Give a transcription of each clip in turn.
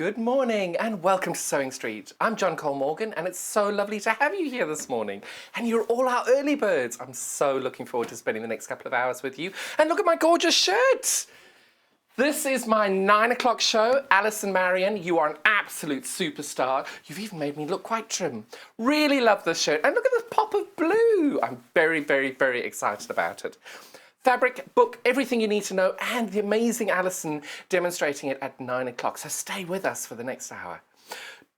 Good morning and welcome to Sewing Street. I'm John Cole Morgan and it's so lovely to have you here this morning. And you're all our early birds. I'm so looking forward to spending the next couple of hours with you. And look at my gorgeous shirt. This is my 9 o'clock show. Alison Marian, you are an absolute superstar. You've even made me look quite trim. Really love this shirt. And look at this pop of blue. I'm very, very, very excited about it. Fabric, book, everything you need to know, and the amazing Alison demonstrating it at 9 o'clock. So stay with us for the next hour.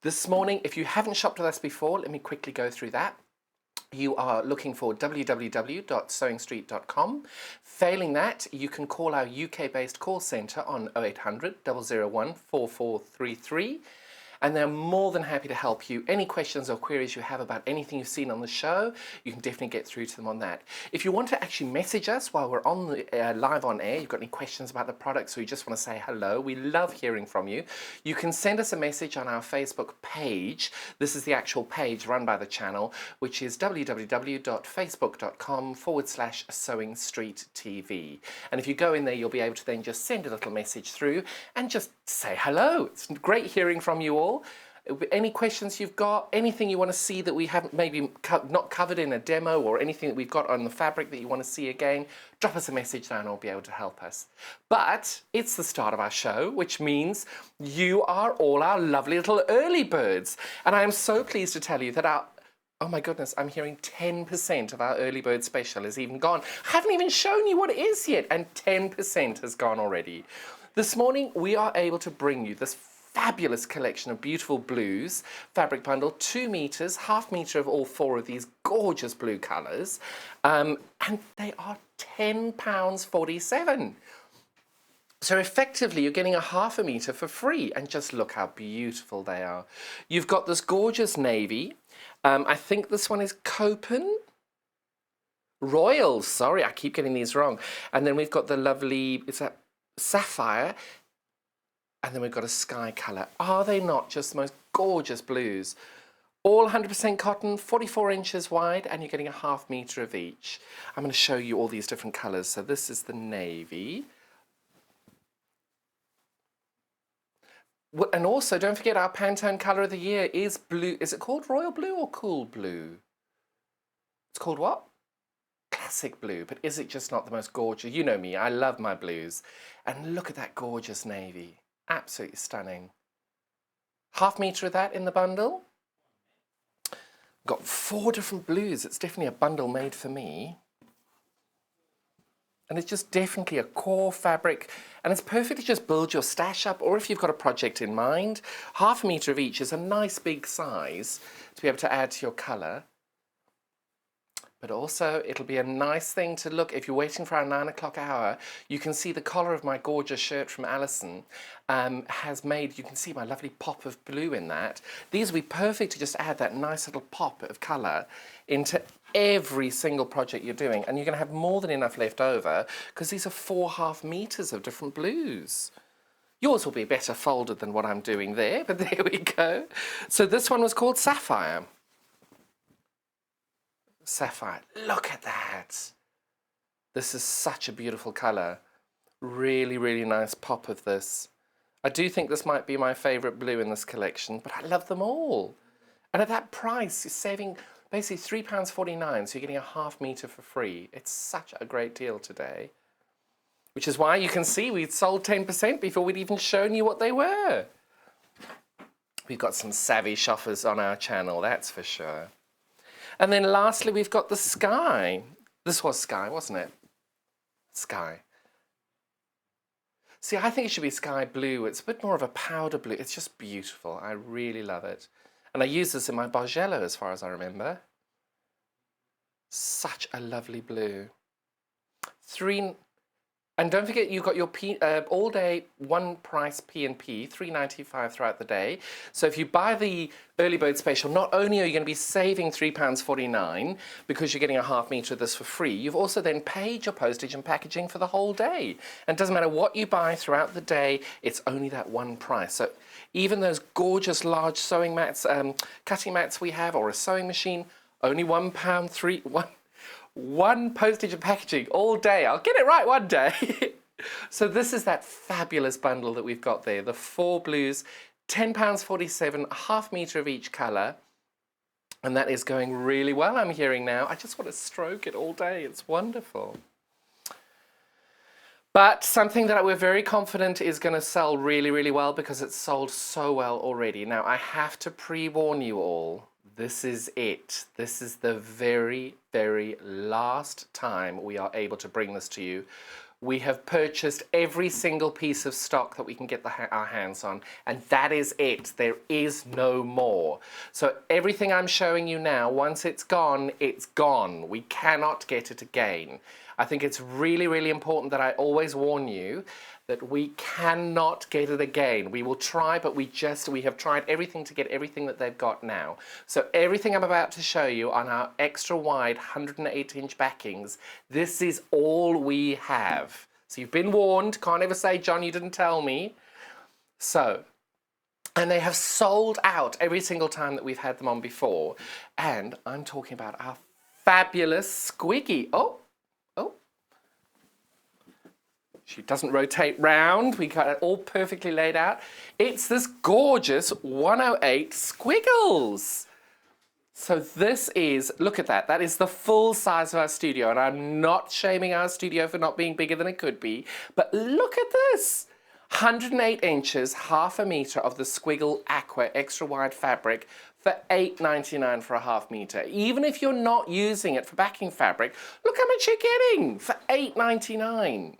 This morning, if you haven't shopped with us before, let me quickly go through that. You are looking for www.sewingstreet.com. Failing that, you can call our UK-based call centre on 0800 001 4433. And they're more than happy to help you. Any questions or queries you have about anything you've seen on the show, you can definitely get through to them on that. If you want to actually message us while we're on the live on air, you've got any questions about the products or you just want to say hello, we love hearing from you. You can send us a message on our Facebook page. This is the actual page run by the channel, which is www.facebook.com/Sewing Street TV. And if you go in there, you'll be able to then just send a little message through and just say hello. It's great hearing from you all. Any questions you've got, anything you want to see that we haven't maybe not covered in a demo, or anything that we've got on the fabric that you want to see again, drop us a message there and I'll be able to help us. But it's the start of our show, which means you are all our lovely little early birds. And I am so pleased to tell you that oh my goodness, I'm hearing 10% of our early bird special is even gone. I haven't even shown you what it is yet, and 10% has gone already. This morning, we are able to bring you this fabulous collection of beautiful blues, fabric bundle, 2 meters, ½ meter of all 4 of these gorgeous blue colors, and they are £10.47. So effectively, you're getting a ½ meter for free, and just look how beautiful they are. You've got this gorgeous navy. I think this one is Copen? Royal, sorry, I keep getting these wrong. And then we've got the lovely, is that sapphire? And then we've got a sky colour. Are they not just the most gorgeous blues? All 100% cotton, 44 inches wide, and you're getting a ½ meter of each. I'm going to show you all these different colours. So this is the navy. And also, don't forget, our Pantone colour of the year is blue. Is it called Royal Blue or Cool Blue? It's called what? Classic blue. But is it just not the most gorgeous? You know me, I love my blues. And look at that gorgeous navy. Absolutely stunning. ½ meter of that in the bundle. Got 4 different blues. It's definitely a bundle made for me. And it's just definitely a core fabric, and it's perfect to just build your stash up, or if you've got a project in mind. ½ meter of each is a nice big size to be able to add to your colour. But also, it'll be a nice thing to look, if you're waiting for our 9 o'clock hour, you can see the collar of my gorgeous shirt from Alison has made, you can see my lovely pop of blue in that. These will be perfect to just add that nice little pop of colour into every single project you're doing. And you're going to have more than enough left over, because these are 4 ½ meters of different blues. Yours will be better folded than what I'm doing there, but there we go. So this one was called Sapphire. Sapphire, look at that. This is such a beautiful colour. Really, really nice pop of this. I do think this might be my favourite blue in this collection, but I love them all. And at that price, you're saving basically £3.49, so you're getting a ½ meter for free. It's such a great deal today. Which is why you can see we'd sold 10% before we'd even shown you what they were. We've got some savvy shoppers on our channel, that's for sure. And then lastly, we've got the sky. This was sky, wasn't it? Sky. See, I think it should be sky blue. It's a bit more of a powder blue. It's just beautiful. I really love it. And I use this in my Bargello, as far as I remember. Such a lovely blue. And don't forget, you've got your all day one price P&P, £3.95 throughout the day. So if you buy the early bird special, not only are you going to be saving £3.49 because you're getting a ½ meter of this for free, you've also then paid your postage and packaging for the whole day. And it doesn't matter what you buy throughout the day, it's only that one price. So even those gorgeous large sewing mats, cutting mats we have, or a sewing machine, only £1.03. One postage and packaging all day. I'll get it right one day. So this is that fabulous bundle that we've got there. The 4 blues £10.47, a half metre of each colour. And that is going really well, I'm hearing now. I just want to stroke it all day. It's wonderful. But something that we're very confident is going to sell really, really well because it's sold so well already. Now, I have to pre-warn you all. This is it. This is the very, very last time we are able to bring this to you. We have purchased every single piece of stock that we can get our hands on, and that is it. There is no more. So everything I'm showing you now, once it's gone, it's gone. We cannot get it again. I think it's really, really important that I always warn you that we cannot get it again. We will try, but we have tried everything to get everything that they've got now. So everything I'm about to show you on our extra wide 108-inch backings, this is all we have. So you've been warned. Can't ever say, John, you didn't tell me. So, and they have sold out every single time that we've had them on before. And I'm talking about our fabulous squiggy. Oh. She doesn't rotate round. We got it all perfectly laid out. It's this gorgeous 108 squiggles. So this is, look at that. That is the full size of our studio. And I'm not shaming our studio for not being bigger than it could be. But look at this. 108 inches, half a metre of the Squiggle Aqua extra wide fabric for $8.99 for a half metre. Even if you're not using it for backing fabric, look how much you're getting for $8.99.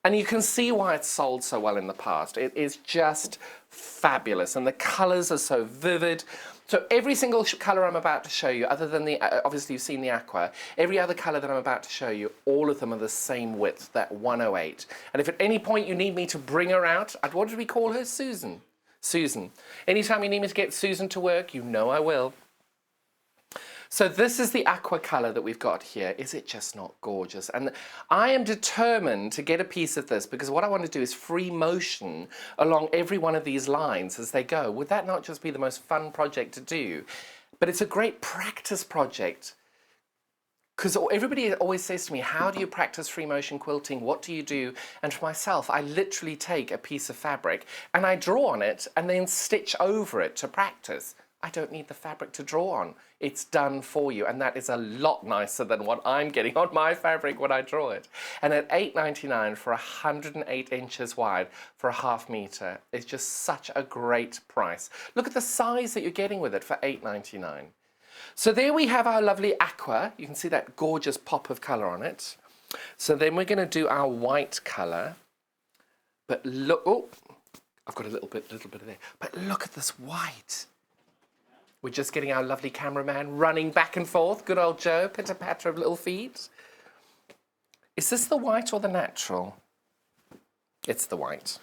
And you can see why it's sold so well in the past. It is just fabulous, and the colours are so vivid. So every single colour I'm about to show you, other than the, obviously you've seen the aqua, every other colour that I'm about to show you, all of them are the same width, that 108. And if at any point you need me to bring her out, what did we call her? Susan. Susan. Anytime you need me to get Susan to work, you know I will. So this is the aqua colour that we've got here. Is it just not gorgeous? And I am determined to get a piece of this because what I want to do is free motion along every one of these lines as they go. Would that not just be the most fun project to do? But it's a great practice project because everybody always says to me, how do you practice free motion quilting? What do you do? And for myself, I literally take a piece of fabric and I draw on it and then stitch over it to practice. I don't need the fabric to draw on. It's done for you, and that is a lot nicer than what I'm getting on my fabric when I draw it. And at $8.99 for 108 inches wide for a half metre is just such a great price. Look at the size that you're getting with it for $8.99. So there we have our lovely aqua. You can see that gorgeous pop of colour on it. So then we're going to do our white colour. But look, oh, I've got a little bit of there. But look at this white. We're just getting our lovely cameraman running back and forth. Good old Joe, pitter-patter of little feet. Is this the white or the natural? It's the white.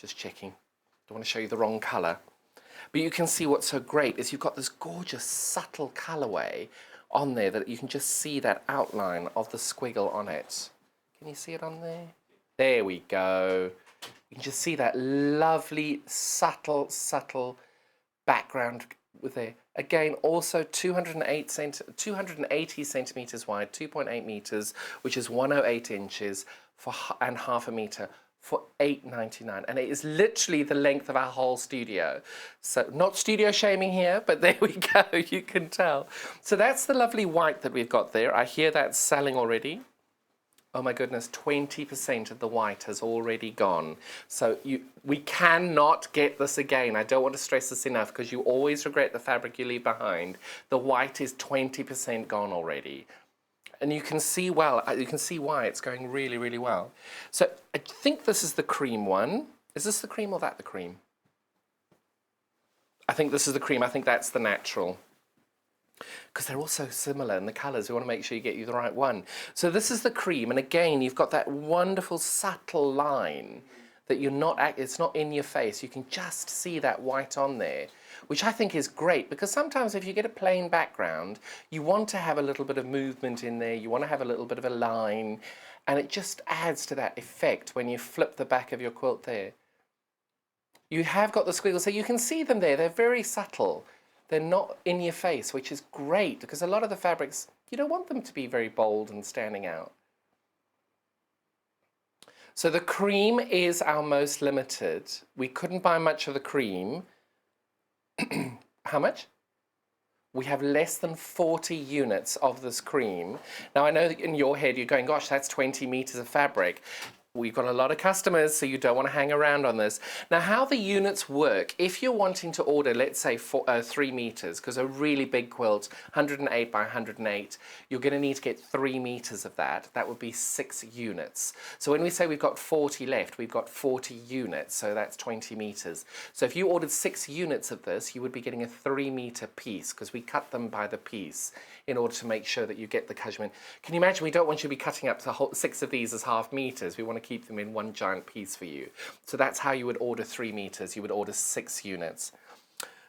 Just checking. Don't want to show you the wrong colour. But you can see what's so great is you've got this gorgeous subtle colourway on there that you can just see that outline of the squiggle on it. Can you see it on there? There we go. You can just see that lovely, subtle background with there. Again, also 280 centimetres wide, 2.8 metres, which is 108 inches and half a metre for $8.99. And it is literally the length of our whole studio. So not studio shaming here, but there we go, you can tell. So that's the lovely white that we've got there. I hear that's selling already. Oh my goodness, 20% of the white has already gone. So we cannot get this again. I don't want to stress this enough because you always regret the fabric you leave behind. The white is 20% gone already. And you can see you can see why it's going really, really well. So I think this is the cream one. Is this the cream or that the cream? I think this is the cream. I think that's the natural. Because they're all so similar in the colours. We want to make sure you get the right one. So this is the cream, and again, you've got that wonderful subtle line that it's not in your face. You can just see that white on there, which I think is great because sometimes if you get a plain background, you want to have a little bit of movement in there. You want to have a little bit of a line, and it just adds to that effect when you flip the back of your quilt there. You have got the squiggles, so you can see them there. They're very subtle. They're not in your face, which is great because a lot of the fabrics, you don't want them to be very bold and standing out. So the cream is our most limited. We couldn't buy much of the cream. How much? We have less than 40 units of this cream. Now, I know that in your head you're going, gosh, that's 20 meters of fabric. We've got a lot of customers, so you don't want to hang around on this. Now, how the units work, if you're wanting to order, let's say, 3 meters, because a really big quilt, 108 by 108, you're going to need to get 3 meters of that. That would be 6 units. So when we say we've got 40 left, we've got 40 units, so that's 20 meters. So if you ordered 6 units of this, you would be getting a 3-meter piece, because we cut them by the piece in order to make sure that you get the cashmere. Can you imagine? We don't want you to be cutting up the whole 6 of these as half meters. We want to keep them in one giant piece for you. So that's how you would order 3 meters. You would order 6 units.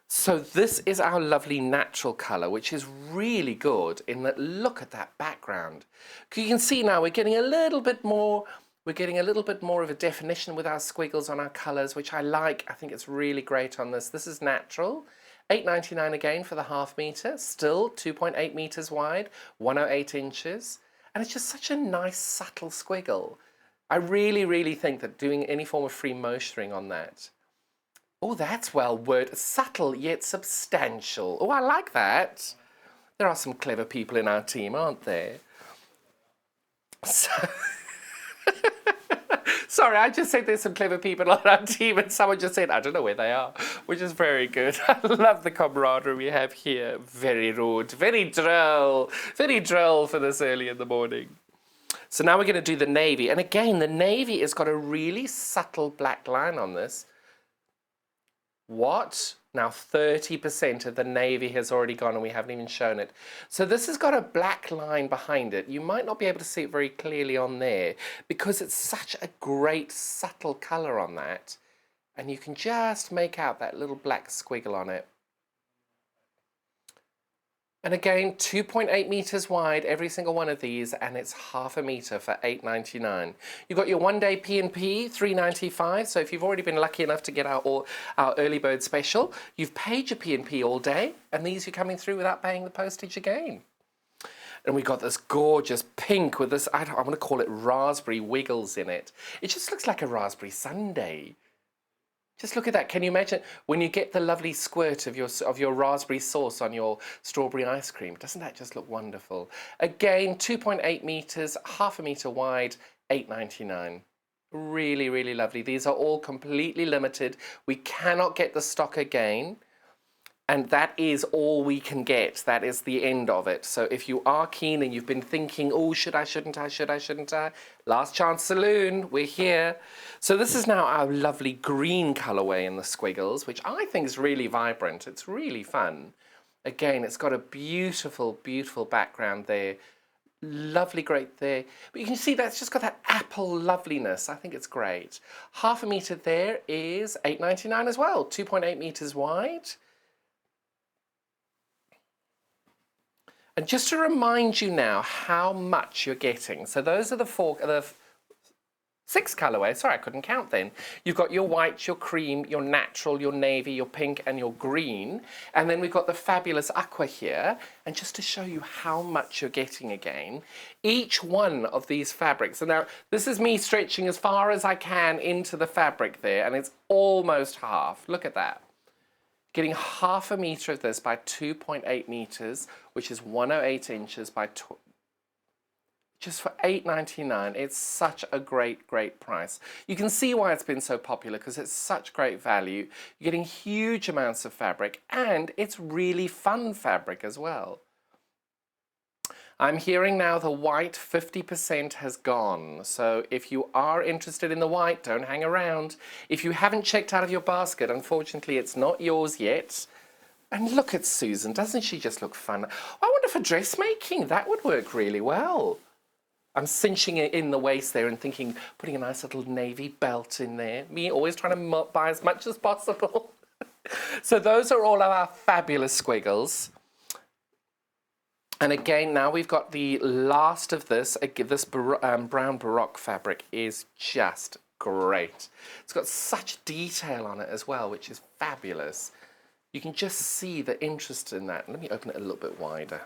So this is our lovely natural color, which is really good in that, look at that background. You can see now we're getting a little bit more, of a definition with our squiggles on our colors, which I like. I think it's really great on this. This is natural. $8.99 again for the half meter, still 2.8 meters wide, 108 inches. And it's just such a nice, subtle squiggle. I really, really think that doing any form of free motioning on that. Oh, that's well worded. Subtle yet substantial. Oh, I like that. There are some clever people in our team, aren't there? So sorry, I just said there's some clever people on our team and someone just said, I don't know where they are, which is very good. I love the camaraderie we have here. Very rude, very droll for this early in the morning. So now we're going to do the navy. And again, the navy has got a really subtle black line on this. What? Now 30% of the navy has already gone and we haven't even shown it. So this has got a black line behind it. You might not be able to see it very clearly on there because it's such a great subtle color on that. And you can just make out that little black squiggle on it. And again, 2.8 meters wide, every single one of these, and it's half a meter for $8.99. You've got your one-day P&P, $3.95. So if you've already been lucky enough to get our early bird special, you've paid your P&P all day, and these are coming through without paying the postage again. And we've got this gorgeous pink with this, I want to call it raspberry wiggles in it. It just looks like a raspberry sundae. Just look at that. Can you imagine when you get the lovely squirt of your raspberry sauce on your strawberry ice cream? Doesn't that just look wonderful? Again, 2.8 meters, half a meter wide, $8.99. Really, really lovely. These are all completely limited. We cannot get the stock again. And that is all we can get. That is the end of it. So if you are keen and you've been thinking, oh, should I, shouldn't I? Last chance saloon, we're here. So this is now our lovely green colorway in the squiggles, which I think is really vibrant. It's really fun. Again, it's got a beautiful, beautiful background there. Lovely, great there. But you can see that's just got that apple loveliness. I think it's great. Half a meter there is $8.99 as well. 2.8 meters wide. And just to remind you now how much you're getting. So those are the 6 colorways. Sorry, I couldn't count then. You've got your white, your cream, your natural, your navy, your pink, and your green. And then we've got the fabulous aqua here. And just to show you how much you're getting again, each one of these fabrics. So now this is me stretching as far as I can into the fabric there, and it's almost half. Look at that. Getting half a meter of this by 2.8 meters, which is 108 inches by just for $8.99. It's such a great, great price. You can see why it's been so popular because it's such great value. You're getting huge amounts of fabric and it's really fun fabric as well. I'm hearing now the white 50% has gone. So if you are interested in the white, don't hang around. If you haven't checked out of your basket, unfortunately, it's not yours yet. And look at Susan, doesn't she just look fun? I wonder for dressmaking, that would work really well. I'm cinching it in the waist there and thinking, putting a nice little navy belt in there. Me always trying to buy as much as possible. So those are all of our fabulous squiggles. And again, now we've got the last of this. This brown Baroque fabric is just great. It's got such detail on it as well, which is fabulous. You can just see the interest in that. Let me open it a little bit wider.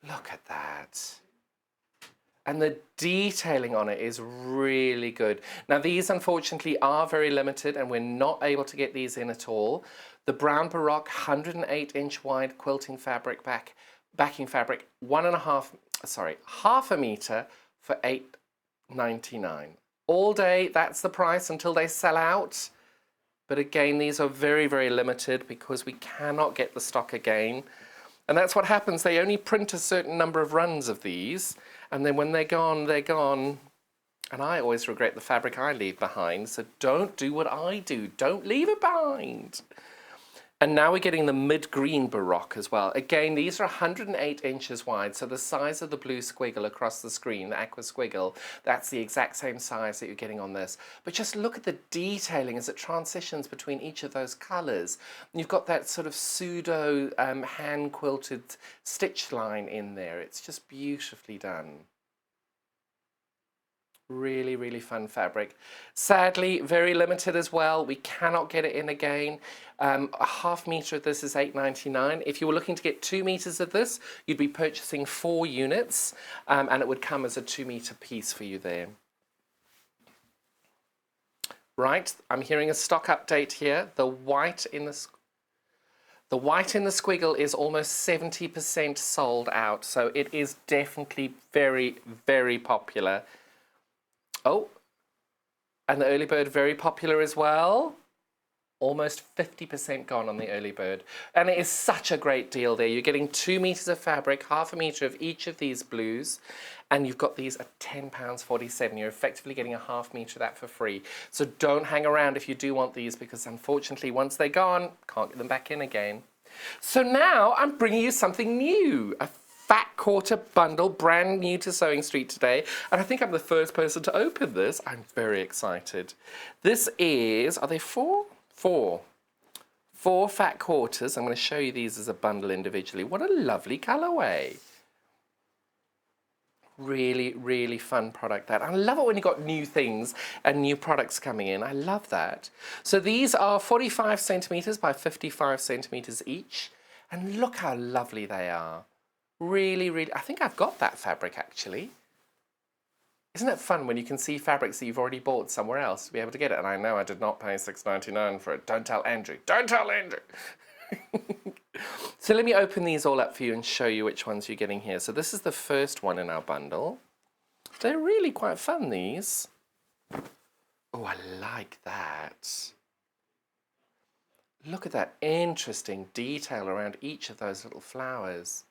Look at that. And the detailing on it is really good. Now these unfortunately are very limited and we're not able to get these in at all. The Brown Baroque 108-inch wide quilting fabric backing fabric, half a meter for $8.99. All day, that's the price until they sell out. But again, these are very, very limited because we cannot get the stock again. And that's what happens. They only print a certain number of runs of these. And then when they're gone, they're gone. And I always regret the fabric I leave behind. So don't do what I do. Don't leave it behind. And now we're getting the mid-green Baroque as well. Again, these are 108 inches wide, so the size of the blue squiggle across the screen, the aqua squiggle, that's the exact same size that you're getting on this. But just look at the detailing as it transitions between each of those colours. You've got that sort of pseudo hand-quilted stitch line in there. It's just beautifully done. Really, really fun fabric. Sadly, very limited as well. We cannot get it in again. A half metre of this is $8.99. If you were looking to get 2 meters of this, you'd be purchasing 4 units, and it would come as a 2 meter piece for you there. Right, I'm hearing a stock update here. The white in the squiggle is almost 70% sold out, so it is definitely very, very popular. Oh, and the early bird, very popular as well. Almost 50% gone on the early bird. And it is such a great deal there. You're getting 2 meters of fabric, half a meter of each of these blues, and you've got these at £10.47. You're effectively getting a half meter of that for free. So don't hang around if you do want these, because unfortunately, once they're gone, can't get them back in again. So now I'm bringing you something new. A fat quarter bundle, brand new to Sewing Street today. And I think I'm the first person to open this. I'm very excited. This is, are they 4? 4 fat quarters. I'm going to show you these as a bundle individually. What a lovely colorway. Really, really fun product that. I love it when you've got new things and new products coming in. I love that. So these are 45 centimeters by 55 centimeters each. And look how lovely they are. Really, really, I think I've got that fabric actually. Isn't it fun when you can see fabrics that you've already bought somewhere else to be able to get it? And I know I did not pay $6.99 for it. Don't tell Andrew. Don't tell Andrew. So let me open these all up for you and show you which ones you're getting here. So this is the first one in our bundle. They're really quite fun, these. Oh, I like that. Look at that interesting detail around each of those little flowers.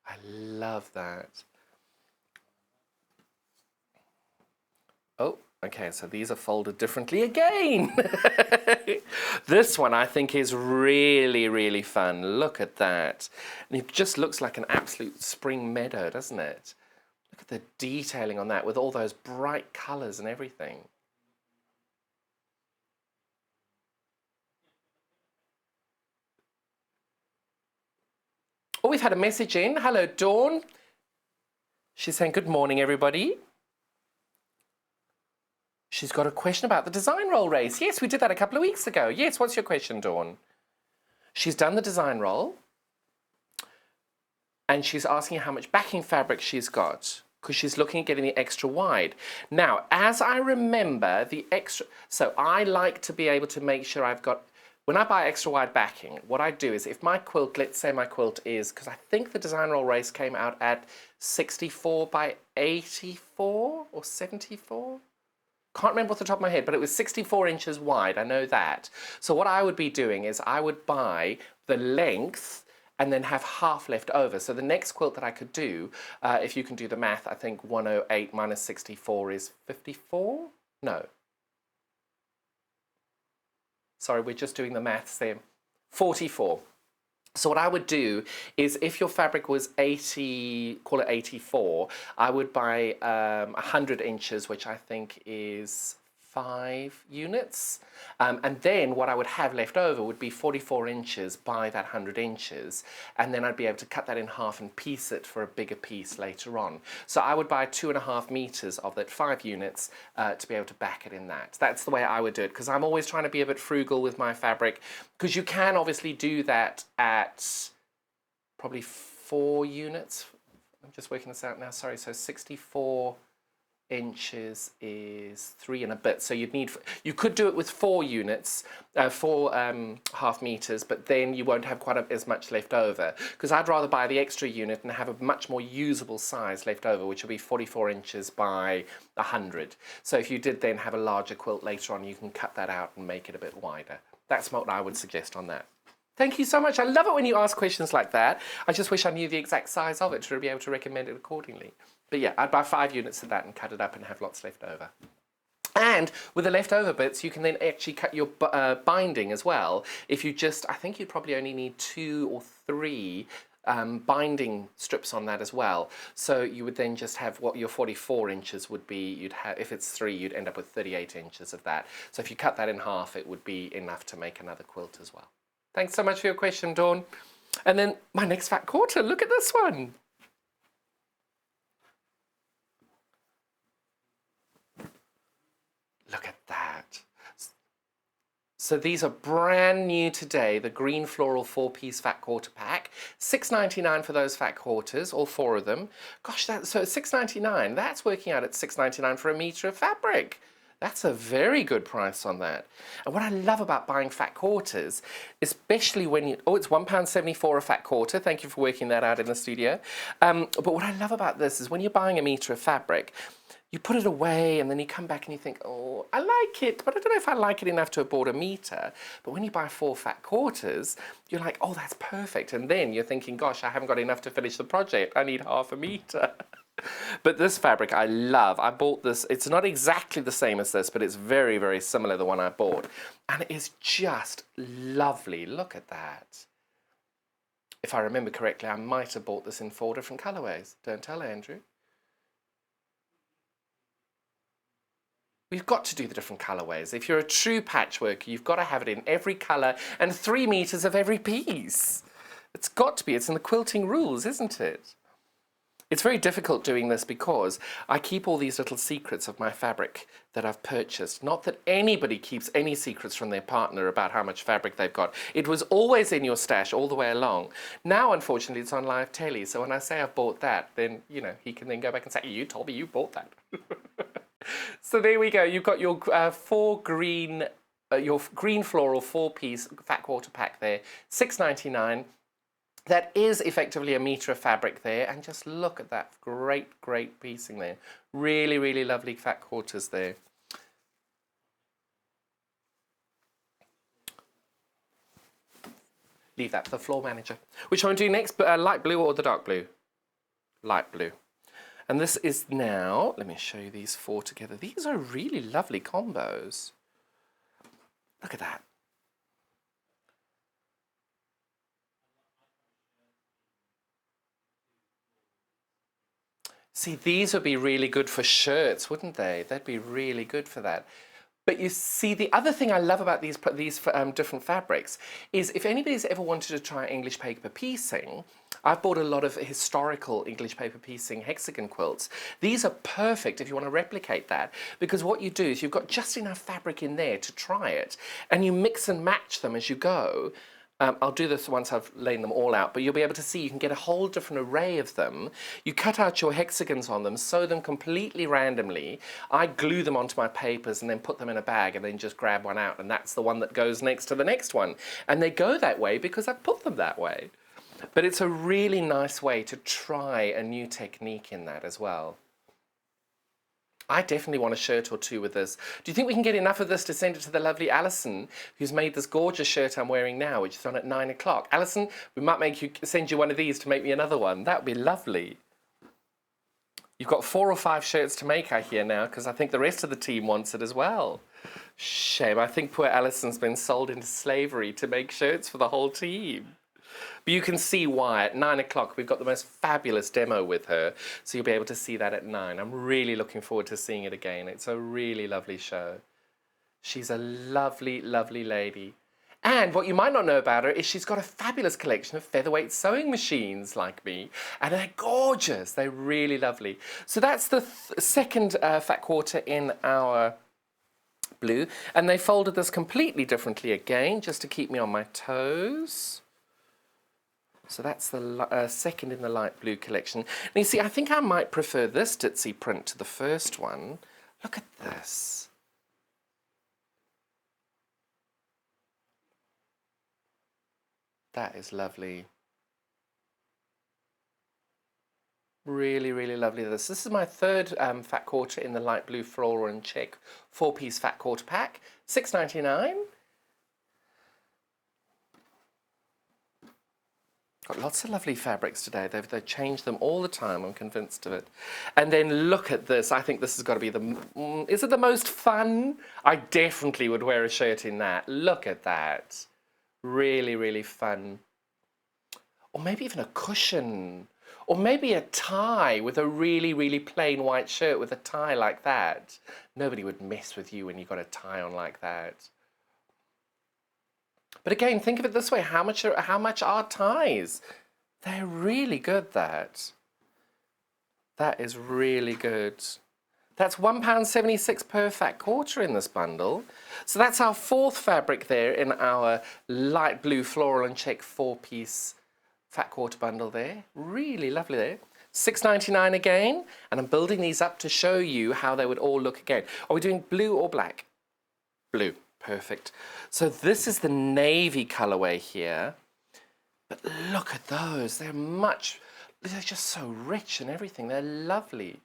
I love that. Oh, okay, so these are folded differently again. This one I think is really, really fun. Look at that. And it just looks like an absolute spring meadow, doesn't it? Look at the detailing on that with all those bright colours and everything. Oh, we've had a message in. Hello, Dawn. She's saying, good morning, everybody. She's got a question about the design roll race. Yes, we did that a couple of weeks ago. Yes, what's your question, Dawn? She's done the design roll. And she's asking how much backing fabric she's got, because she's looking at getting the extra wide. Now, as I remember, the extra... So I like to be able to make sure I've got... When I buy extra wide backing, what I do is if my quilt, let's say my quilt is, because I think the design roll race came out at 64 by 84 or 74? Can't remember off the top of my head, but it was 64 inches wide, I know that. So what I would be doing is I would buy the length and then have half left over. So the next quilt that I could do, if you can do the math, I think 108 minus 64 is 54? No. Sorry, we're just doing the maths there. 44. So what I would do is if your fabric was 80, call it 84, I would buy 100 inches, which I think is 5 units. And then what I would have left over would be 44 inches by that 100 inches. And then I'd be able to cut that in half and piece it for a bigger piece later on. So I would buy 2.5 meters of that 5 units to be able to back it in that. That's the way I would do it, because I'm always trying to be a bit frugal with my fabric, because you can obviously do that at probably 4 units. I'm just working this out now, sorry, so 64 inches is 3 and a bit, so you could do it with 4 units, 4.5 meters, but then you won't have quite as much left over, because I'd rather buy the extra unit and have a much more usable size left over, which will be 44 inches by 100. So if you did then have a larger quilt later on, you can cut that out and make it a bit wider. That's what I would suggest on that. Thank you so much. I love it when you ask questions like that. I just wish I knew the exact size of it to be able to recommend it accordingly. But yeah, I'd buy 5 units of that and cut it up and have lots left over. And with the leftover bits, you can then actually cut your binding as well. If you I think you'd probably only need 2 or 3 binding strips on that as well. So you would then just have what your 44 inches would be. You'd have, if it's 3, you'd end up with 38 inches of that. So if you cut that in half, it would be enough to make another quilt as well. Thanks so much for your question, Dawn. And then my next fat quarter, look at this one. Look at that. So these are brand new today, the green floral 4-piece fat quarter pack. $6.99 for those fat quarters, all 4 of them. Gosh, so $6.99, that's working out at $6.99 for a meter of fabric. That's a very good price on that. And what I love about buying fat quarters, especially when you, it's £1.74 a fat quarter. Thank you for working that out in the studio. But what I love about this is when you're buying a meter of fabric, you put it away and then you come back and you think, oh, I like it, but I don't know if I like it enough to have bought a meter. But when you buy 4 fat quarters, you're like, oh, that's perfect. And then you're thinking, gosh, I haven't got enough to finish the project. I need half a meter. But this fabric I love. I bought this. It's not exactly the same as this, but it's very, very similar to the one I bought. And it is just lovely. Look at that. If I remember correctly, I might have bought this in 4 different colorways. Don't tell Andrew. We've got to do the different colorways. If you're a true patchworker, you've got to have it in every color and 3 meters of every piece. It's got to be. It's in the quilting rules, isn't it? It's very difficult doing this because I keep all these little secrets of my fabric that I've purchased. Not that anybody keeps any secrets from their partner about how much fabric they've got. It was always in your stash all the way along. Now, unfortunately, it's on live telly. So when I say I've bought that, then, you know, he can then go back and say, you told me you bought that. So there we go. You've got your your green floral 4-piece fat quarter pack there, $6.99. That is effectively a meter of fabric there, and just look at that great, great piecing there. Really, really lovely fat quarters there. Leave that for the floor manager. Which one do you next? Light blue or the dark blue? Light blue. And this is now, let me show you these 4 together. These are really lovely combos. Look at that. See, these would be really good for shirts, wouldn't they? They'd be really good for that. But you see, the other thing I love about these different fabrics is if anybody's ever wanted to try English paper piecing, I've bought a lot of historical English paper piecing hexagon quilts. These are perfect if you want to replicate that, because what you do is you've got just enough fabric in there to try it, and you mix and match them as you go. I'll do this once I've laid them all out, but you'll be able to see you can get a whole different array of them. You cut out your hexagons on them, sew them completely randomly. I glue them onto my papers and then put them in a bag and then just grab one out, and that's the one that goes next to the next one. And they go that way because I've put them that way. But it's a really nice way to try a new technique in that as well. I definitely want a shirt or 2 with this. Do you think we can get enough of this to send it to the lovely Alison, who's made this gorgeous shirt I'm wearing now, which is on at 9 o'clock? Alison, we might send you one of these to make me another one. That would be lovely. You've got 4 or 5 shirts to make, I hear now, because I think the rest of the team wants it as well. Shame. I think poor Alison's been sold into slavery to make shirts for the whole team. But you can see why. At 9 o'clock, we've got the most fabulous demo with her, so you'll be able to see that at 9. I'm really looking forward to seeing it again. It's a really lovely show. She's a lovely, lovely lady. And what you might not know about her is she's got a fabulous collection of featherweight sewing machines like me. And they're gorgeous. They're really lovely. So that's the second fat quarter in our blue. And they folded this completely differently again, just to keep me on my toes. So that's the second in the light blue collection. And you see, I think I might prefer this ditzy print to the first one. Look at this. That is lovely. Really, really lovely. This is my third fat quarter in the light blue floral and check 4-piece fat quarter pack. $6.99. Got lots of lovely fabrics today. They've changed them all the time, I'm convinced of it. And then look at this. I think this has got to be is it the most fun? I definitely would wear a shirt in that. Look at that. Really, really fun. Or maybe even a cushion. Or maybe a tie with a really, really plain white shirt with a tie like that. Nobody would mess with you when you got a tie on like that. But again, think of it this way. How much are ties? They're really good, that. That is really good. That's £1.76 per fat quarter in this bundle. So that's our fourth fabric there in our light blue floral and check 4-piece fat quarter bundle there. Really lovely there. $6.99 again. And I'm building these up to show you how they would all look again. Are we doing blue or black? Blue. Perfect. So this is the navy colorway here. But look at those. They're just so rich and everything. They're lovely.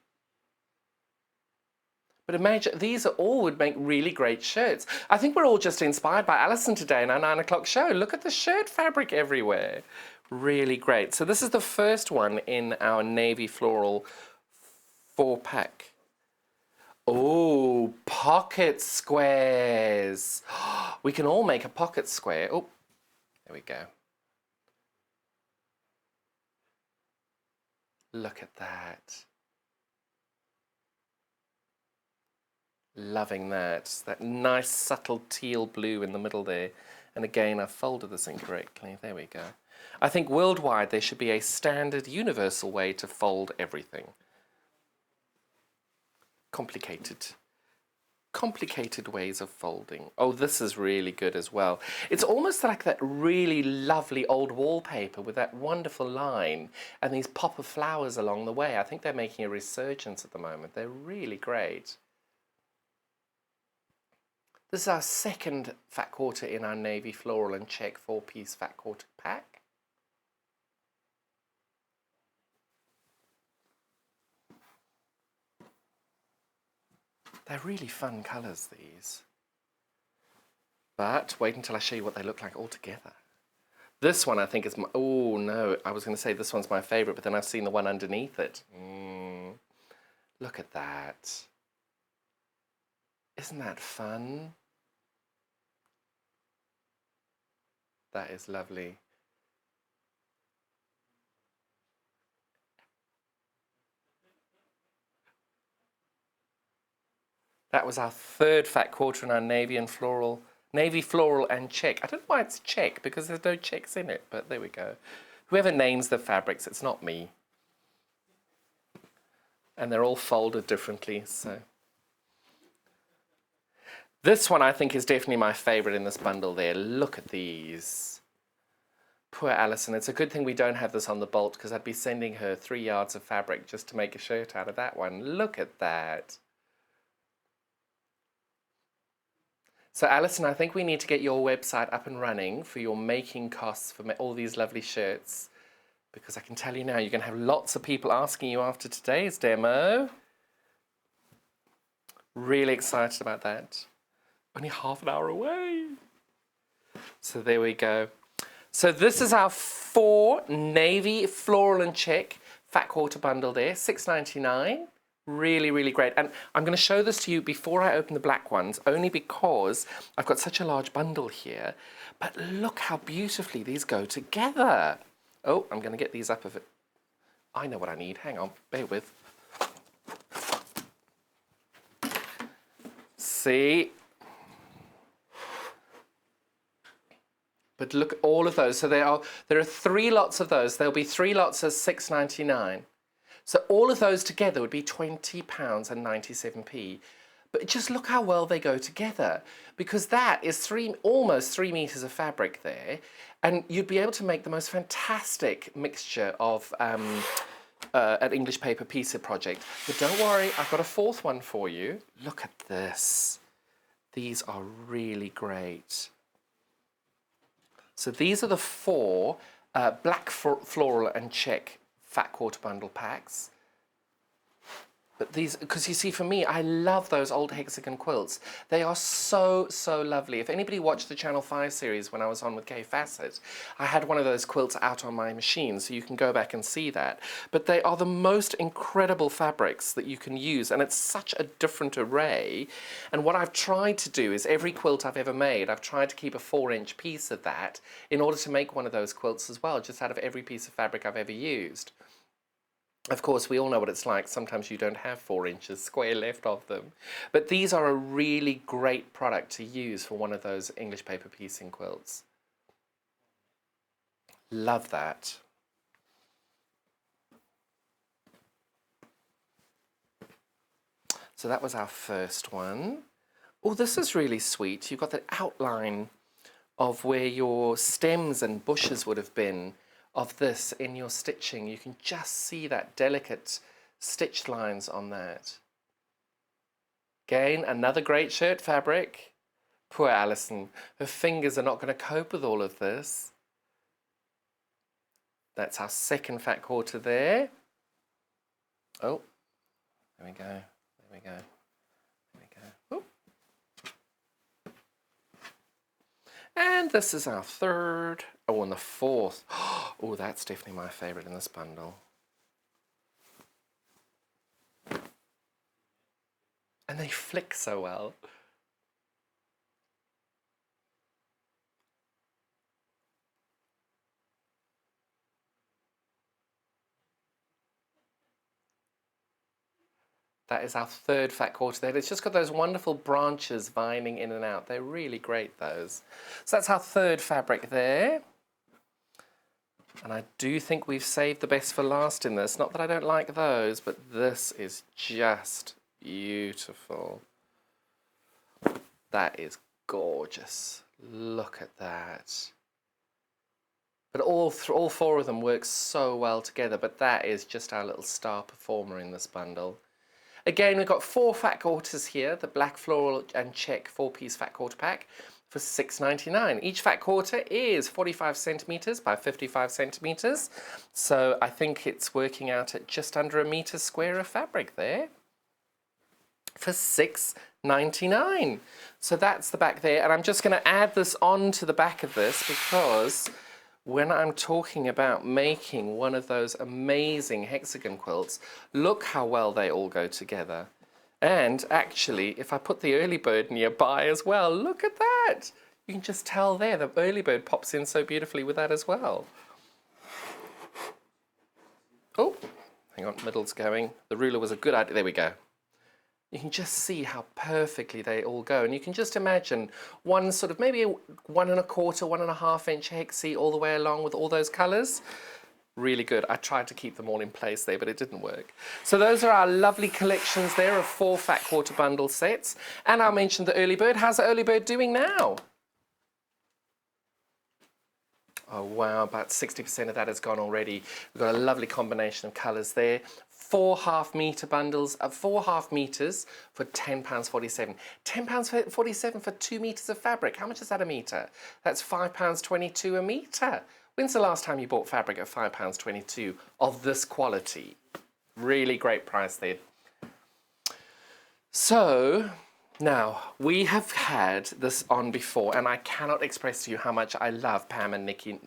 But imagine, these all would make really great shirts. I think we're all just inspired by Alison today in our 9 o'clock show. Look at the shirt fabric everywhere. Really great. So this is the first one in our navy floral 4-pack. Oh, pocket squares. We can all make a pocket square. Oh, there we go. Look at that. Loving that. That nice subtle teal blue in the middle there. And again, I folded this incorrectly. There we go. I think worldwide there should be a standard universal way to fold everything. Complicated ways of folding. Oh, this is really good as well. It's almost like that really lovely old wallpaper with that wonderful line and these pop of flowers along the way. I think they're making a resurgence at the moment. They're really great. This is our second fat quarter in our navy floral and check 4-piece fat quarter pack. They're really fun colours, these. But wait until I show you what they look like all together. This one I think is my... Oh, no, I was going to say this one's my favourite, but then I've seen the one underneath it. Look at that. Isn't that fun? That is lovely. That was our third fat quarter in our navy floral and check. I don't know why it's check, because there's no checks in it, but there we go. Whoever names the fabrics, it's not me. And they're all folded differently, so. This one I think is definitely my favourite in this bundle there. Look at these. Poor Alison. It's a good thing we don't have this on the bolt, because I'd be sending her 3 yards of fabric just to make a shirt out of that one. Look at that. So Alison, I think we need to get your website up and running for your making costs for all these lovely shirts, because I can tell you now, you're going to have lots of people asking you after today's demo. Really excited about that. Only half an hour away. So there we go. So this is our 4 navy floral and check fat quarter bundle there, $6.99. Really, really great. And I'm going to show this to you before I open the black ones, only because I've got such a large bundle here. But look how beautifully these go together. Oh, I'm going to get these up of it. I know what I need. Hang on, bear with. See? But look at all of those. So there are 3 lots of those. There'll be 3 lots of £6.99. So all of those together would be £20.97. But just look how well they go together, because that is almost 3 meters of fabric there, and you'd be able to make the most fantastic mixture of an English paper pizza project. But don't worry, I've got a 4th one for you. Look at this. These are really great. So these are the 4 black floral and check fat quarter bundle packs. But these, because you see, for me, I love those old hexagon quilts. They are so, so lovely. If anybody watched the Channel 5 series when I was on with Kay Fassett, I had one of those quilts out on my machine, so you can go back and see that. But they are the most incredible fabrics that you can use, and it's such a different array. And what I've tried to do is every quilt I've ever made, I've tried to keep a 4-inch piece of that in order to make one of those quilts as well, just out of every piece of fabric I've ever used. Of course, we all know what it's like. Sometimes you don't have 4 inches square left of them. But these are a really great product to use for one of those English paper piecing quilts. Love that. So that was our first one. Oh, this is really sweet. You've got the outline of where your stems and bushes would have been of this in your stitching. You can just see that delicate stitch lines on that. Again, another great shirt fabric. Poor Alison, her fingers are not going to cope with all of this. That's our second fat quarter there. Oh, there we go, there we go, there we go. Ooh. And this is our third. Oh, and the 4th. Oh, that's definitely my favourite in this bundle. And they flick so well. That is our third fat quarter there. It's just got those wonderful branches vining in and out. They're really great, those. So that's our third fabric there. And I do think we've saved the best for last in this. Not that I don't like those, but this is just beautiful. That is gorgeous. Look at that. But all 4 of them work so well together, but that is just our little star performer in this bundle. Again, we've got 4 fat quarters here, the black floral and check 4-piece fat quarter pack for £6.99. Each fat quarter is 45 centimetres by 55 centimetres. So I think it's working out at just under a metre square of fabric there for £6.99. So that's the back there. And I'm just going to add this on to the back of this, because when I'm talking about making one of those amazing hexagon quilts, look how well they all go together. And actually, if I put the early bird nearby as well, look at that. You can just tell there, the early bird pops in so beautifully with that as well. Oh, hang on, middle's going. The ruler was a good idea. There we go. You can just see how perfectly they all go. And you can just imagine one sort of maybe 1 1/4, 1.5 inch hexie all the way along with all those colours. Really good. I tried to keep them all in place there, but it didn't work. So those are our lovely collections there of 4 fat quarter bundle sets. And I mentioned the early bird. How's the early bird doing now? Oh wow, about 60% of that has gone already. We've got a lovely combination of colours there. 4 half-metre bundles of 4 half metres for £10.47. £10.47 for 2 metres of fabric. How much is that a metre? That's £5.22 a metre. When's the last time you bought fabric at £5.22 of this quality? Really great price there. So now, we have had this on before, and I cannot express to you how much I love Pam and Nikki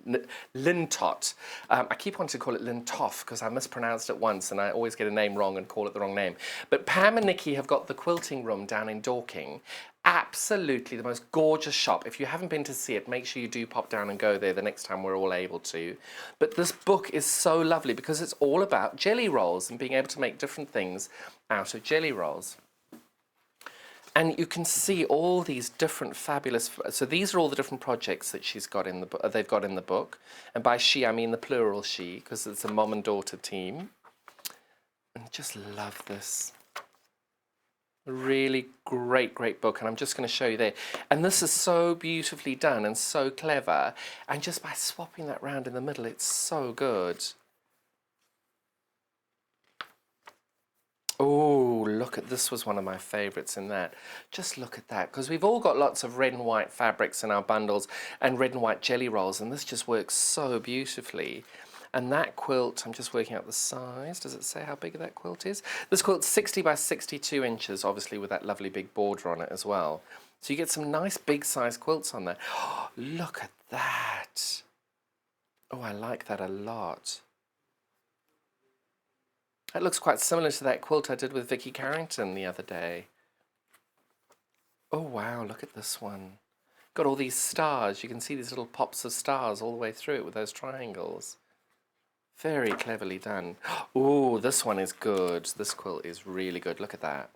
Lintott. I keep wanting to call it Lintoff because I mispronounced it once and I always get a name wrong and call it the wrong name. But Pam and Nikki have got the quilting room down in Dorking. Absolutely the most gorgeous shop. If you haven't been to see it, make sure you do pop down and go there the next time we're all able to. But this book is so lovely because it's all about jelly rolls and being able to make different things out of jelly rolls. And you can see all these different fabulous, so these are all the different projects that she's got in the book, they've got in the book. And by she, I mean the plural she, because it's a mom and daughter team. And just love this. Really great book, and I'm just going to show you there. And this is so beautifully done and so clever, and just by swapping that round in the middle, it's so good. Oh, look at this, was one of my favorites in that. Just look at that, because we've all got lots of red and white fabrics in our bundles and red and white jelly rolls, and this just works so beautifully. And that quilt, I'm just working out the size. Does it say how big that quilt is? This quilt's 60 by 62 inches, obviously with that lovely big border on it as well. So you get some nice big size quilts on there. Oh, look at that. Oh, I like that a lot. That looks quite similar to that quilt I did with Vicky Carrington the other day. Oh, wow, look at this one. Got all these stars. You can see these little pops of stars all the way through it with those triangles. Very cleverly done. Oh, this one is good. This quilt is really good. Look at that.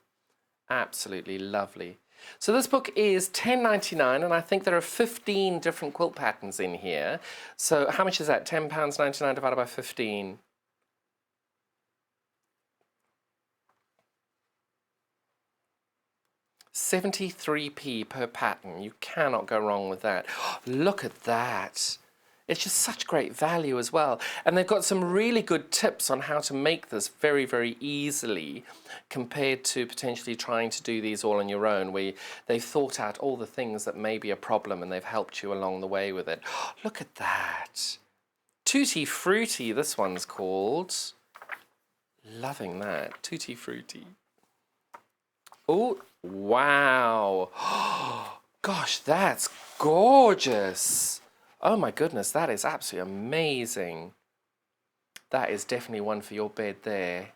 Absolutely lovely. So this book is $10.99, and I think there are 15 different quilt patterns in here. So how much is that? £10.99 divided by 15. £73p per pattern. You cannot go wrong with that. Look at that. It's just such great value as well. And they've got some really good tips on how to make this very, very easily compared to potentially trying to do these all on your own, where they've thought out all the things that may be a problem and they've helped you along the way with it. Look at that. Tutti Frutti, this one's called. Loving that. Tutti Frutti. Oh, wow. Gosh, that's gorgeous. Oh my goodness, that is absolutely amazing. That is definitely one for your bed there.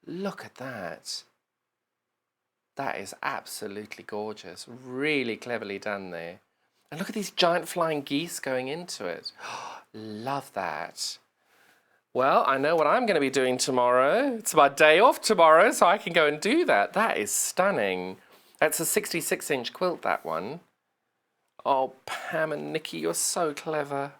Look at that. That is absolutely gorgeous. Really cleverly done there. And look at these giant flying geese going into it. Love that. Well, I know what I'm going to be doing tomorrow. It's my day off tomorrow, so I can go and do that. That is stunning. That's a 66-inch quilt, that one. Oh, Pam and Nikki, you're so clever.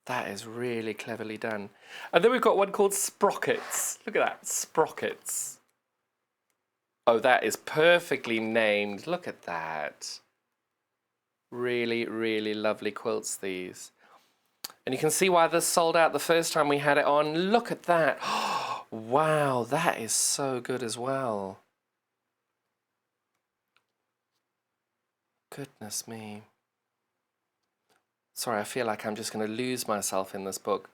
That is really cleverly done. And then we've got one called Sprockets. Look at that, Sprockets. Oh, that is perfectly named. Look at that. Really, really lovely quilts, these. And you can see why this sold out the first time we had it on. Look at that. Wow, that is so good as well. Goodness me. Sorry, I feel like I'm just going to lose myself in this book.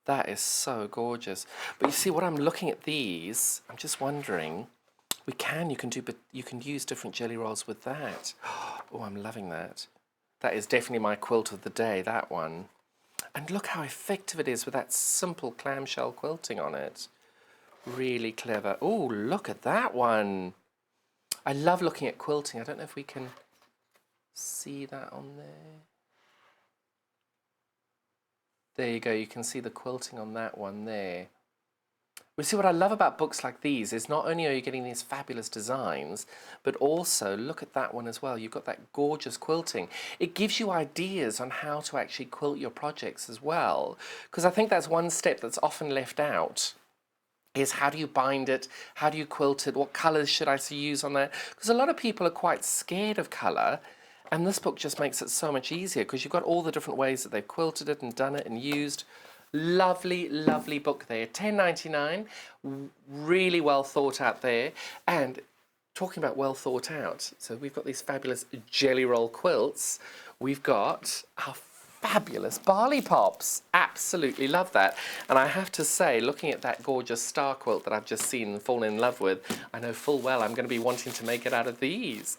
That is so gorgeous. But you see, what I'm looking at these, I'm just wondering, you can use different jelly rolls with that. Oh, I'm loving that. That is definitely my quilt of the day, that one. And look how effective it is with that simple clamshell quilting on it. Really clever. Oh, look at that one. I love looking at quilting. I don't know if we can see that on there. There you go, you can see the quilting on that one there. We see what I love about books like these is not only are you getting these fabulous designs, but also look at that one as well. You've got that gorgeous quilting. It gives you ideas on how to actually quilt your projects as well, because I think that's one step that's often left out. Is how do you bind it? How do you quilt it? What colours should I use on that? Because a lot of people are quite scared of colour. And this book just makes it so much easier because you've got all the different ways that they've quilted it and done it and used. Lovely, lovely book there. $10.99, really well thought out there. And talking about well thought out, so we've got these fabulous jelly roll quilts. We've got our fabulous barley pops. Absolutely love that. And I have to say, looking at that gorgeous star quilt that I've just seen and fallen in love with, I know full well I'm going to be wanting to make it out of these.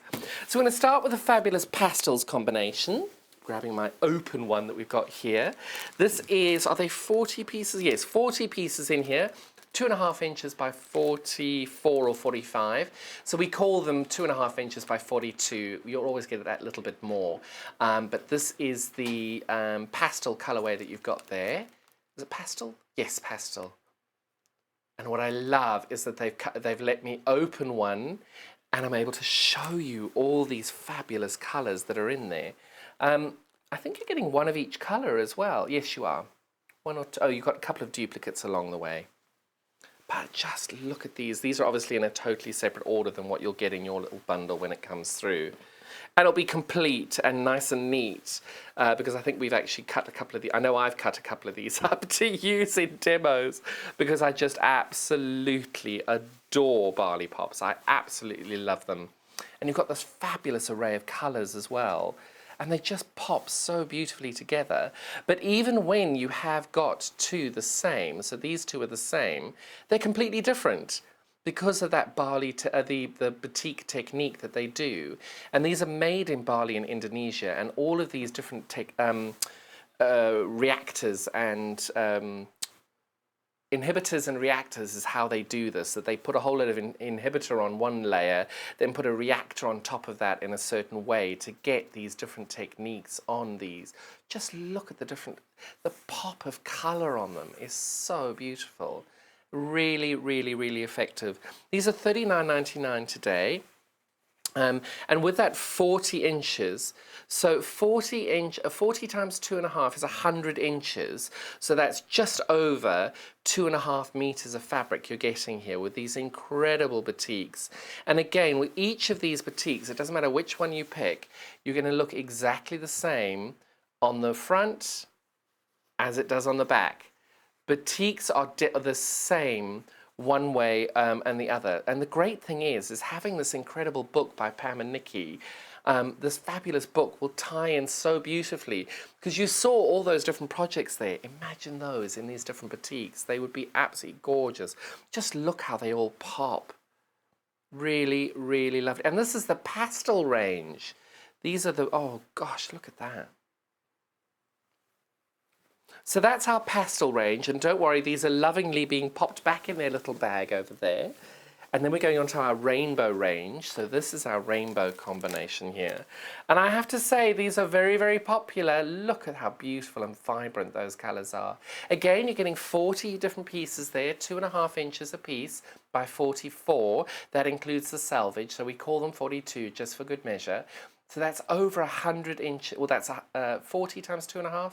So we're going to start with a fabulous pastels combination. Grabbing my open one that we've got here. This is, are they 40 pieces? Yes, 40 pieces in here. 2.5 inches by 44 or 45. So we call them 2.5 inches by 42. You'll always get that little bit more. But this is the pastel colorway that you've got there. Is it pastel? Yes, pastel. And what I love is that they've let me open one and I'm able to show you all these fabulous colours that are in there. I think you're getting one of each colour as well. Yes, you are. One or two. Oh, you've got a couple of duplicates along the way. But just look at these. These are obviously in a totally separate order than what you'll get in your little bundle when it comes through. And it'll be complete and nice and neat because I think we've actually cut a couple of these. I know I've cut a couple of these up to use in demos because I just absolutely adore barley pops. I absolutely love them. And you've got this fabulous array of colours as well. And they just pop so beautifully together. But even when you have got two the same, so these two are the same, they're completely different because of that Bali, the batik technique that they do. And these are made in Bali in Indonesia, and all of these different reactors and inhibitors and reactors is how they do this, that they put a whole lot of inhibitor on one layer, then put a reactor on top of that in a certain way to get these different techniques on these. Just look at the pop of colour on them is so beautiful. Really, really, really effective. These are $39.99 today. And with that 40 inches, so 40 times 2.5 is 100 inches. So that's just over 2.5 meters of fabric you're getting here with these incredible batiks. And again, with each of these batiks, it doesn't matter which one you pick, you're going to look exactly the same on the front as it does on the back. Batiks are the same one way and the other. And the great thing is having this incredible book by Pam and Nikki, this fabulous book will tie in so beautifully because you saw all those different projects there. Imagine those in these different batiks. They would be absolutely gorgeous. Just look how they all pop. Really, really lovely. And this is the pastel range. These are the, oh gosh, look at that. So that's our pastel range, and don't worry, these are lovingly being popped back in their little bag over there. And then we're going on to our rainbow range. So this is our rainbow combination here. And I have to say, these are very, very popular. Look at how beautiful and vibrant those colours are. Again, you're getting 40 different pieces there, 2.5 inches a piece by 44. That includes the selvage, so we call them 42 just for good measure. So that's over 100 inches, well that's 40 times 2.5.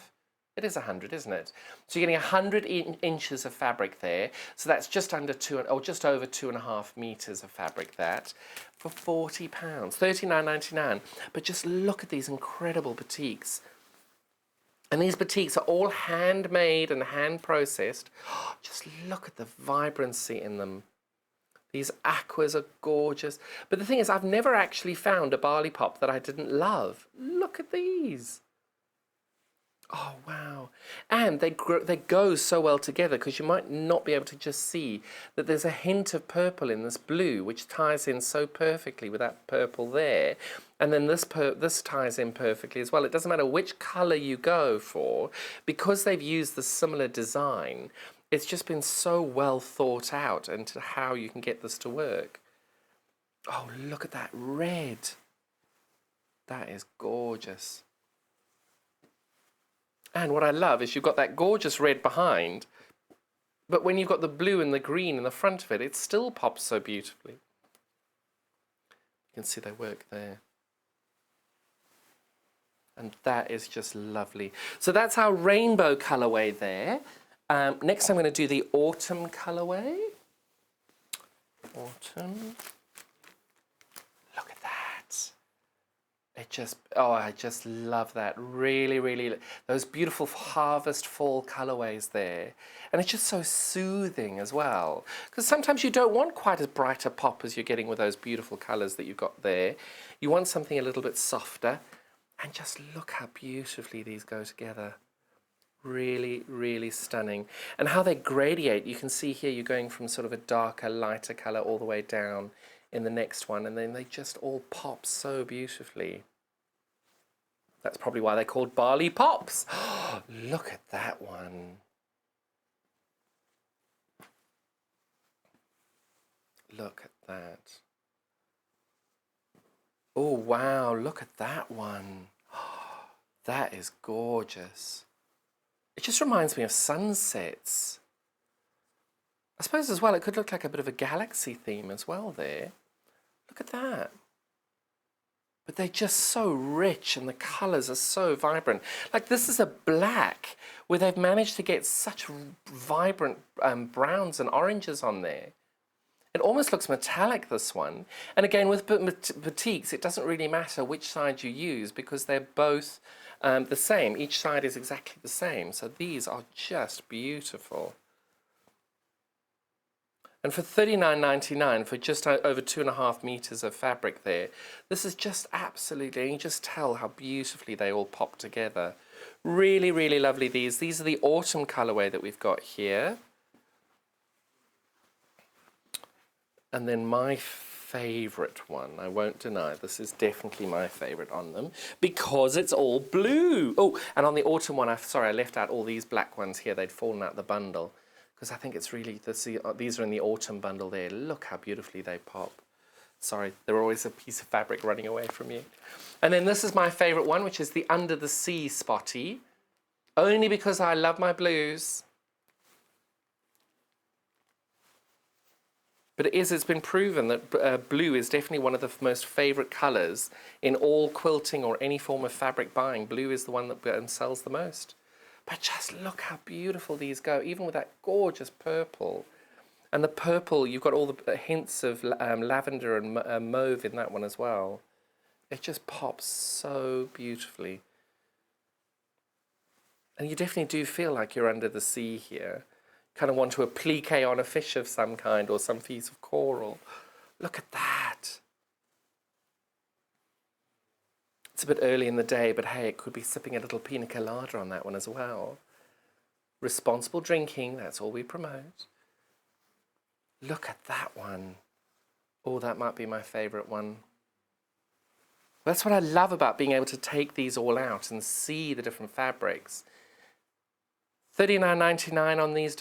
It is 100, isn't it? So you're getting 100 inches of fabric there. So that's just under just over 2.5 meters of fabric that for £40, $39.99. But just look at these incredible batiks. And these batiks are all handmade and hand processed. Just look at the vibrancy in them. These aquas are gorgeous. But the thing is, I've never actually found a barley pop that I didn't love. Look at these. Oh, wow. And they go so well together because you might not be able to just see that there's a hint of purple in this blue, which ties in so perfectly with that purple there. And then this ties in perfectly as well. It doesn't matter which colour you go for, because they've used the similar design, it's just been so well thought out into how you can get this to work. Oh, look at that red. That is gorgeous. And what I love is you've got that gorgeous red behind, but when you've got the blue and the green in the front of it, it still pops so beautifully. You can see they work there. And that is just lovely. So that's our rainbow colorway there. Next I'm going to do the autumn colorway. Autumn. Look at that. I just love that. Really, really, those beautiful harvest fall colorways there. And it's just so soothing as well. Because sometimes you don't want quite as bright a pop as you're getting with those beautiful colors that you've got there. You want something a little bit softer. And just look how beautifully these go together. Really, really stunning. And how they gradiate. You can see here you're going from sort of a darker, lighter color all the way down in the next one. And then they just all pop so beautifully. That's probably why they're called barley pops. Look at that one. Look at that. Oh, wow, look at that one. That is gorgeous. It just reminds me of sunsets. I suppose as well, it could look like a bit of a galaxy theme as well there. Look at that. But they're just so rich and the colours are so vibrant. Like this is a black where they've managed to get such vibrant browns and oranges on there. It almost looks metallic, this one. And again, with batiks, it doesn't really matter which side you use because they're both the same. Each side is exactly the same. So these are just beautiful. And for $39.99 for just over 2.5 meters of fabric there, this is just absolutely, and you just tell how beautifully they all pop together. Really, really lovely these. These are the autumn colorway that we've got here. And then my favorite one, I won't deny, this is definitely my favorite on them because it's all blue. Oh, and on the autumn one, sorry, I left out all these black ones here. They'd fallen out the bundle. Because I think it's really, these are in the autumn bundle there. Look how beautifully they pop. Sorry, they're always a piece of fabric running away from you. And then this is my favourite one, which is the Under the Sea Spotty. Only because I love my blues. But it's been proven that blue is definitely one of the most favourite colours in all quilting or any form of fabric buying. Blue is the one that sells the most. But just look how beautiful these go, even with that gorgeous purple. And the purple, you've got all the hints of lavender and mauve in that one as well. It just pops so beautifully. And you definitely do feel like you're under the sea here. Kind of want to applique on a fish of some kind or some piece of coral. Look at that. It's a bit early in the day, but hey, it could be sipping a little pina colada on that one as well. Responsible drinking, that's all we promote. Look at that one. Oh, that might be my favourite one. That's what I love about being able to take these all out and see the different fabrics. $39.99 on these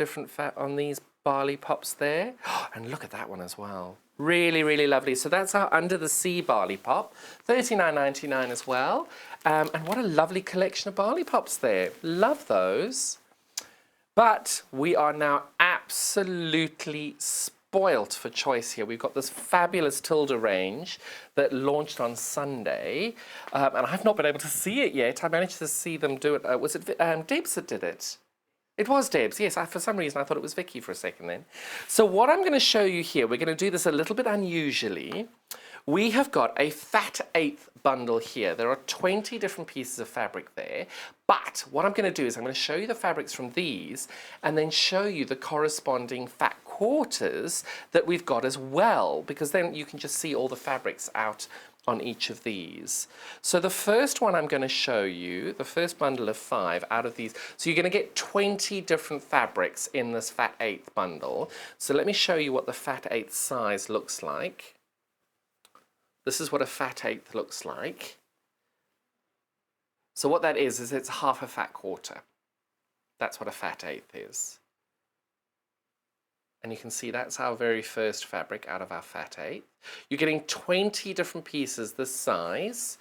on these barley pops there. And look at that one as well. Really, really lovely. So that's our Under the Sea barley pop. $39.99 as well. And what a lovely collection of barley pops there. Love those. But we are now absolutely spoilt for choice here. We've got this fabulous Tilda range that launched on Sunday. And I've not been able to see it yet. I managed to see them do it. Was it Debs that did it? It was Debs, yes. For some reason, I thought it was Vicky for a second then. So what I'm going to show you here, we're going to do this a little bit unusually. We have got a fat eighth bundle here. There are 20 different pieces of fabric there. But what I'm going to do is I'm going to show you the fabrics from these and then show you the corresponding fat quarters that we've got as well, because then you can just see all the fabrics out on each of these. So the first one I'm going to show you, the first bundle of 5 out of these, so you're going to get 20 different fabrics in this fat eighth bundle. So let me show you what the fat eighth size looks like. This is what a fat eighth looks like. So what that is it's half a fat quarter. That's what a fat eighth is. And you can see that's our very first fabric out of our fat eighth. You're getting 20 different pieces this size.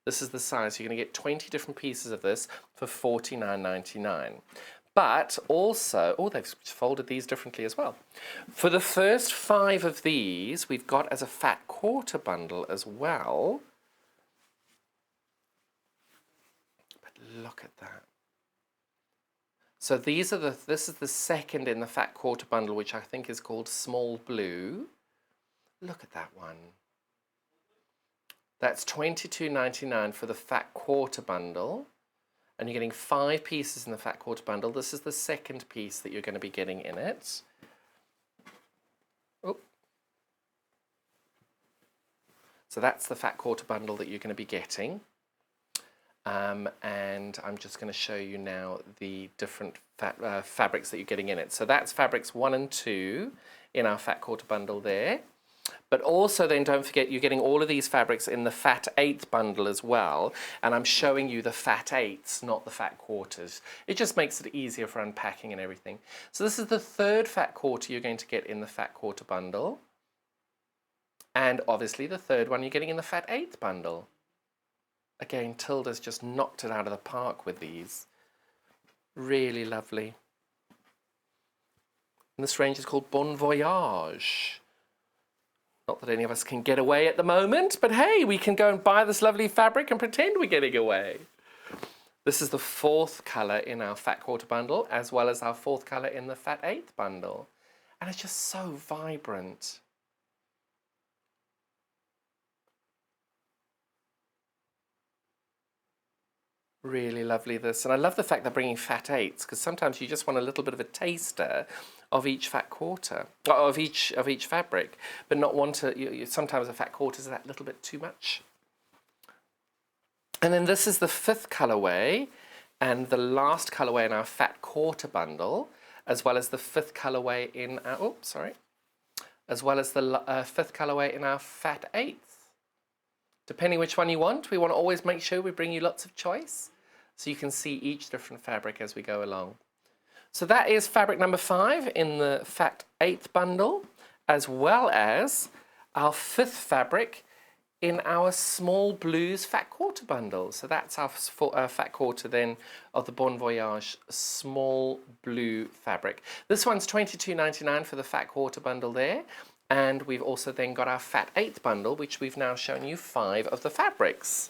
This is the size. You're going to get 20 different pieces of this for $49.99. But also, oh, they've folded these differently as well. For the first 5 of these, we've got as a fat quarter bundle as well. But look at that. So these are this is the second in the fat quarter bundle, which I think is called Small Blue. Look at that one. That's $22.99 for the fat quarter bundle. And you're getting 5 pieces in the fat quarter bundle. This is the second piece that you're going to be getting in it. Oh. So that's the fat quarter bundle that you're going to be getting. And I'm just going to show you now the different fabrics that you're getting in it. So that's fabrics 1 and 2 in our fat quarter bundle there. But also then don't forget you're getting all of these fabrics in the fat eighth bundle as well. And I'm showing you the fat eighths, not the fat quarters. It just makes it easier for unpacking and everything. So this is the third fat quarter you're going to get in the fat quarter bundle. And obviously the third one you're getting in the fat eighth bundle. Again, Tilda's just knocked it out of the park with these. Really lovely. And this range is called Bon Voyage. Not that any of us can get away at the moment, but hey, we can go and buy this lovely fabric and pretend we're getting away. This is the 4th colour in our fat quarter bundle, as well as our 4th colour in the fat 8th bundle. And it's just so vibrant. Really lovely this. And I love the fact they're bringing fat 8s, because sometimes you just want a little bit of a taster of each fat quarter, of each fabric, but not want to, sometimes a fat quarter is that little bit too much. And then this is the 5th colourway and the last colourway in our fat quarter bundle, as well as the 5th colourway in our, as well as the 5th colourway in our fat 8th. Depending which one you want, we want to always make sure we bring you lots of choice, so you can see each different fabric as we go along. So that is fabric number 5 in the fat 8th bundle, as well as our 5th fabric in our small blues fat quarter bundle. So that's our fat quarter then of the Bon Voyage small blue fabric. This one's $22.99 for the fat quarter bundle there. And we've also then got our fat 8th bundle, which we've now shown you 5 of the fabrics.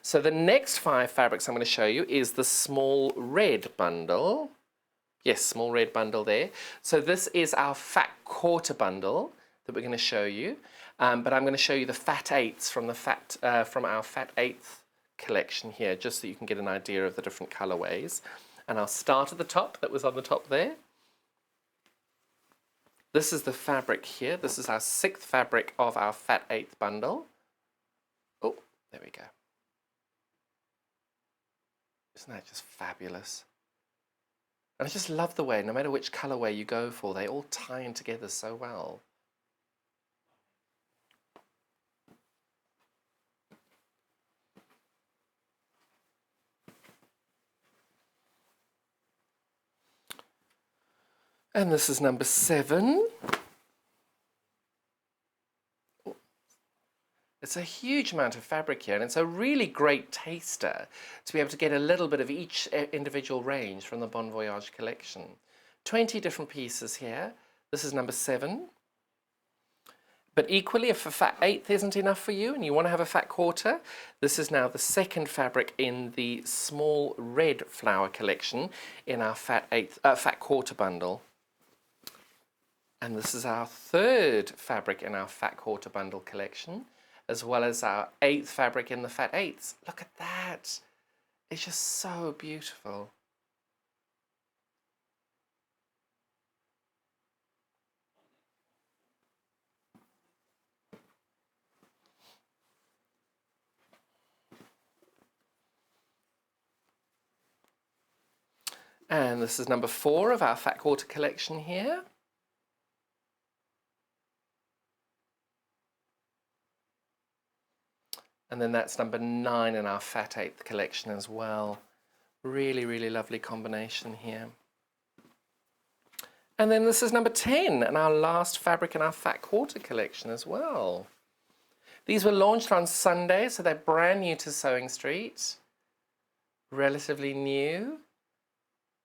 So the next 5 fabrics I'm going to show you is the small red bundle. Yes, small red bundle there. So this is our fat quarter bundle that we're going to show you. But I'm going to show you the fat 8s from our fat 8th collection here, just so you can get an idea of the different colorways. And I'll start at the top, that was on the top there. This is the fabric here. This is our 6th fabric of our fat 8th bundle. Oh, there we go. Isn't that just fabulous? And I just love the way, no matter which colorway you go for, they all tie in together so well. And this is number 7. It's a huge amount of fabric here, and it's a really great taster to be able to get a little bit of each individual range from the Bon Voyage collection. 20 different pieces here. This is number 7. But equally, if a fat 8th isn't enough for you and you want to have a fat quarter, this is now the 2nd fabric in the small red flower collection in our fat quarter bundle. And this is our 3rd fabric in our fat quarter bundle collection, as well as our 8th fabric in the fat 8s. Look at that. It's just so beautiful. And this is number 4 of our fat quarter collection here. And then that's number 9 in our fat 8th collection as well. Really, really lovely combination here. And then this is number 10 and our last fabric in our fat quarter collection as well. These were launched on Sunday, so they're brand new to Sewing Street. Relatively new.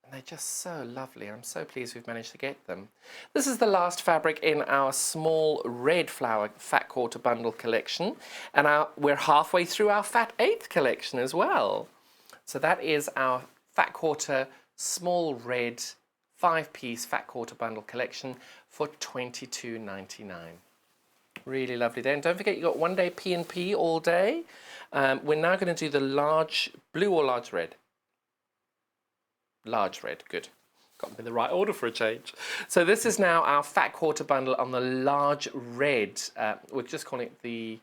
And they're just so lovely. I'm so pleased we've managed to get them. This is the last fabric in our small red flower fat quarter bundle collection. And we're halfway through our fat 8th collection as well. So that is our fat quarter small red 5-piece fat quarter bundle collection for $22.99. Really lovely day. And don't forget, you've got 1 day P&P all day. We're now going to do the large blue or large red. Large red, good. Got them in the right order for a change. So this is now our fat quarter bundle on the large red. We're just calling it the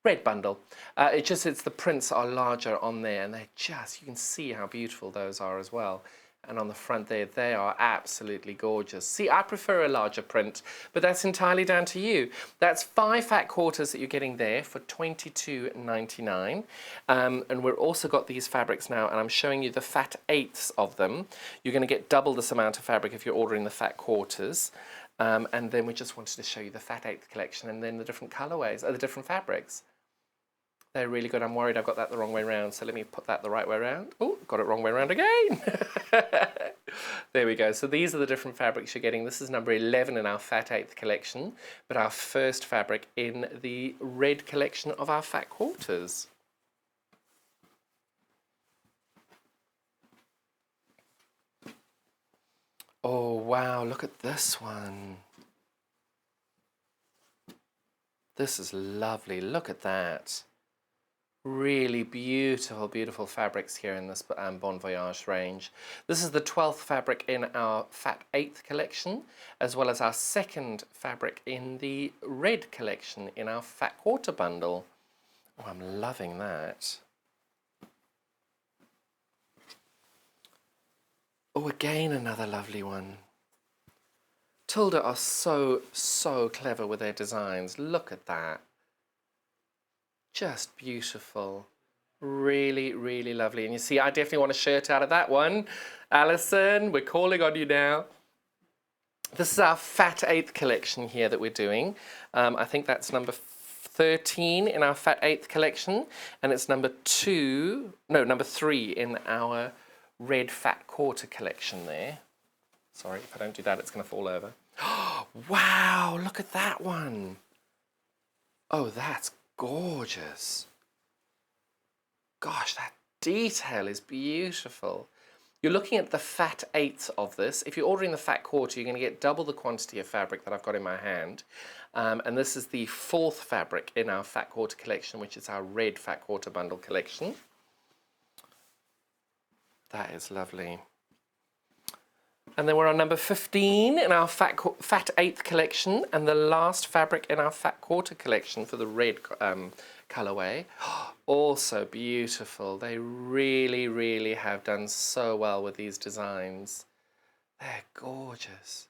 red bundle. It's the prints are larger on there, and you can see how beautiful those are as well. And on the front there, they are absolutely gorgeous. See, I prefer a larger print, but that's entirely down to you. That's 5 fat quarters that you're getting there for $22.99. And we've also got these fabrics now, and I'm showing you the fat 8ths of them. You're going to get double this amount of fabric if you're ordering the fat quarters. And then we just wanted to show you the fat 8th collection and then the different colorways, the different fabrics. They're really good. I'm worried I've got that the wrong way around, so let me put that the right way around. Oh, got it wrong way around again. There we go. So these are the different fabrics you're getting. This is number 11 in our Fat Eighth collection, but our first fabric in the red collection of our Fat Quarters. Oh, wow, look at this one. This is lovely. Look at that. Really beautiful, beautiful fabrics here in this Bon Voyage range. This is the 12th fabric in our Fat Eighth collection, as well as our second fabric in the red collection in our Fat Quarter bundle. Oh, I'm loving that. Oh, again, another lovely one. Tilda are so clever with their designs. Look at that. Just beautiful. Really, really lovely. And you see, I definitely want a shirt out of that one. Alison, we're calling on you now. This is our Fat Eighth collection here that we're doing. I think that's number 13 in our Fat Eighth collection. And it's number 3 in our red Fat Quarter collection there. Sorry, if I don't do that, it's going to fall over. Wow, look at that one. Oh, that's gorgeous. Gosh, that detail is beautiful. You're looking at the Fat Eighths of this. If you're ordering the Fat Quarter, you're going to get double the quantity of fabric that I've got in my hand. And this is the 4th fabric in our Fat Quarter collection, which is our red Fat Quarter bundle collection. That is lovely. And then we're on number 15 in our Fat Eighth collection, and the last fabric in our Fat Quarter collection for the red colourway. Also beautiful. They really, really have done so well with these designs. They're gorgeous.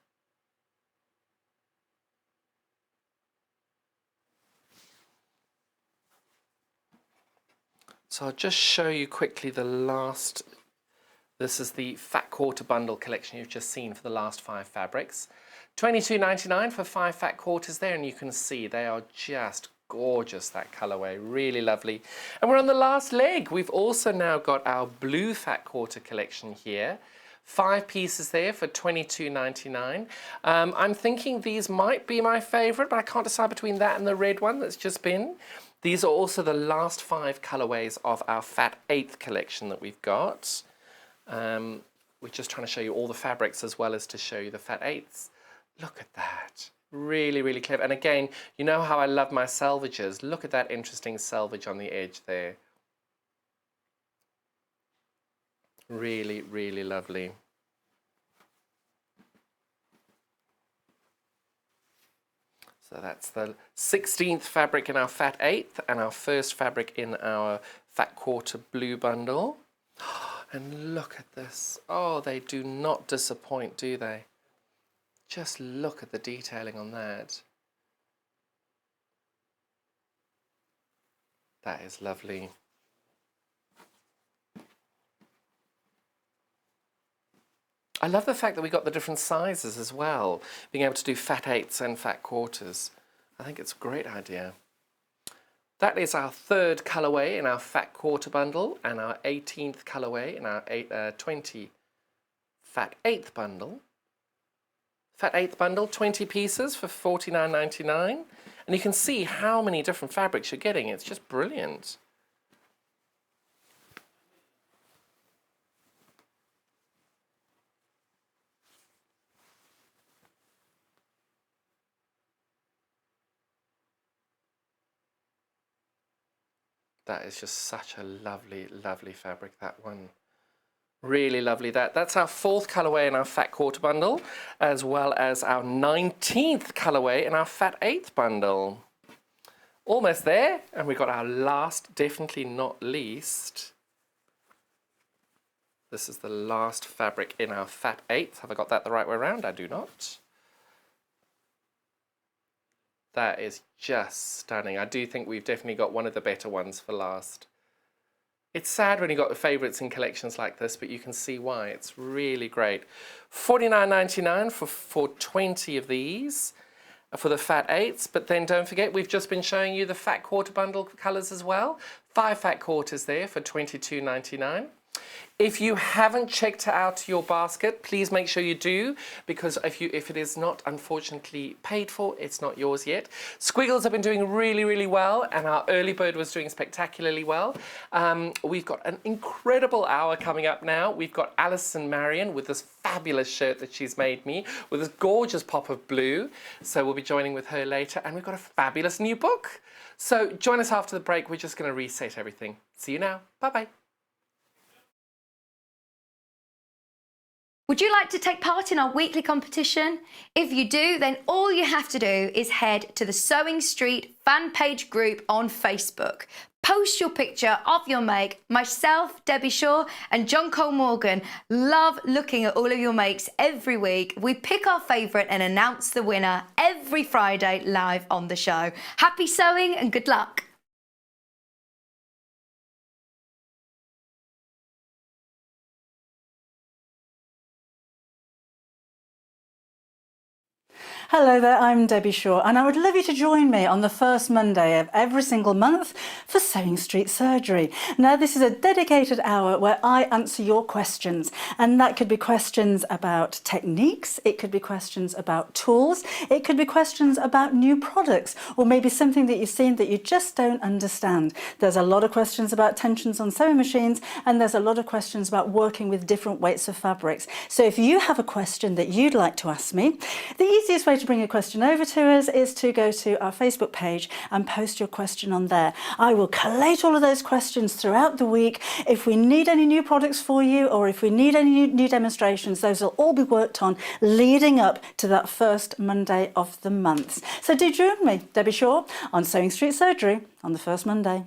So I'll just show you quickly the last. This is the Fat Quarter bundle collection you've just seen for the last 5 fabrics. $22.99 for 5 Fat Quarters there, and you can see they are just gorgeous, that colourway, really lovely. And we're on the last leg. We've also now got our blue Fat Quarter collection here. 5 pieces there for $22.99. I'm thinking these might be my favourite, but I can't decide between that and the red one that's just been. These are also the last 5 colourways of our Fat Eighth collection that we've got. We're just trying to show you all the fabrics as well as to show you the Fat Eighths. Look at that. Really, really clever. And again, you know how I love my selvages. Look at that interesting selvage on the edge there. Really, really lovely. So that's the 16th fabric in our Fat Eighth and our first fabric in our Fat Quarter blue bundle. And look at this. Oh, they do not disappoint, do they? Just look at the detailing on that. That is lovely. I love the fact that we got the different sizes as well, being able to do Fat Eighths and Fat Quarters. I think it's a great idea. That is our 3rd colourway in our Fat Quarter bundle and our 18th colourway in our 20 Fat Eighth bundle. Fat Eighth bundle, 20 pieces for $49.99. And you can see how many different fabrics you're getting. It's just brilliant. That is just such a lovely, lovely fabric, that one. Really lovely. That's our 4th colourway in our Fat Quarter bundle, as well as our 19th colourway in our Fat Eighth bundle. Almost there, and we've got our last, definitely not least. This is the last fabric in our Fat Eighth. Have I got that the right way around? I do not. That is just stunning. I do think we've definitely got one of the better ones for last. It's sad when you've got the favourites in collections like this, but you can see why. It's really great. $49.99 for 20 of these for the Fat Eighths. But then don't forget, we've just been showing you the Fat Quarter bundle colours as well. 5 Fat Quarters there for $22.99. If you haven't checked out your basket, please make sure you do, because if it is not unfortunately paid for, it's not yours yet. Squiggles have been doing really, really well, and our early bird was doing spectacularly well. We've got an incredible hour coming up now. We've got Alison Marian with this fabulous shirt that she's made me with this gorgeous pop of blue. So we'll be joining with her later, and we've got a fabulous new book. So join us after the break. We're just going to reset everything. See you now. Bye-bye. Would you like to take part in our weekly competition? If you do, then all you have to do is head to the Sewing Street fan page group on Facebook. Post your picture of your make. Myself, Debbie Shaw, and John Cole Morgan love looking at all of your makes every week. We pick our favourite and announce the winner every Friday live on the show. Happy sewing and good luck. Hello there, I'm Debbie Shaw, and I would love you to join me on the first Monday of every single month for Sewing Street Surgery. Now, this is a dedicated hour where I answer your questions, and that could be questions about techniques, it could be questions about tools, it could be questions about new products, or maybe something that you've seen that you just don't understand. There's a lot of questions about tensions on sewing machines, and there's a lot of questions about working with different weights of fabrics. So if you have a question that you'd like to ask me, the easiest way to bring a question over to us is to go to our Facebook page and post your question on there. I will collate all of those questions throughout the week. If we need any new products for you, or if we need any new demonstrations, those will all be worked on leading up to that first Monday of the month. So do join me, Debbie Shaw, on Sewing Street Surgery on the first Monday.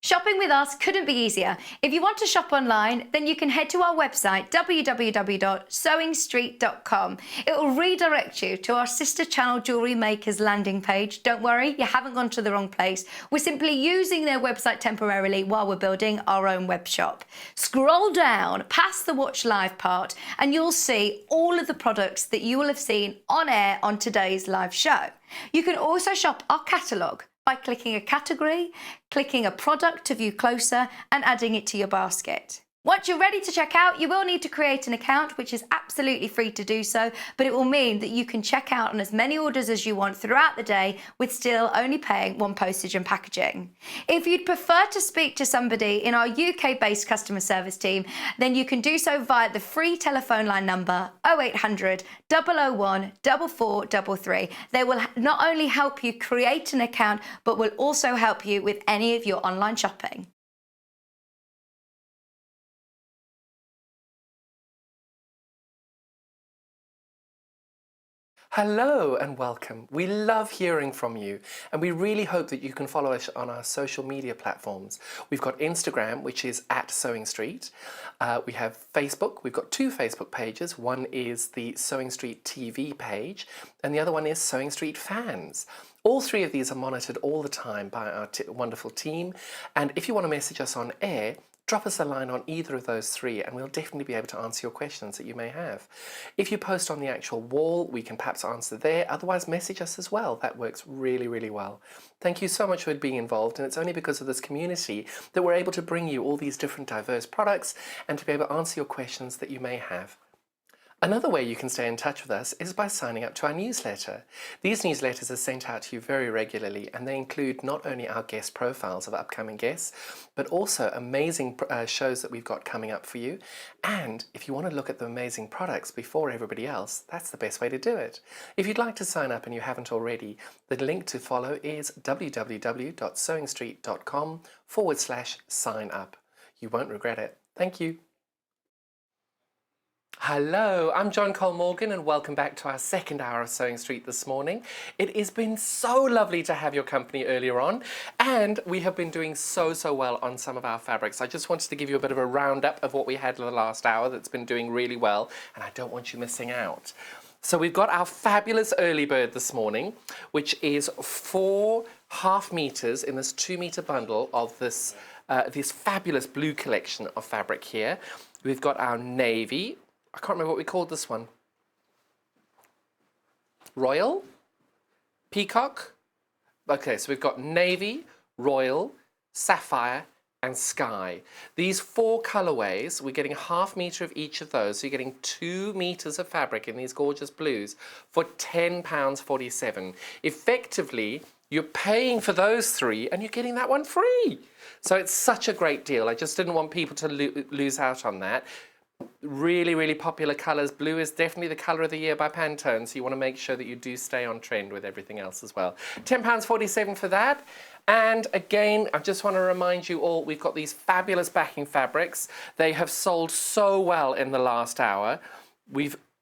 Shopping with us couldn't be easier. If you want to shop online, then you can head to our website, www.sewingstreet.com. It will redirect you to our sister channel Jewellery Makers landing page. Don't worry, you haven't gone to the wrong place. We're simply using their website temporarily while we're building our own web shop. Scroll down past the Watch Live part and you'll see all of the products that you will have seen on air on today's live show. You can also shop our catalogue by clicking a category, clicking a product to view closer, and adding it to your basket. Once you're ready to check out, you will need to create an account, which is absolutely free to do so, but it will mean that you can check out on as many orders as you want throughout the day with still only paying one postage and packaging. If you'd prefer to speak to somebody in our UK-based customer service team, then you can do so via the free telephone line number 0800 001 4433. They will not only help you create an account, but will also help you with any of your online shopping. Hello and welcome. We love hearing from you, and we really hope that you can follow us on our social media platforms. We've got Instagram, which is @Sewing Street. We have Facebook. We've got two Facebook pages. One is the Sewing Street TV page, and the other one is Sewing Street Fans. All three of these are monitored all the time by our wonderful team, and if you want to message us on air, drop us a line on either of those three and we'll definitely be able to answer your questions that you may have. If you post on the actual wall, we can perhaps answer there. Otherwise, message us as well. That works really, really well. Thank you so much for being involved, and it's only because of this community that we're able to bring you all these different diverse products and to be able to answer your questions that you may have. Another way you can stay in touch with us is by signing up to our newsletter. These newsletters are sent out to you very regularly, and they include not only our guest profiles of upcoming guests, but also amazing shows that we've got coming up for you. And if you want to look at the amazing products before everybody else, that's the best way to do it. If you'd like to sign up and you haven't already, the link to follow is www.sewingstreet.com/sign up. You won't regret it. Thank you. Hello, I'm John Cole Morgan and welcome back to our second hour of Sewing Street this morning. It has been so lovely to have your company earlier on, and we have been doing so well on some of our fabrics. I just wanted to give you a bit of a roundup of what we had in the last hour that's been doing really well, and I don't want you missing out. So we've got our fabulous early bird this morning, which is 4.5 meters in this 2-meter bundle of this fabulous blue collection of fabric here. We've got our navy. I can't remember what we called this one. Royal? peacock. Okay, so we've got navy, royal, sapphire, and sky. These 4 colorways, we're getting 1/2 meter of each of those. So you're getting 2 meters of fabric in these gorgeous blues for £10.47. Effectively, you're paying for those 3 and you're getting that one free. So it's such a great deal. I just didn't want people to lose out on that. Really, really popular colors. Blue is definitely the color of the year by Pantone, so you want to make sure that you do stay on trend with everything else as well. £10.47 for that. And again, I just want to remind you all, we've got these fabulous backing fabrics. They have sold so well in the last hour.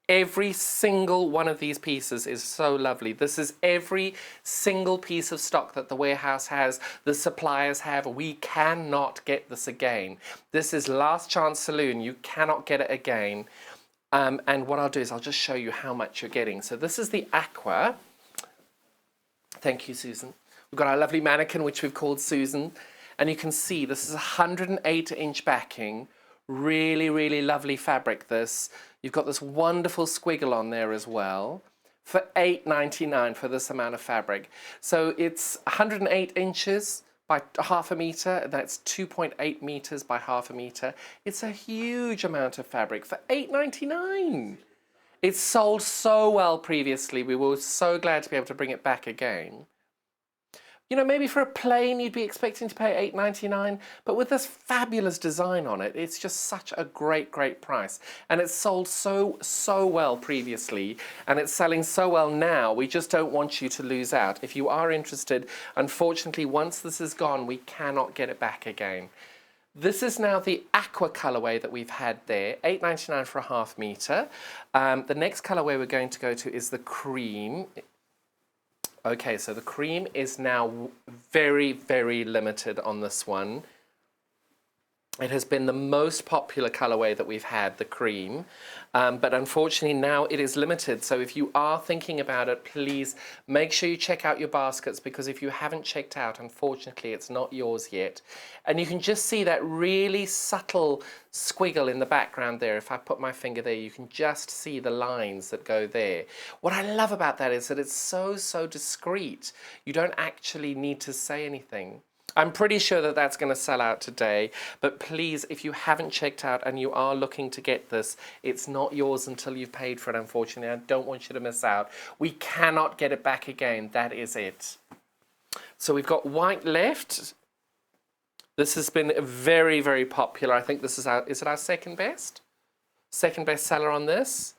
Every single one of these pieces is so lovely. This is every single piece of stock that the warehouse has, the suppliers have. We cannot get this again. This is last chance saloon. You cannot get it again. And what I'll do is I'll just show you how much you're getting. So this is the aqua. Thank you, Susan. We've got our lovely mannequin, which we've called Susan. And you can see this is 108-inch backing. Really, really lovely fabric, this. You've got this wonderful squiggle on there as well for $8.99 for this amount of fabric. So it's 108 inches by 1/2 meter. That's 2.8 meters by 1/2 meter. It's a huge amount of fabric for $8.99. It's sold so well previously. We were so glad to be able to bring it back again. You know, maybe for a plain you'd be expecting to pay $8.99, but with this fabulous design on it, it's just such a great, great price. And it's sold so well previously, and it's selling so well now, we just don't want you to lose out. If you are interested, unfortunately, once this is gone, we cannot get it back again. This is now the aqua colorway that we've had there, $8.99 for 1/2 meter. The next colorway we're going to go to is the cream. Okay, so the cream is now very, very limited on this one. It has been the most popular colorway that we've had, the cream, but unfortunately now it is limited. So if you are thinking about it, please make sure you check out your baskets, because if you haven't checked out, unfortunately it's not yours yet. And you can just see that really subtle squiggle in the background there. If I put my finger there, you can just see the lines that go there. What I love about that is that it's so discreet. You don't actually need to say anything. I'm pretty sure that that's going to sell out today, but please, if you haven't checked out and you are looking to get this, it's not yours until you've paid for it, unfortunately. I don't want you to miss out. We cannot get it back again. That is it. So we've got white left. This has been very, very popular. I think this is our second best? Second best seller on this.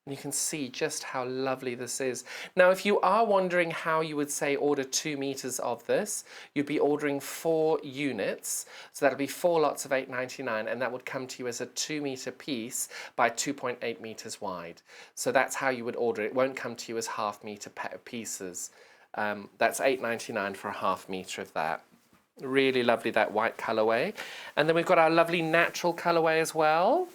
And you can see just how lovely this is. Now, if you are wondering how you would say order 2 meters of this, you'd be ordering 4 units. So that'll be 4 lots of $8.99, and that would come to you as a 2 meter piece by 2.8 meters wide. So that's how you would order it. It won't come to you as 1/2 meter pieces. That's $8.99 for 1/2 meter of that. Really lovely, that white colorway. And then we've got our lovely natural colorway as well.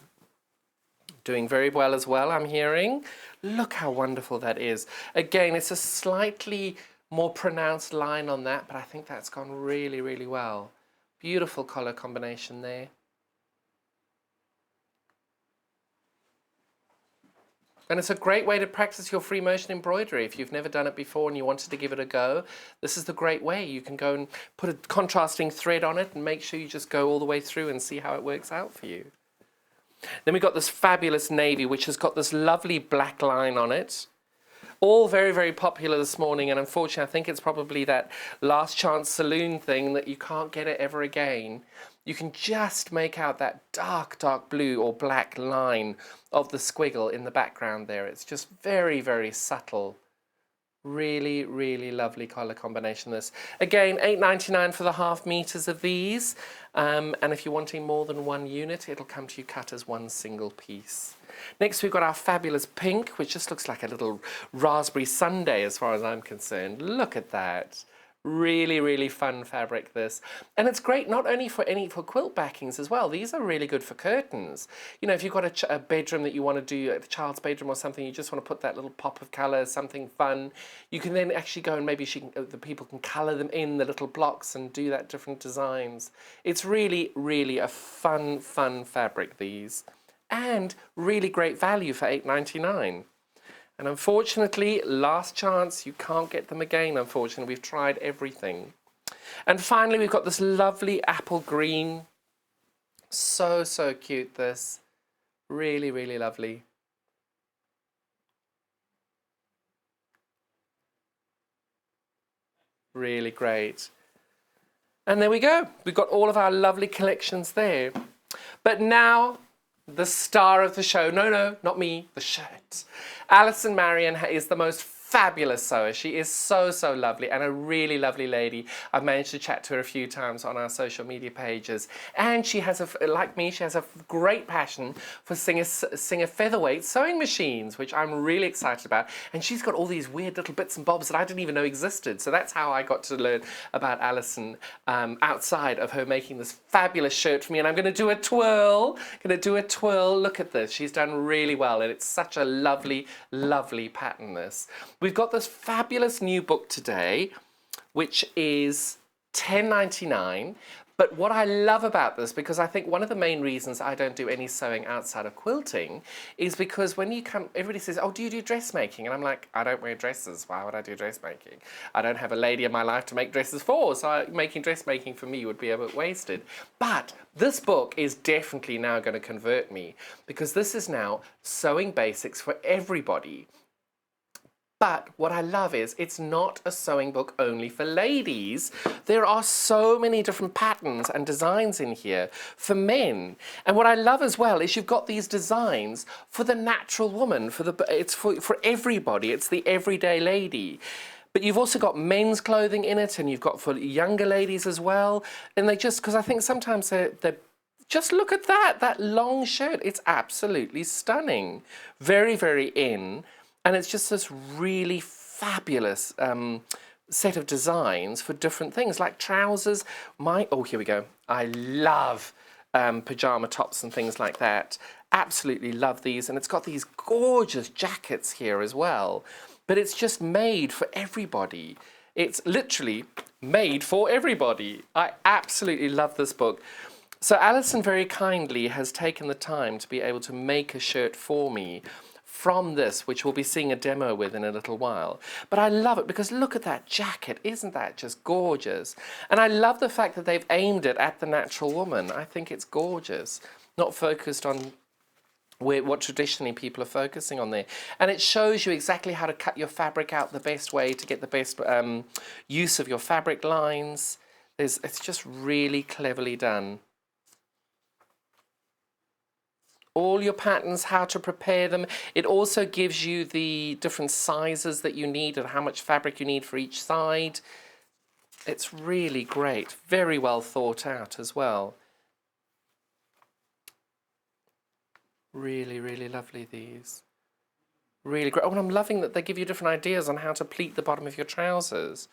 Doing very well as well, I'm hearing. Look how wonderful that is. Again, it's a slightly more pronounced line on that, but I think that's gone really, really well. Beautiful color combination there. And it's a great way to practice your free motion embroidery. If you've never done it before and you wanted to give it a go, this is the great way. You can go and put a contrasting thread on it and make sure you just go all the way through and see how it works out for you. Then we've got this fabulous navy, which has got this lovely black line on it. All very, very popular this morning, and unfortunately I think it's probably that last chance saloon thing that you can't get it ever again. You can just make out that dark, dark blue or black line of the squiggle in the background there. It's just very, very subtle. Really, really lovely colour combination this. Again, $8.99 for the 1/2 meters of these. And if you're wanting more than 1 unit, it'll come to you cut as 1 single piece. Next, we've got our fabulous pink, which just looks like a little raspberry sundae as far as I'm concerned. Look at that. Really, really fun fabric, this. And it's great not only for quilt backings as well. These are really good for curtains. You know, if you've got a bedroom that you want to do, a child's bedroom or something, you just want to put that little pop of colour, something fun, you can then actually go and maybe the people can colour them in the little blocks and do that different designs. It's really, really a fun fabric, these. And really great value for $8.99. And unfortunately, last chance, you can't get them again, unfortunately. We've tried everything. And finally, we've got this lovely apple green. So, so cute, this. Really, really lovely. Really great. And there we go. We've got all of our lovely collections there. But now, the star of the show. No, not me, the shirt. Alison Marian is the most fabulous sewer. She is so, so lovely and a really lovely lady. I've managed to chat to her a few times on our social media pages. And she has, like me, she has a great passion for Singer featherweight sewing machines, which I'm really excited about. And she's got all these weird little bits and bobs that I didn't even know existed. So that's how I got to learn about Alison outside of her making this fabulous shirt for me. And I'm going to do a twirl. Look at this. She's done really well. And it's such a lovely, lovely pattern, this. We've got this fabulous new book today, which is $10.99. But what I love about this, because I think one of the main reasons I don't do any sewing outside of quilting, is because when you come, everybody says, oh, do you do dressmaking? And I'm like, I don't wear dresses. Why would I do dressmaking? I don't have a lady in my life to make dresses for, so making dressmaking for me would be a bit wasted. But this book is definitely now going to convert me, because this is now sewing basics for everybody. But what I love is it's not a sewing book only for ladies. There are so many different patterns and designs in here for men. And what I love as well is you've got these designs for the natural woman, it's for everybody. It's the everyday lady. But you've also got men's clothing in it, and you've got for younger ladies as well. And they just, because I think sometimes they're just look at that long shirt. It's absolutely stunning. Very, very in. And it's just this really fabulous set of designs for different things, like trousers. Oh, here we go. I love pajama tops and things like that. Absolutely love these. And it's got these gorgeous jackets here as well. But it's just made for everybody. It's literally made for everybody. I absolutely love this book. So Alison very kindly has taken the time to be able to make a shirt for me from this, which we'll be seeing a demo with in a little while. But I love it because look at that jacket. Isn't that just gorgeous? And I love the fact that they've aimed it at the natural woman. I think it's gorgeous. Not focused on what traditionally people are focusing on there. And it shows you exactly how to cut your fabric out the best way to get the best use of your fabric lines. It's just really cleverly done. All your patterns, how to prepare them. It also gives you the different sizes that you need and how much fabric you need for each side. It's really great. Very well thought out as well. Really, really lovely, these. Really great. Oh, and I'm loving that they give you different ideas on how to pleat the bottom of your trousers.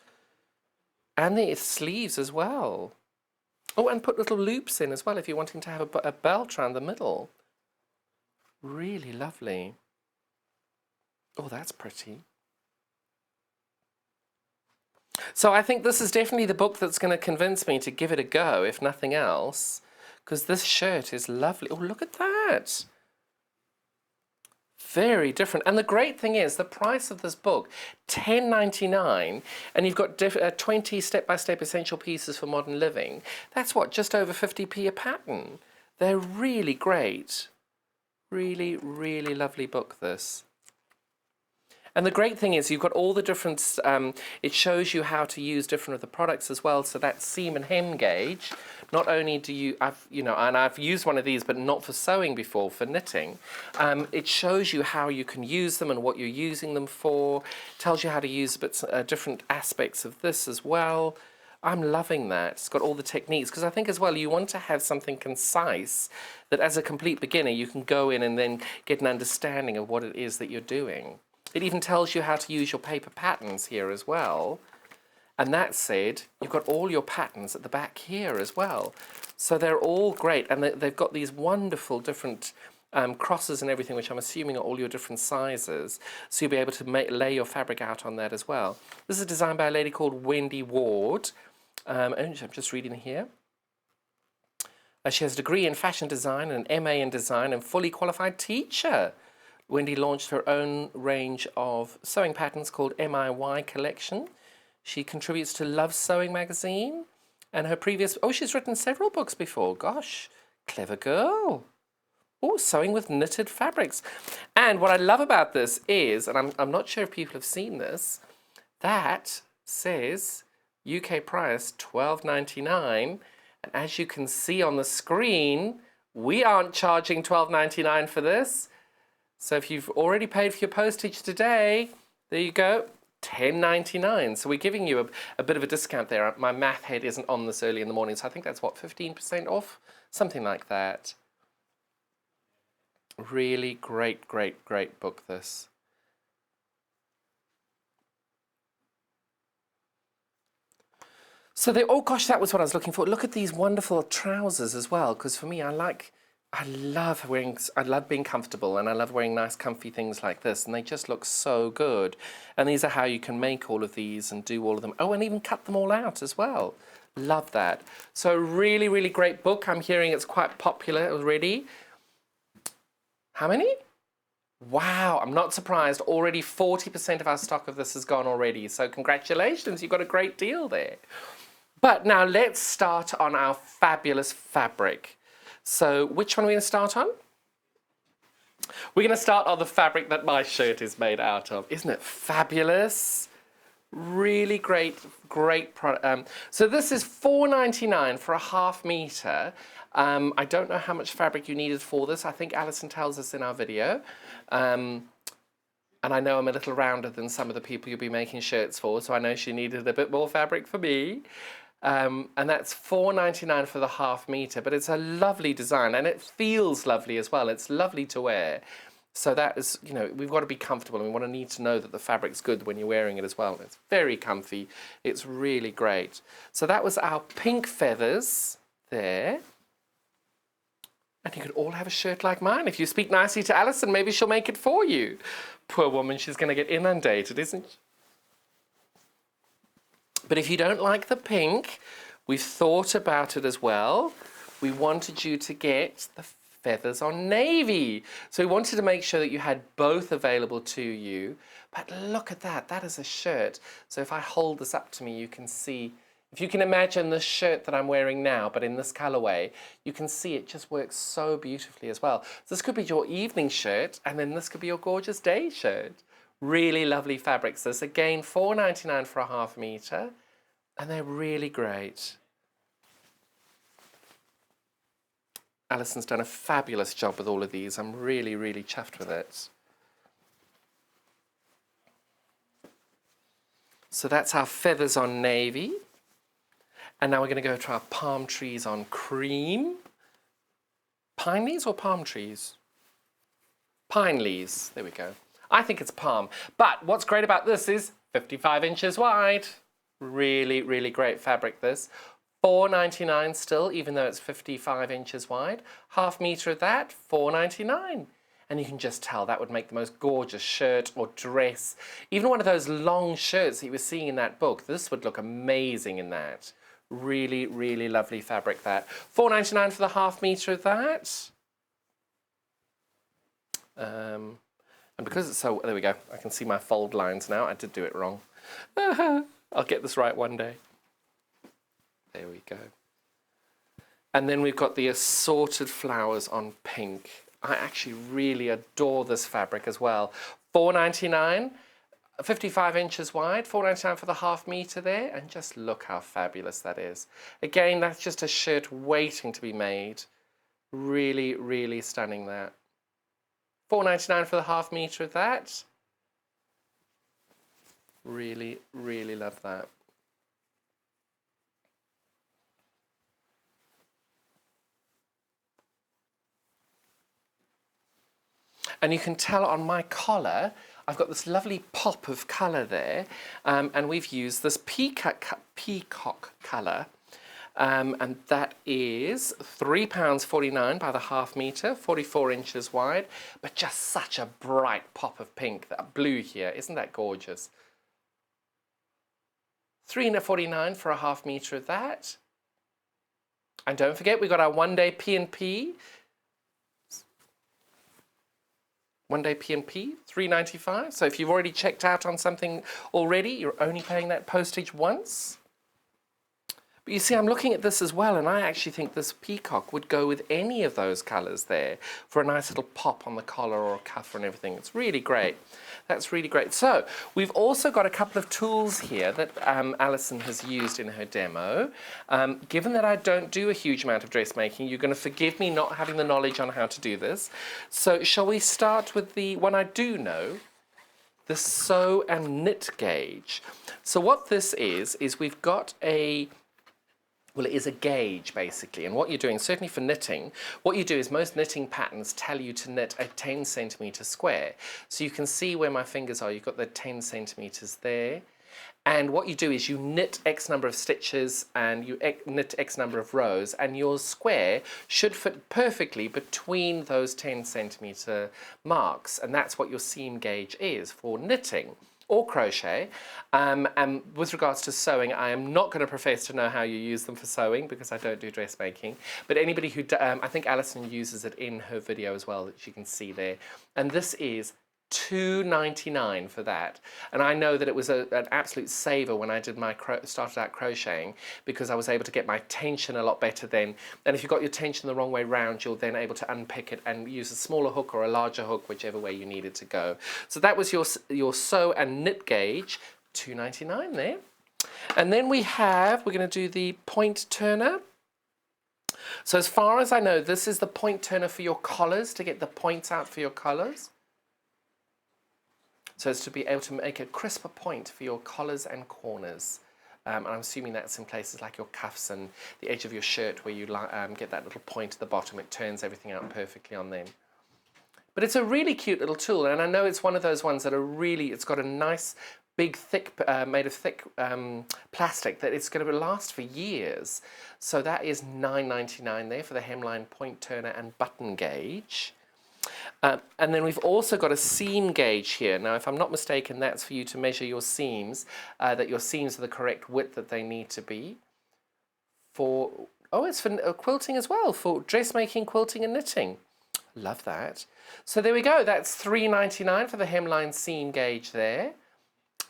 And the sleeves as well. Oh, and put little loops in as well if you're wanting to have a belt around the middle. Really lovely. Oh, that's pretty. So I think this is definitely the book that's going to convince me to give it a go, if nothing else, because this shirt is lovely. Oh, look at that. Very different. And the great thing is the price of this book, $10.99, and you've got 20 step-by-step essential pieces for modern living. That's what, just over 50p a pattern. They're really great. Really, really lovely book, this. And the great thing is you've got all the different, it shows you how to use different of the products as well. So that seam and hem gauge, not only do you, and I've used one of these, but not for sewing before, for knitting. It shows you how you can use them and what you're using them for. Tells you how to use different aspects of this as well. I'm loving that. It's got all the techniques, because I think as well you want to have something concise that as a complete beginner you can go in and then get an understanding of what it is that you're doing. It even tells you how to use your paper patterns here as well. And that said, you've got all your patterns at the back here as well. So they're all great, and they've got these wonderful different crosses and everything, which I'm assuming are all your different sizes. So you'll be able to lay your fabric out on that as well. This is designed by a lady called Wendy Ward. And I'm just reading here. She has a degree in fashion design, an MA in design, and fully qualified teacher. Wendy launched her own range of sewing patterns called MIY Collection. She contributes to Love Sewing magazine, and her previous... Oh, she's written several books before. Gosh, clever girl. Oh, sewing with knitted fabrics. And what I love about this is, and I'm not sure if people have seen this, that says UK price $12.99. And as you can see on the screen, we aren't charging $12.99 for this. So if you've already paid for your postage today, there you go, $10.99. So we're giving you a bit of a discount there. My math head isn't on this early in the morning, so I think that's what, 15% off? Something like that. Really great, great, great book, this. So oh gosh, that was what I was looking for. Look at these wonderful trousers as well, because for me, I love being comfortable, and I love wearing nice comfy things like this, and they just look so good. And these are how you can make all of these and do all of them. Oh, and even cut them all out as well. Love that. So really, really great book. I'm hearing it's quite popular already. How many? Wow, I'm not surprised. Already 40% of our stock of this is gone already. So congratulations, you've got a great deal there. But now let's start on our fabulous fabric. So which one are we going to start on? We're going to start on the fabric that my shirt is made out of. Isn't it fabulous? Really great, great product. So this is $4.99 for a ½ meter. I don't know how much fabric you needed for this. I think Alison tells us in our video. And I know I'm a little rounder than some of the people you'll be making shirts for, so I know she needed a bit more fabric for me. And that's $4.99 for the ½ meter, but it's a lovely design, and it feels lovely as well. It's lovely to wear. So that is, you know, we've got to be comfortable, and we want to need to know that the fabric's good when you're wearing it as well. It's very comfy. It's really great. So that was our pink feathers there. And you could all have a shirt like mine. If you speak nicely to Alison, maybe she'll make it for you. Poor woman, she's going to get inundated, isn't she? But if you don't like the pink, we've thought about it as well. We wanted you to get the feathers on navy. So we wanted to make sure that you had both available to you. But look at that, that is a shirt. So if I hold this up to me, you can see, if you can imagine the shirt that I'm wearing now, but in this colorway, you can see it just works so beautifully as well. So this could be your evening shirt, and then this could be your gorgeous day shirt. Really lovely fabrics. This again, $4.99 for a ½ meter, and they're really great. Alison's done a fabulous job with all of these. I'm really, really chuffed with it. So that's our feathers on navy. And now we're going to go to our palm trees on cream. Pine leaves or palm trees? Pine leaves. There we go. I think it's palm. But what's great about this is 55 inches wide. Really, really great fabric, this. $4.99 still, even though it's 55 inches wide. ½ meter of that, $4.99. And you can just tell that would make the most gorgeous shirt or dress. Even one of those long shirts that you were seeing in that book, this would look amazing in that. Really, really lovely fabric, that. $4.99 for the ½ meter of that. And because it's so, there we go. I can see my fold lines now. I did do it wrong. I'll get this right one day. There we go. And then we've got the assorted flowers on pink. I actually really adore this fabric as well. $4.99, 55 inches wide, $4.99 for the ½ meter there, and just look how fabulous that is. Again, that's just a shirt waiting to be made. Really, really stunning, that. $4.99 for the ½ meter of that. Really, really love that. And you can tell on my collar, I've got this lovely pop of colour there, and we've used this peacock colour, and that is £3.49 by the ½ meter, 44 inches wide, but just such a bright pop of pink, that blue here, isn't that gorgeous? $3.49 for a ½ meter of that. And don't forget, we've got our one-day P&P. One day P&P, $3.95. So if you've already checked out on something already, you're only paying that postage once. But you see, I'm looking at this as well, and I actually think this peacock would go with any of those colours there for a nice little pop on the collar or a cuff and everything. It's really great. That's really great. So we've also got a couple of tools here that Alison has used in her demo. Given that I don't do a huge amount of dressmaking, you're going to forgive me not having the knowledge on how to do this. So shall we start with the one I do know? The sew and knit gauge. So what this is we've got well, it is a gauge, basically, and what you're doing, certainly for knitting, what you do is most knitting patterns tell you to knit a 10 centimetre square. So you can see where my fingers are, you've got the 10 centimetres there, and what you do is you knit X number of stitches and you knit X number of rows, and your square should fit perfectly between those 10 centimetre marks, and that's what your seam gauge is for knitting or crochet. And with regards to sewing, I am not going to profess to know how you use them for sewing because I don't do dressmaking. But anybody who, I think Alison uses it in her video as well, that you can see there. And this is $2.99 for that, and I know that it was an absolute saver when I did my started out crocheting, because I was able to get my tension a lot better then. And if you've got your tension the wrong way round, you're then able to unpick it and use a smaller hook or a larger hook, whichever way you need it to go. So that was your sew and knit gauge, $2.99 there. And then we're going to do the point turner. So as far as I know, this is the point turner for your collars, to get the points out for your collars. So as to be able to make a crisper point for your collars and corners. And I'm assuming that's in places like your cuffs and the edge of your shirt where you get that little point at the bottom. It turns everything out perfectly on them. But it's a really cute little tool, and I know it's one of those ones that are really, it's got a nice big thick, made of thick plastic that it's going to last for years. So that is $9.99 there for the hemline point turner and button gauge. And then we've also got a seam gauge here. Now, if I'm not mistaken, that's for you to measure your seams, that your seams are the correct width that they need to be. It's for quilting as well, for dressmaking, quilting and knitting. Love that. So there we go. That's $3.99 for the hemline seam gauge there.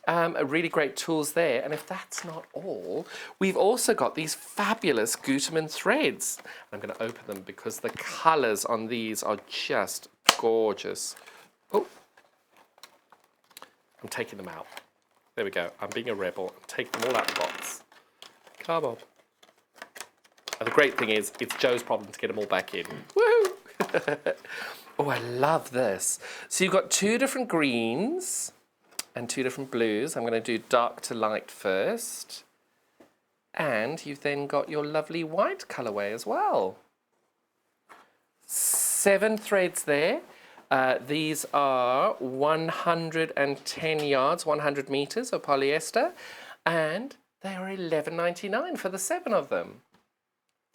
Really great tools there. And if that's not all, we've also got these fabulous Gutermann threads. I'm going to open them because the colours on these are just gorgeous. Oh, I'm taking them out. There we go. I'm being a rebel. I'm taking them all out of the box. Come on. And the great thing is, it's Joe's problem to get them all back in. Woohoo! Oh, I love this. So you've got two different greens and two different blues. I'm going to do dark to light first. And you've then got your lovely white colourway as well. 7 threads there. These are 110 yards, 100 metres of polyester, and they are $11.99 for the 7 of them.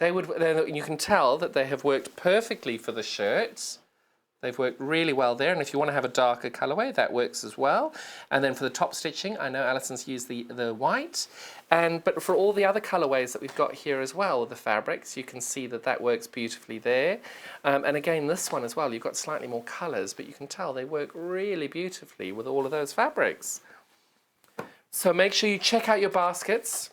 You can tell that they have worked perfectly for the shirts. They've worked really well there, and if you want to have a darker colourway, that works as well. And then for the top stitching, I know Alison's used the white, but for all the other colourways that we've got here as well, the fabrics, you can see that that works beautifully there. And again, this one as well, you've got slightly more colours, but you can tell they work really beautifully with all of those fabrics. So make sure you check out your baskets.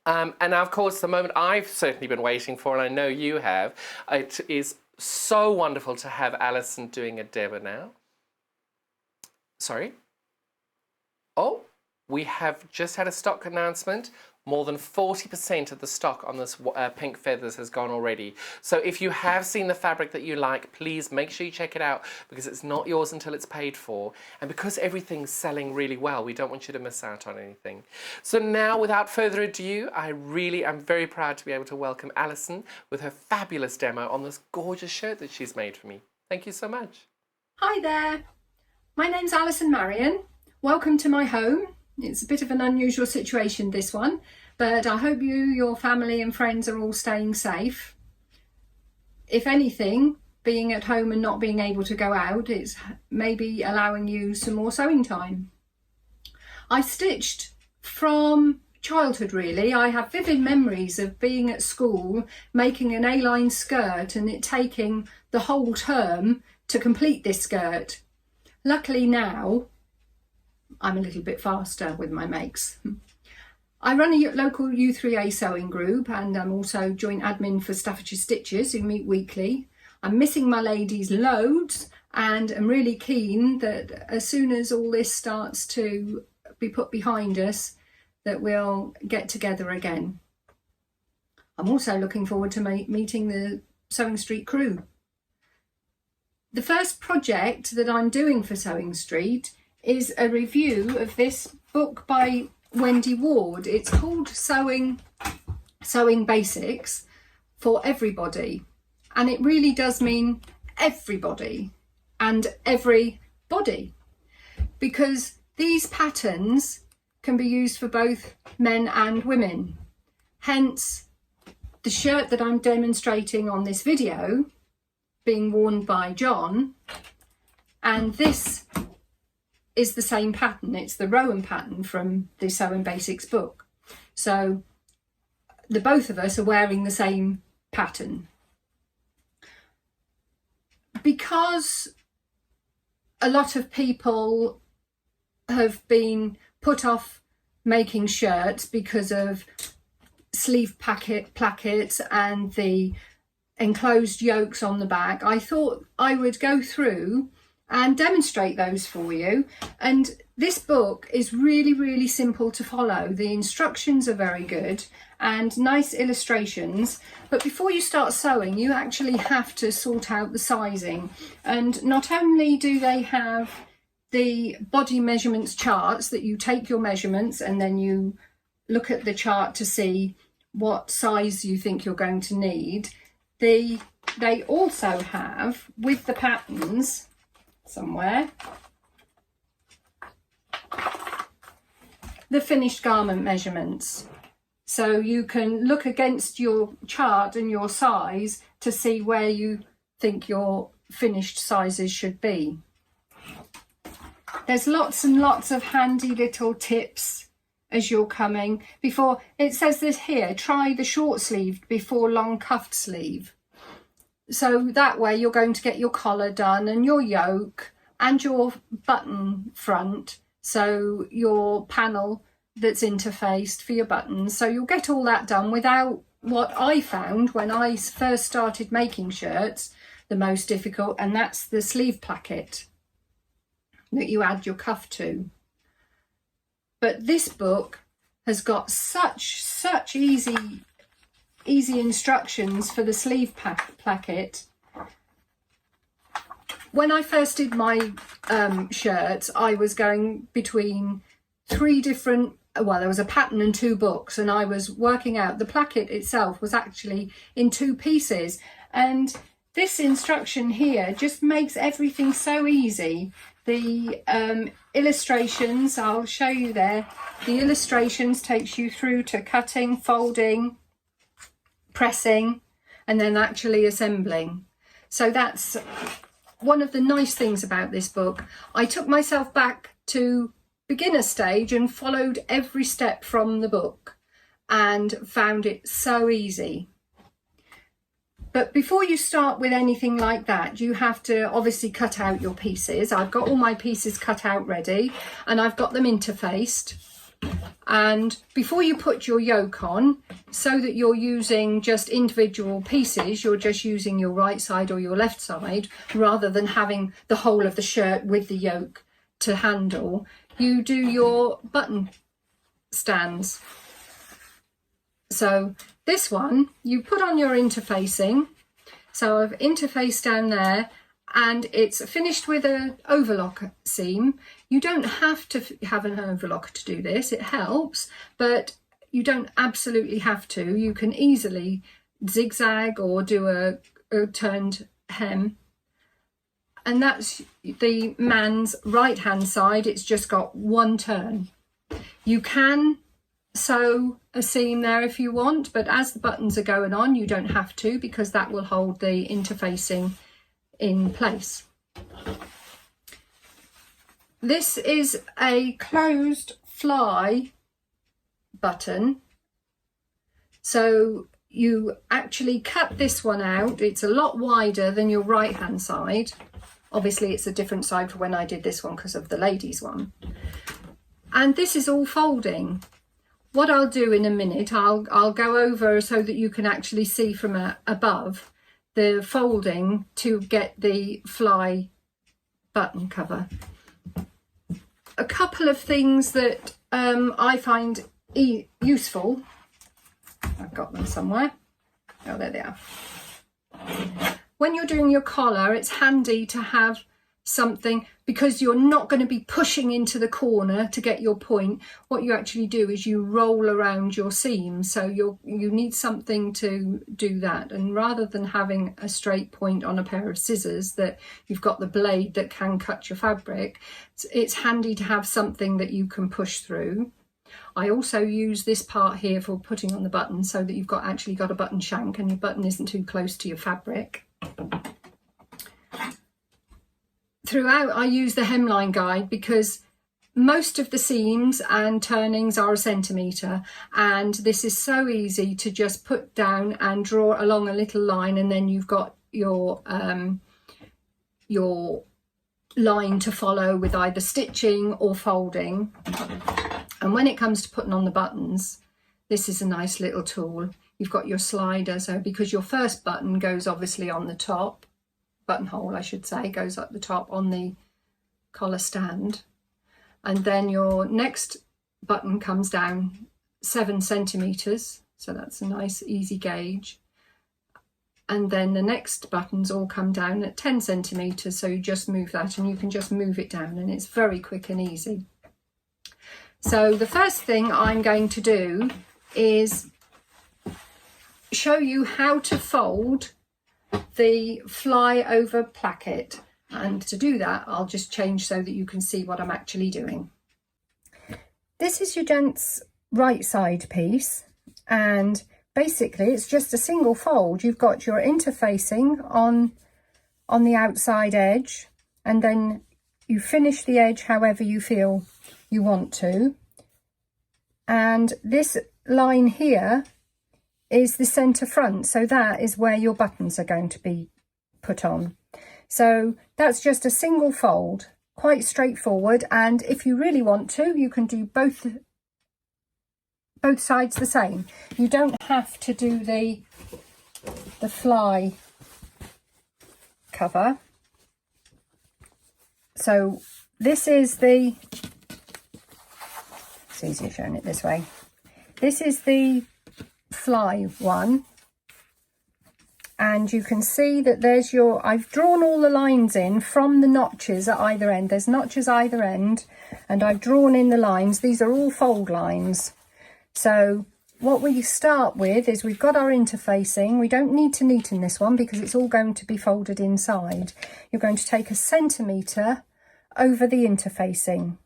And now, of course, the moment I've certainly been waiting for, and I know you have, it is so wonderful to have Alison doing a demo now. Sorry. Oh, we have just had a stock announcement. More than 40% of the stock on this pink feathers has gone already. So if you have seen the fabric that you like, please make sure you check it out, because it's not yours until it's paid for. And because everything's selling really well, we don't want you to miss out on anything. So now, without further ado, I'm very proud to be able to welcome Alison with her fabulous demo on this gorgeous shirt that she's made for me. Thank you so much. Hi there, my name's Alison Marian. Welcome to my home. It's a bit of an unusual situation, this one, but I hope you, your family and friends are all staying safe. If anything, being at home and not being able to go out, it's maybe allowing you some more sewing time. I stitched from childhood, really. I have vivid memories of being at school, making an A-line skirt and it taking the whole term to complete this skirt. Luckily now, I'm a little bit faster with my makes. I run a local U3A sewing group, and I'm also joint admin for Staffordshire Stitches, who meet weekly. I'm missing my ladies loads, and I'm really keen that as soon as all this starts to be put behind us, that we'll get together again. I'm also looking forward to meeting the Sewing Street crew. The first project that I'm doing for Sewing Street is a review of this book by Wendy Ward. It's called Sewing Basics for Everybody, and it really does mean everybody and every body, because these patterns can be used for both men and women. Hence the shirt that I'm demonstrating on this video being worn by John, and this is the same pattern. It's the Rowan pattern from the Sewing Basics book. So the both of us are wearing the same pattern. Because a lot of people have been put off making shirts because of sleeve plackets and the enclosed yokes on the back, I thought I would go through and demonstrate those for you. And this book is really simple to follow. The instructions are very good and nice illustrations, but before you start sewing you actually have to sort out the sizing. And not only do they have the body measurements charts that you take your measurements and then you look at the chart to see what size you think you're going to need, they also have, with the patterns somewhere, the finished garment measurements. So you can look against your chart and your size to see where you think your finished sizes should be. There's lots and lots of handy little tips as you're coming. Before, it says this here, try the short sleeved before long cuffed sleeve. So that way you're going to get your collar done and your yoke and your button front, so your panel that's interfaced for your buttons. So you'll get all that done without what I found when I first started making shirts the most difficult, and that's the sleeve placket that you add your cuff to. But this book has got such easy instructions for the sleeve placket. When I first did my shirts, I was going between three different, well, there was a pattern and two books, and I was working out the placket itself was actually in two pieces. And this instruction here just makes everything so easy. The illustrations, I'll show you there, the illustrations takes you through to cutting, folding, pressing, and then actually assembling. So that's one of the nice things about this book. I took myself back to beginner stage and followed every step from the book and found it so easy. But before you start with anything like that, you have to obviously cut out your pieces. I've got all my pieces cut out ready and I've got them interfaced. And before you put your yoke on, so that you're using just individual pieces, you're just using your right side or your left side, rather than having the whole of the shirt with the yoke to handle, you do your button stands. So this one, you put on your interfacing. So I've interfaced down there and it's finished with an overlock seam. You don't have to have an overlock to do this, it helps, but you don't absolutely have to. You can easily zigzag or do a turned hem. And that's the man's right hand side, it's just got one turn. You can sew a seam there if you want, but as the buttons are going on, you don't have to, because that will hold the interfacing in place. This is a closed fly button, so you actually cut this one out. It's a lot wider than your right hand side, Obviously it's a different side for when I did this one because of the ladies one. And this is all folding. What I'll do in a minute, I'll go over so that you can actually see from above the folding to get the fly button cover. A couple of things that I find useful. I've got them somewhere. Oh, there they are. When you're doing your collar, it's handy to have something, because you're not going to be pushing into the corner to get your point. What you actually do is you roll around your seam, so you need something to do that. And rather than having a straight point on a pair of scissors that you've got the blade that can cut your fabric, it's handy to have something that you can push through. I also use this part here for putting on the button so that you've actually got a button shank and your button isn't too close to your fabric. Throughout, I use the hemline guide because most of the seams and turnings are 1 centimetre, and this is so easy to just put down and draw along a little line, and then you've got your line to follow with either stitching or folding. And when it comes to putting on the buttons, this is a nice little tool. You've got your slider, so because your first button goes obviously on the top, buttonhole I should say, goes up the top on the collar stand, and then your next button comes down 7 centimetres, so that's a nice easy gauge, and then the next buttons all come down at 10 centimetres, so you just move that and you can just move it down, and it's very quick and easy. So the first thing I'm going to do is show you how to fold the fly over placket, and to do that I'll just change so that you can see what I'm actually doing. This is your Gents right side piece, and basically it's just a single fold. You've got your interfacing on the outside edge, and then you finish the edge however you feel you want to, and this line here is the centre front, so that is where your buttons are going to be put on. So that's just a single fold, quite straightforward, and if you really want to, you can do both sides the same. You don't have to do the fly cover. So this is it's easier showing it this way. This is the fly one, and you can see that there's I've drawn all the lines in from the notches at either end. There's notches either end, and I've drawn in the lines. These are all fold lines. So what we start with is we've got our interfacing. We don't need to neaten this one because it's all going to be folded inside. You're going to take 1 centimetre over the interfacing.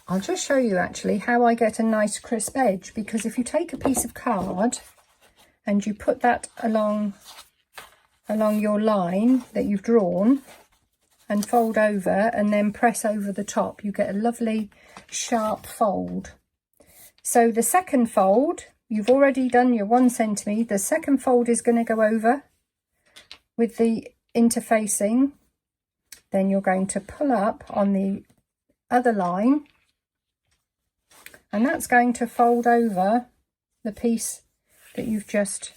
I'll just show you actually how I get a nice crisp edge, because if you take a piece of card and you put that along your line that you've drawn and fold over and then press over the top, you get a lovely sharp fold. So the second fold, you've already done your 1 centimetre. The second fold is going to go over with the interfacing. Then you're going to pull up on the other line, and that's going to fold over the piece that you've just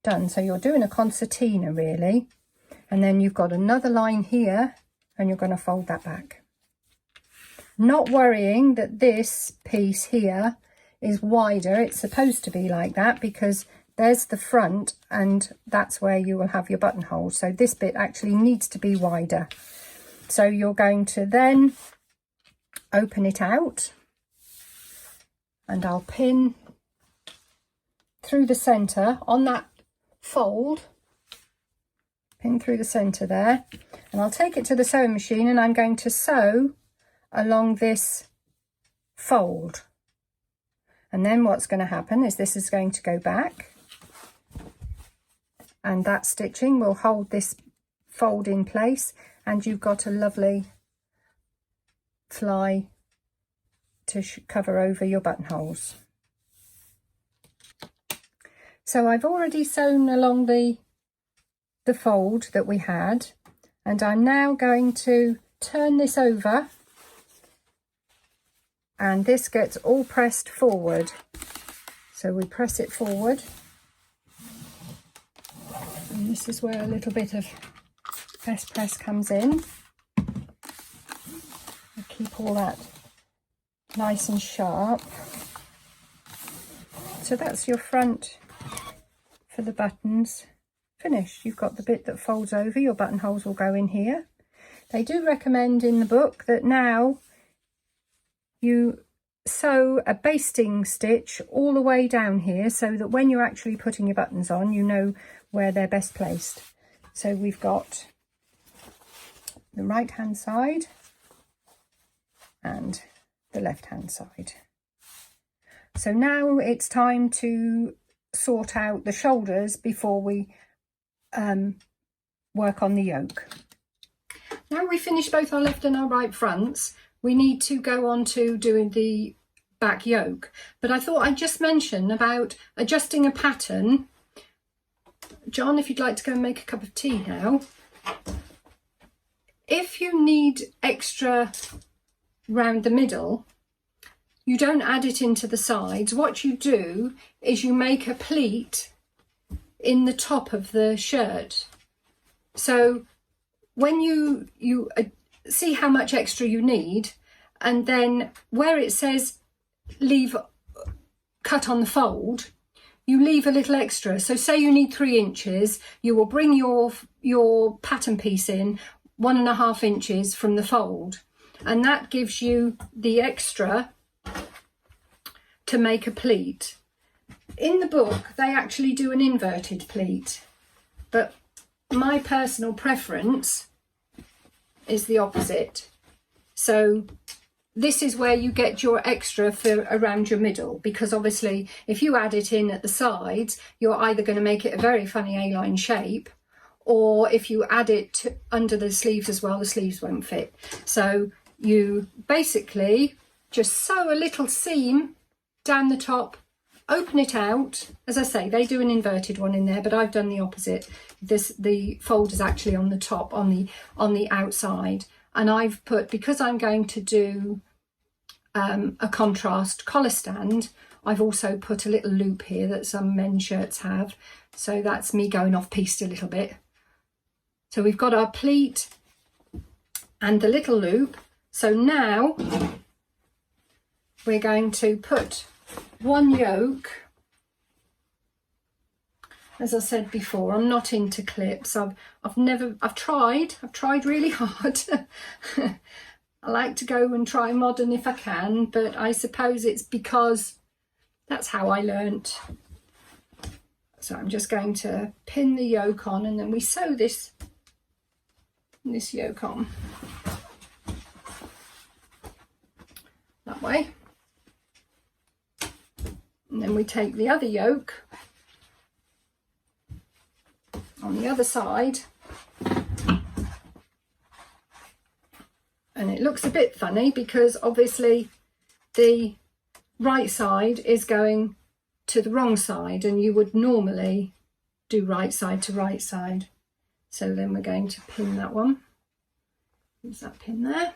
done. So you're doing a concertina really, and then you've got another line here and you're going to fold that back. Not worrying that this piece here is wider. It's supposed to be like that because there's the front and that's where you will have your buttonhole. So this bit actually needs to be wider. So you're going to then open it out, and I'll pin through the centre on that fold, pin through the centre there, and I'll take it to the sewing machine and I'm going to sew along this fold. And then what's going to happen is this is going to go back, and that stitching will hold this fold in place, and you've got a lovely fly to cover over your buttonholes. So I've already sewn along the fold that we had, And I'm now going to turn this over, and this gets all pressed forward. So we press it forward, and this is where a little bit of press comes in. I keep all that nice and sharp. So that's your front for the buttons finished. You've got the bit that folds over, your buttonholes will go in here. They do recommend in the book that now you sew a basting stitch all the way down here so that when you're actually putting your buttons on, you know where they're best placed. So we've got the right hand side and the left hand side. So now it's time to sort out the shoulders before we work on the yoke. Now we finish both our left and our right fronts, we need to go on to doing the back yoke. But I thought I'd just mention about adjusting a pattern. John, if you'd like to go and make a cup of tea now. If you need extra round the middle, you don't add it into the sides. What you do is you make a pleat in the top of the shirt. So when you see how much extra you need, and then where it says leave cut on the fold, you leave a little extra. So say you need 3 inches, you will bring your pattern piece in 1.5 inches from the fold, and that gives you the extra to make a pleat. In the book they actually do an inverted pleat, but my personal preference is the opposite. So this is where you get your extra for around your middle, because obviously if you add it in at the sides, you're either going to make it a very funny A-line shape, or if you add it under the sleeves as well, the sleeves won't fit. So you basically just sew a little seam down the top, open it out. As I say, they do an inverted one in there, but I've done the opposite. The fold is actually on the top, on the outside, and I've put, because I'm going to do a contrast collar stand, I've also put a little loop here that some men's shirts have. So that's me going off piste a little bit. So we've got our pleat and the little loop. So now we're going to put one yoke. As I said before, I'm not into clips. I've tried really hard. I like to go and try modern if I can, but I suppose it's because that's how I learnt. So I'm just going to pin the yoke on, and then we sew this yoke on that way. And then we take the other yoke on the other side, and it looks a bit funny because obviously the right side is going to the wrong side, and you would normally do right side to right side. So then we're going to pin that one. Use that pin there.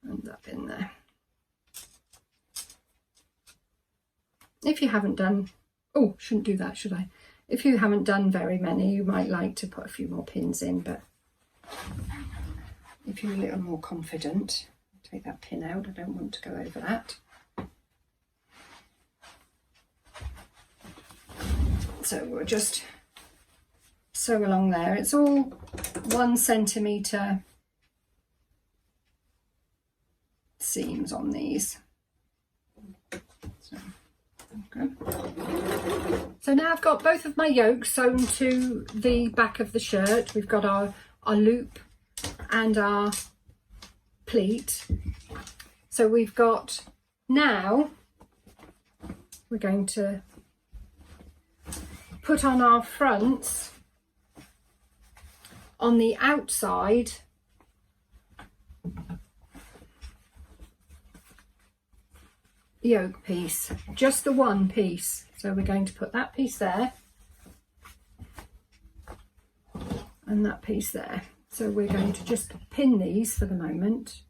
And that pin there. If you haven't done, oh, shouldn't do that, should I? If you haven't done very many, you might like to put a few more pins in, but if you're a little more confident, take that pin out. I don't want to go over that. So we'll just sew along there. It's all 1 centimetre seams on these. So now I've got both of my yokes sewn to the back of the shirt. We've got our loop and our pleat. So we've got, now we're going to put on our fronts on the outside yoke piece, just the one piece. So we're going to put that piece there and that piece there. So we're going to just pin these for the moment.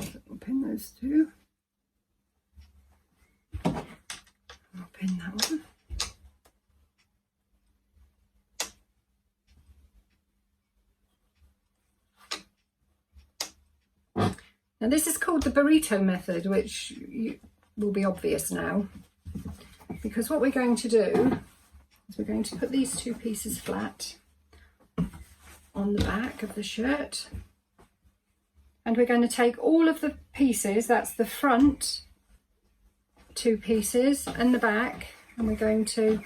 So we'll pin those two. I'll pin that one. Now this is called the burrito method, which will be obvious now, because what we're going to do is we're going to put these two pieces flat on the back of the shirt, and we're going to take all of the pieces, that's the front two pieces and the back, and we're going to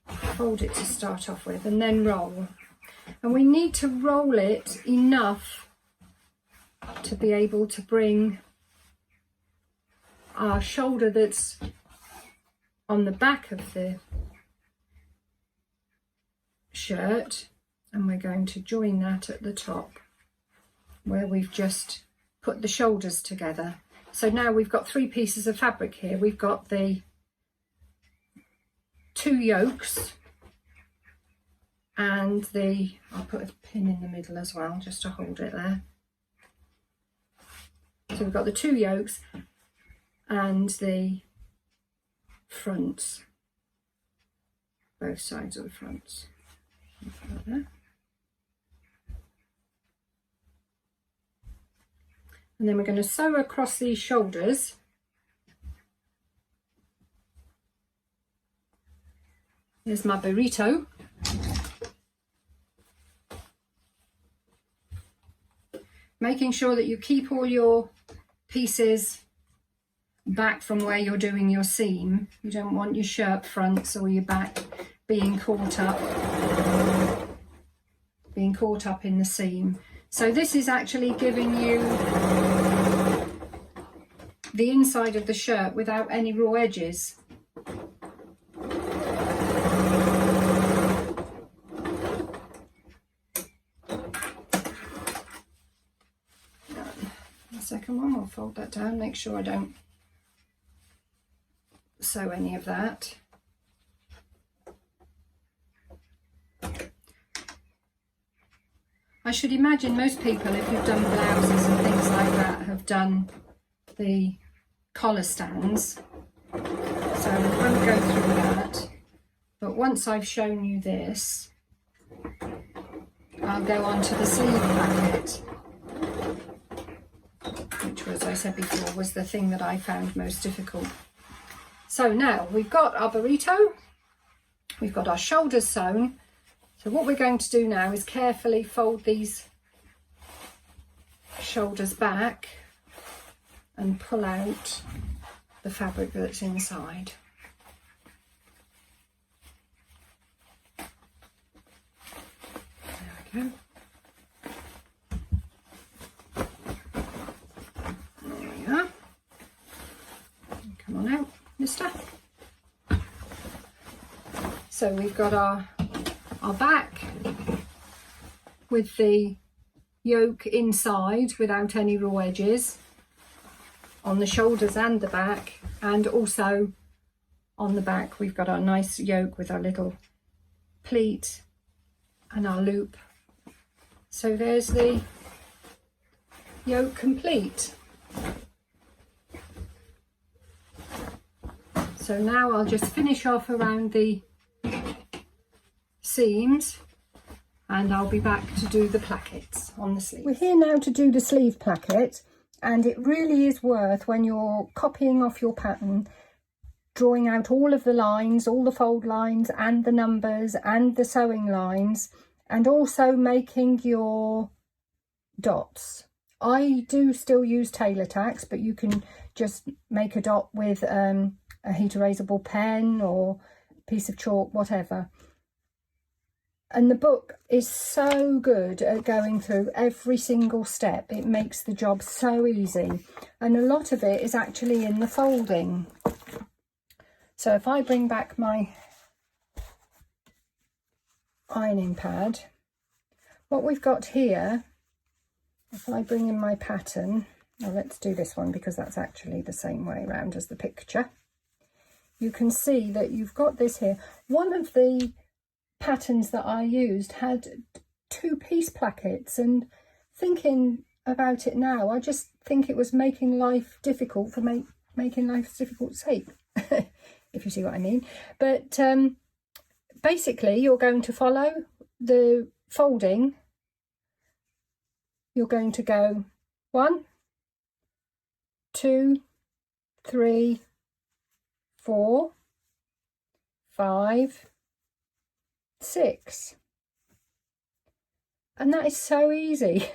fold it to start off with and then roll. And we need to roll it enough to be able to bring our shoulder that's on the back of the shirt, and we're going to join that at the top where we've just put the shoulders together. So now we've got three pieces of fabric here. We've got the two yokes and I'll put a pin in the middle as well just to hold it there. So we've got the two yokes and the fronts, both sides of the fronts. Put that there. And then we're going to sew across these shoulders. There's my burrito. Making sure that you keep all your pieces back from where you're doing your seam. You don't want your shirt fronts or your back being caught up in the seam. So this is actually giving you the inside of the shirt without any raw edges. Second one, I'll fold that down, make sure I don't sew any of that. I should imagine most people, if you've done blouses and things like that, have done the collar stands. So I won't go through that, but once I've shown you this, I'll go on to the sleeve placket, which was, as I said before, was the thing that I found most difficult. So now we've got our burrito, we've got our shoulders sewn. So what we're going to do now is carefully fold these shoulders back and pull out the fabric that's inside. There we go. There we are. Come on out, mister. So we've got our back with the yoke inside without any raw edges on the shoulders and the back, and also on the back we've got our nice yoke with our little pleat and our loop. So there's the yoke complete. So now I'll just finish off around the seams and I'll be back to do the plackets on the sleeve. We're here now to do the sleeve placket, and it really is worth, when you're copying off your pattern, drawing out all of the lines, all the fold lines and the numbers and the sewing lines, and also making your dots. I do still use tailor tacks, but you can just make a dot with a heat erasable pen or piece of chalk, whatever. And the book is so good at going through every single step. It makes the job so easy. And a lot of it is actually in the folding. So if I bring back my ironing pad, what we've got here, if I bring in my pattern, now let's do this one because that's actually the same way around as the picture. You can see that you've got this here. One of the patterns that I used had 2-piece plackets, and thinking about it now, I just think it was making life difficult for making life difficult sake, if you see what I mean. But basically, you're going to follow the folding. You're going to go 1, 2, 3, 4, 5, 6. And that is so easy.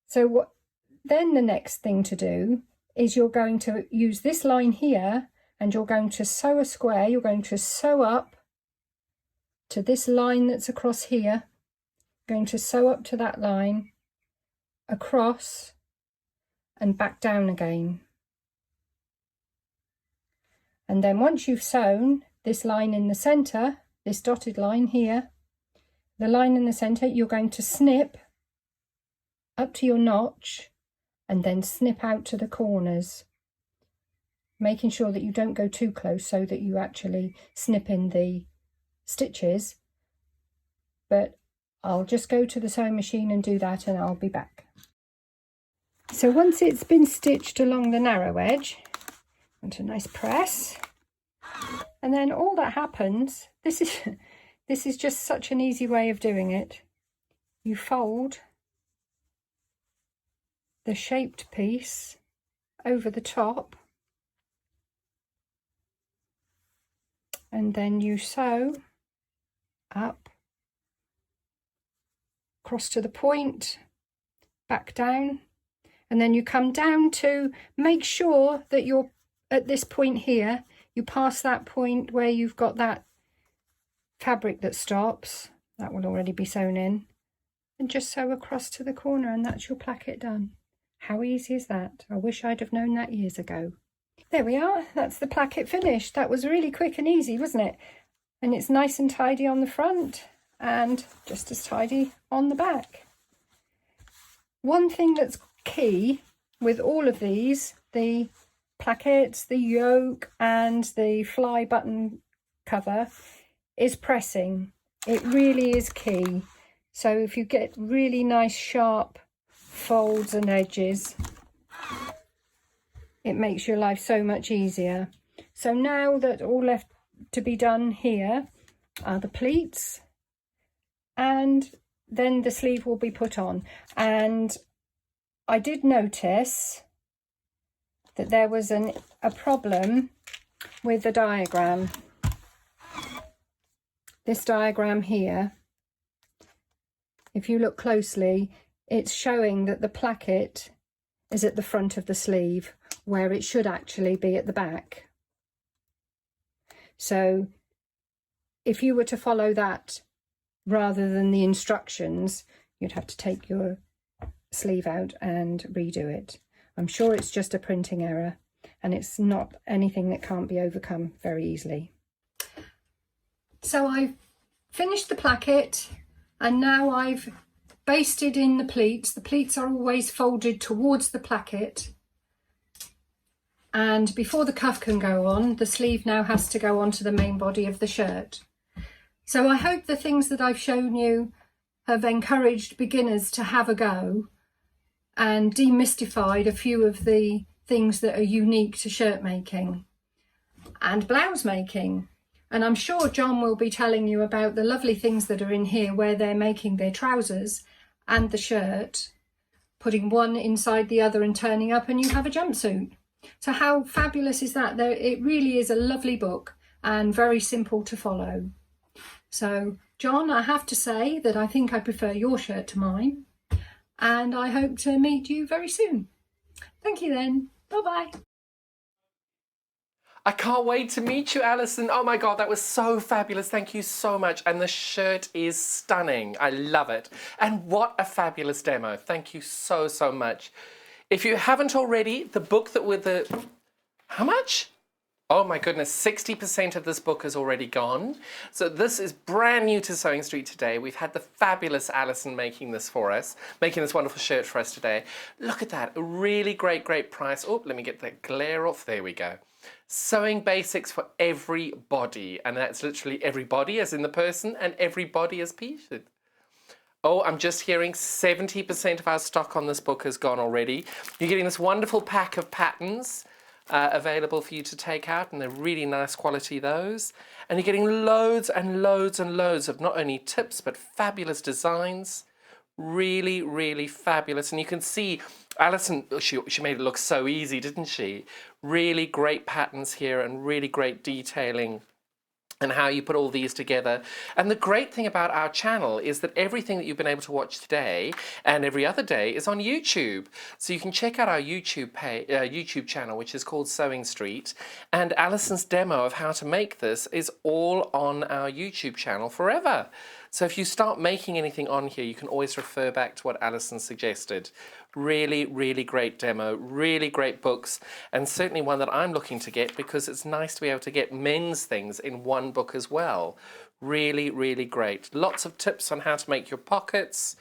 So then the next thing to do is you're going to use this line here, and you're going to sew a square. You're going to sew up to this line that's across here. Going to sew up to that line, across and back down again. And then once you've sewn this line in the centre, this dotted line here, the line in the centre, you're going to snip up to your notch and then snip out to the corners, making sure that you don't go too close so that you actually snip in the stitches. But I'll just go to the sewing machine and do that, and I'll be back. So once it's been stitched along the narrow edge, onto a nice press, and then all that happens, this is just such an easy way of doing it. You fold the shaped piece over the top, and then you sew up, across to the point, back down, and then you come down to make sure that you're at this point here, you pass that point where you've got that fabric that stops, that will already be sewn in, and just sew across to the corner, and that's your placket done. How easy is that? I wish I'd have known that years ago. There we are, that's the placket finished. That was really quick and easy, wasn't it? And it's nice and tidy on the front and just as tidy on the back. One thing that's key with all of these, the plackets, the yoke and the fly button cover, is pressing. It really is key. So if you get really nice sharp folds and edges, it makes your life so much easier. So now that all left to be done here are the pleats, and then the sleeve will be put on. And I did notice that there was a problem with the diagram. This diagram here, if you look closely, it's showing that the placket is at the front of the sleeve where it should actually be at the back. So if you were to follow that rather than the instructions, you'd have to take your sleeve out and redo it. I'm sure it's just a printing error, and it's not anything that can't be overcome very easily. So I've finished the placket, and now I've basted in the pleats. The pleats are always folded towards the placket, and before the cuff can go on, the sleeve now has to go onto the main body of the shirt. So I hope the things that I've shown you have encouraged beginners to have a go and demystified a few of the things that are unique to shirt making and blouse making. And I'm sure John will be telling you about the lovely things that are in here where they're making their trousers and the shirt, putting one inside the other and turning up, and you have a jumpsuit. So how fabulous is that? It really is a lovely book and very simple to follow. So John, I have to say that I think I prefer your shirt to mine, and I hope to meet you very soon. Thank you then. Bye-bye. I can't wait to meet you, Alison. Oh my God, that was so fabulous. Thank you so much. And the shirt is stunning. I love it. And what a fabulous demo. Thank you so, so much. If you haven't already, the book that with the... How much? Oh my goodness, 60% of this book is already gone. So this is brand new to Sewing Street today. We've had the fabulous Alison making this for us, making this wonderful shirt for us today. Look at that, a really great, great price. Oh, let me get that glare off. There we go. Sewing basics for everybody. And that's literally everybody as in the person and everybody as pieces. Oh, I'm just hearing 70% of our stock on this book has gone already. You're getting this wonderful pack of patterns available for you to take out, and they're really nice quality, those. And you're getting loads and loads and loads of not only tips, but fabulous designs. Really, really fabulous. And you can see Alison, she made it look so easy, didn't she? Really great patterns here and really great detailing and how you put all these together. And the great thing about our channel is that everything that you've been able to watch today and every other day is on YouTube. So you can check out our YouTube channel, which is called Sewing Street. And Alison's demo of how to make this is all on our YouTube channel forever. So if you start making anything on here, you can always refer back to what Alison suggested. Really, really great demo, really great books, and certainly one that I'm looking to get because it's nice to be able to get men's things in one book as well. Really, really great. Lots of tips on how to make your pockets,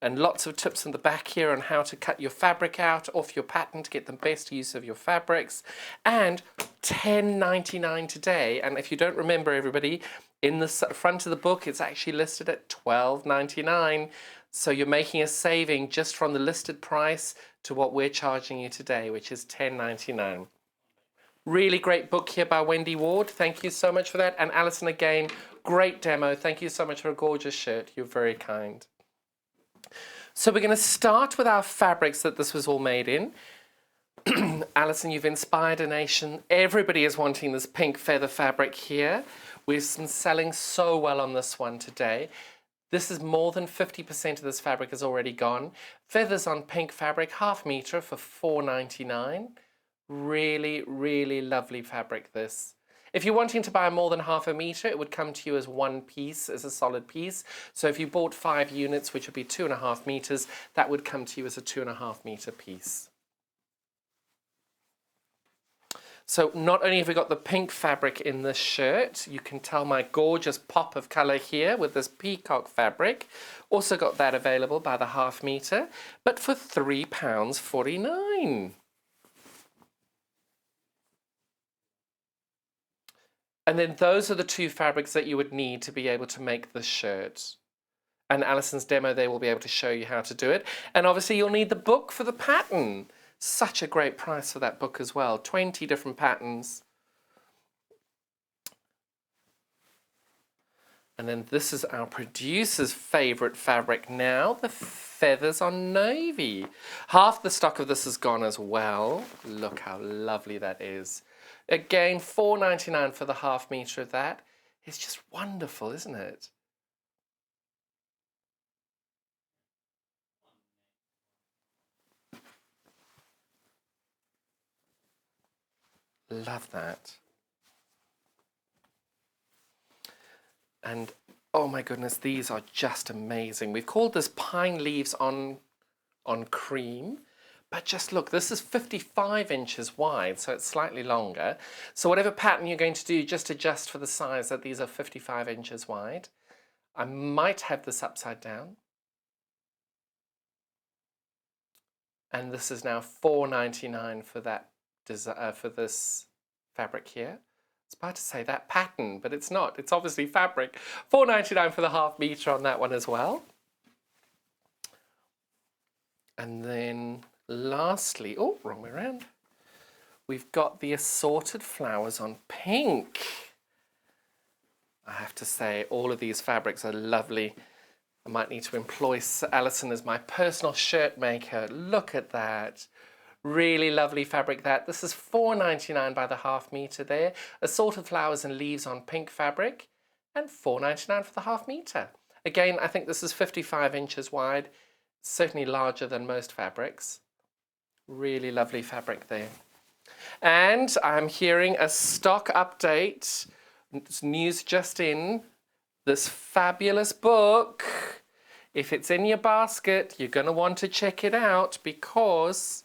and lots of tips in the back here on how to cut your fabric out off your pattern to get the best use of your fabrics. And $10.99 today. And if you don't remember, everybody, in the front of the book, it's actually listed at $12.99. So you're making a saving just from the listed price to what we're charging you today, which is $10.99. Really great book here by Wendy Ward. Thank you so much for that. And Alison, again, great demo. Thank you so much for a gorgeous shirt. You're very kind. So we're going to start with our fabrics that this was all made in. Alison, you've inspired a nation. Everybody is wanting this pink feather fabric here. We've been selling so well on this one today. This is more than 50% of this fabric is already gone. Feathers on pink fabric, 1/2 meter for $4.99. Really, really lovely fabric, this. If you're wanting to buy more than 1/2 meter, it would come to you as one piece, as a solid piece. So if you bought 5 units, which would be 2.5 meters, that would come to you as a 2.5 meter piece. So not only have we got the pink fabric in this shirt, you can tell my gorgeous pop of colour here with this peacock fabric. Also got that available by the 1/2 meter, but for £3.49. And then those are the 2 fabrics that you would need to be able to make this shirt. And Alison's demo, they will be able to show you how to do it. And obviously you'll need the book for the pattern. Such a great price for that book as well. 20 different patterns. And then this is our producer's favourite fabric now, the feathers on navy. Half the stock of this is gone as well. Look how lovely that is. Again, $4.99 for the 1/2 meter of that. It's just wonderful, isn't it? Love that. And oh my goodness, these are just amazing. We've called this pine leaves on cream, but just look, this is 55 inches wide, so it's slightly longer. So whatever pattern you're going to do, just adjust for the size that these are 55 inches wide. I might have this upside down. And this is now $4.99 for that. For this fabric here. It's about to say that pattern, but it's not. It's obviously fabric. $4.99 for the 1/2 meter on that one as well. And then lastly, oh, wrong way around. We've got the assorted flowers on pink. I have to say, all of these fabrics are lovely. I might need to employ Alison as my personal shirt maker. Look at that. Really lovely fabric that. This is $4.99 by the 1/2 meter there. Assorted flowers and leaves on pink fabric. And $4.99 for the 1/2 meter. Again, I think this is 55 inches wide. Certainly larger than most fabrics. Really lovely fabric there. And I'm hearing a stock update. It's news just in. This fabulous book. If it's in your basket, you're going to want to check it out because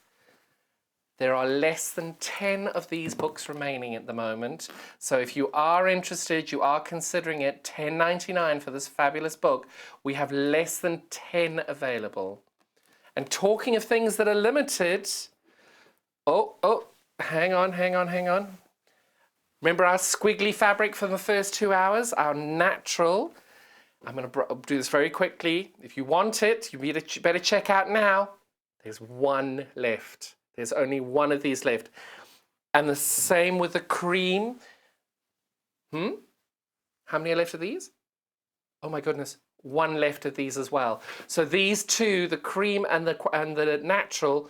There are less than 10 of these books remaining at the moment. So if you are interested, you are considering it, $10.99 for this fabulous book, we have less than 10 available. And talking of things that are limited, hang on. Remember our squiggly fabric from the first 2 hours, our natural. I'm going to do this very quickly. If you want it, you better check out now. There's one left. There's only one of these left. And the same with the cream. How many are left of these? Oh my goodness, one left of these as well. So these two, the cream and the natural,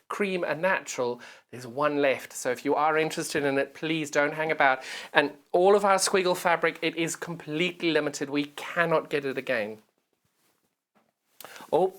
cream and natural, there's one left. So if you are interested in it, please don't hang about. And all of our squiggle fabric, it is completely limited. We cannot get it again. Oh,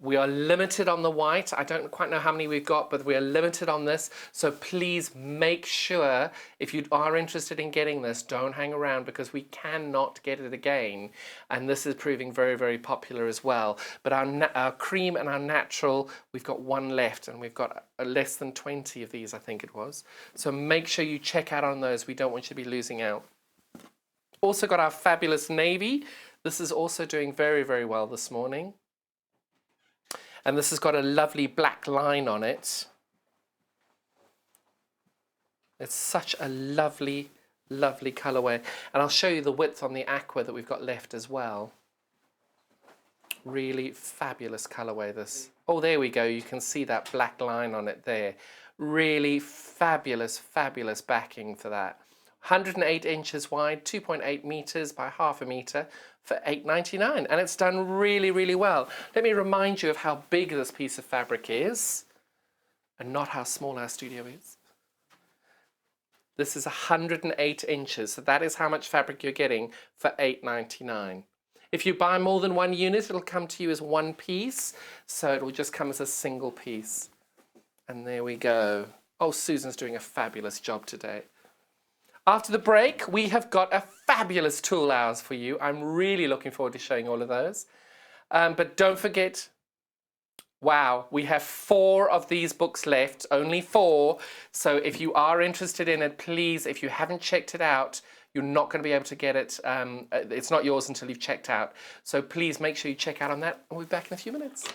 we are limited on the white. I don't quite know how many we've got, but we are limited on this. So please make sure, if you are interested in getting this, don't hang around because we cannot get it again. And this is proving very, very popular as well. But our cream and our natural, we've got one left, and we've got less than 20 of these, I think it was. So make sure you check out on those. We don't want you to be losing out. Also got our fabulous navy. This is also doing very, very well this morning. And this has got a lovely black line on it. It's such a lovely, lovely colourway. And I'll show you the width on the aqua that we've got left as well. Really fabulous colourway, this. Oh, there we go. You can see that black line on it there. Really fabulous, fabulous backing for that. 108 inches wide, 2.8 metres by half a metre for $8.99. And it's done really, really well. Let me remind you of how big this piece of fabric is and not how small our studio is. This is 108 inches. So that is how much fabric you're getting for $8.99. If you buy more than one unit, it'll come to you as one piece. So it will just come as a single piece. And there we go. Oh, Susan's doing a fabulous job today. After the break, we have got a fabulous tool hours for you. I'm really looking forward to showing all of those. But don't forget, wow, we have 4 of these books left, only 4. So if you are interested in it, please, if you haven't checked it out, you're not going to be able to get it. It's not yours until you've checked out. So please make sure you check out on that. We'll be back in a few minutes.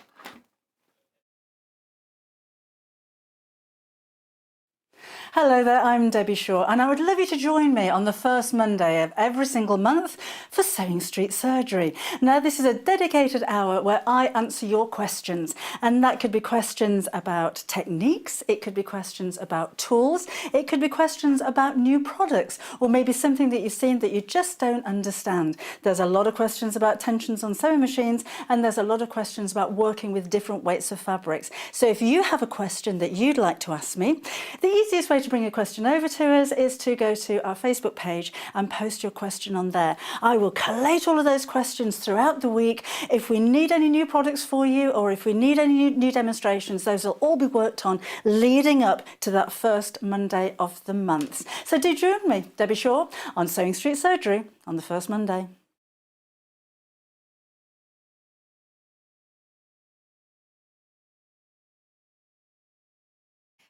Hello there, I'm Debbie Shaw, and I would love you to join me on the first Monday of every single month for Sewing Street Surgery. Now, this is a dedicated hour where I answer your questions, and that could be questions about techniques, it could be questions about tools, it could be questions about new products, or maybe something that you've seen that you just don't understand. There's a lot of questions about tensions on sewing machines, and there's a lot of questions about working with different weights of fabrics. So if you have a question that you'd like to ask me, the easiest way to bring a question over to us is to go to our Facebook page and post your question on there. I will collate all of those questions throughout the week. If we need any new products for you, or if we need any new demonstrations, those will all be worked on leading up to that first Monday of the month. So do join me, Debbie Shaw, on Sewing Street Surgery on the first Monday.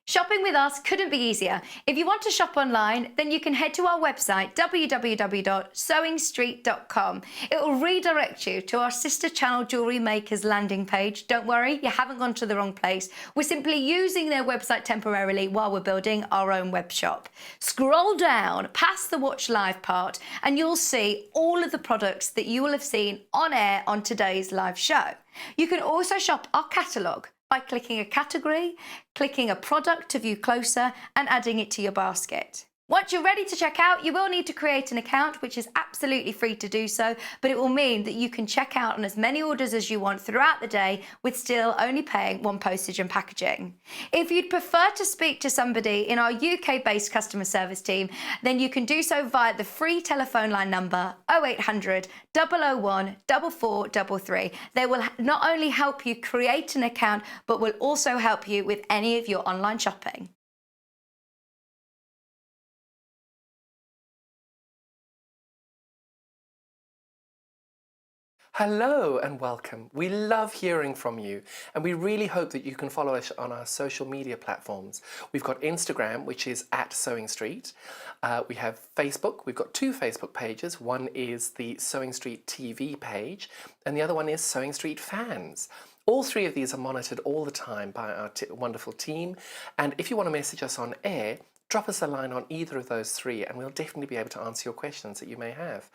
Shopping with us couldn't be easier. If you want to shop online, then you can head to our website, www.sewingstreet.com. It will redirect you to our sister channel Jewellery Makers landing page. Don't worry, you haven't gone to the wrong place. We're simply using their website temporarily while we're building our own web shop. Scroll down past the Watch Live part and you'll see all of the products that you will have seen on air on today's live show. You can also shop our catalogue by clicking a category, clicking a product to view closer, and adding it to your basket. Once you're ready to check out, you will need to create an account, which is absolutely free to do so, but it will mean that you can check out on as many orders as you want throughout the day with still only paying one postage and packaging. If you'd prefer to speak to somebody in our UK-based customer service team, then you can do so via the free telephone line number 0800 001 4433. They will not only help you create an account, but will also help you with any of your online shopping. Hello and welcome. We love hearing from you and we really hope that you can follow us on our social media platforms. We've got Instagram, which is @Sewing Street. We have Facebook. We've got 2 Facebook pages. One is the Sewing Street TV page and the other one is Sewing Street Fans. All 3 of these are monitored all the time by our wonderful team, and if you want to message us on air, drop us a line on either of those 3 and we'll definitely be able to answer your questions that you may have.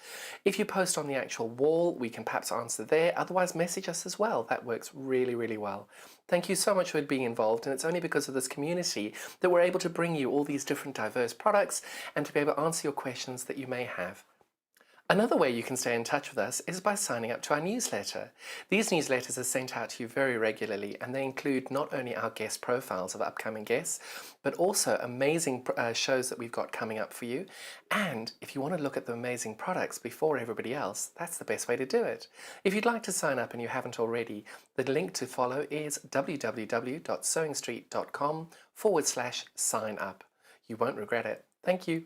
If you post on the actual wall, we can perhaps answer there. Otherwise, message us as well. That works really, really well. Thank you so much for being involved, and it's only because of this community that we're able to bring you all these different diverse products and to be able to answer your questions that you may have. Another way you can stay in touch with us is by signing up to our newsletter. These newsletters are sent out to you very regularly and they include not only our guest profiles of upcoming guests, but also amazing shows that we've got coming up for you. And if you want to look at the amazing products before everybody else, that's the best way to do it. If you'd like to sign up and you haven't already, the link to follow is www.sewingstreet.com/sign up. You won't regret it. Thank you.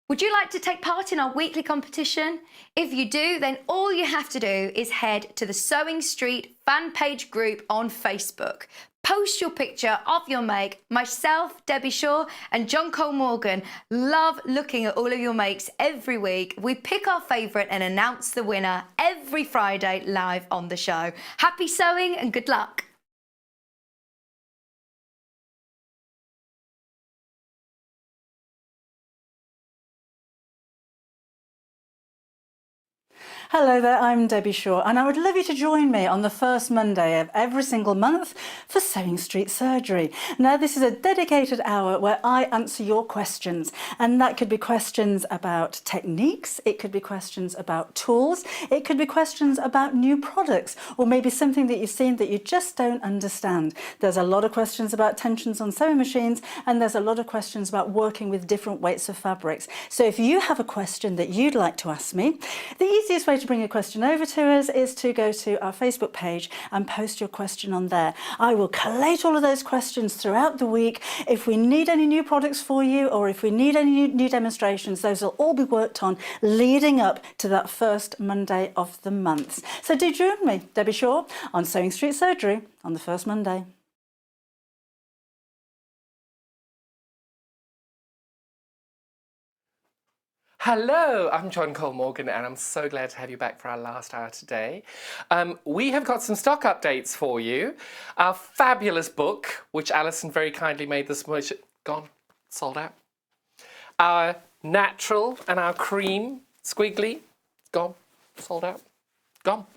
Would you like to take part in our weekly competition? If you do, then all you have to do is head to the Sewing Street fan page group on Facebook. Post your picture of your make. Myself, Debbie Shaw and John Cole Morgan love looking at all of your makes every week. We pick our favourite and announce the winner every Friday live on the show. Happy sewing and good luck. Hello there, I'm Debbie Shaw and I would love you to join me on the first Monday of every single month for Sewing Street Surgery. Now this is a dedicated hour where I answer your questions, and that could be questions about techniques, it could be questions about tools, it could be questions about new products, or maybe something that you've seen that you just don't understand. There's a lot of questions about tensions on sewing machines and there's a lot of questions about working with different weights of fabrics. So if you have a question that you'd like to ask me, the easiest way to bring a question over to us is to go to our Facebook page and post your question on there. I will collate all of those questions throughout the week. If we need any new products for you or if we need any new demonstrations, those will all be worked on leading up to that first Monday of the month. So do join me, Debbie Shaw, on Sewing Street Surgery on the first Monday. Hello, I'm John Cole Morgan and I'm so glad to have you back for our last hour today. We have got some stock updates for you. Our fabulous book, which Alison very kindly made this much, gone, sold out. Our natural and our cream squiggly, gone, sold out, gone.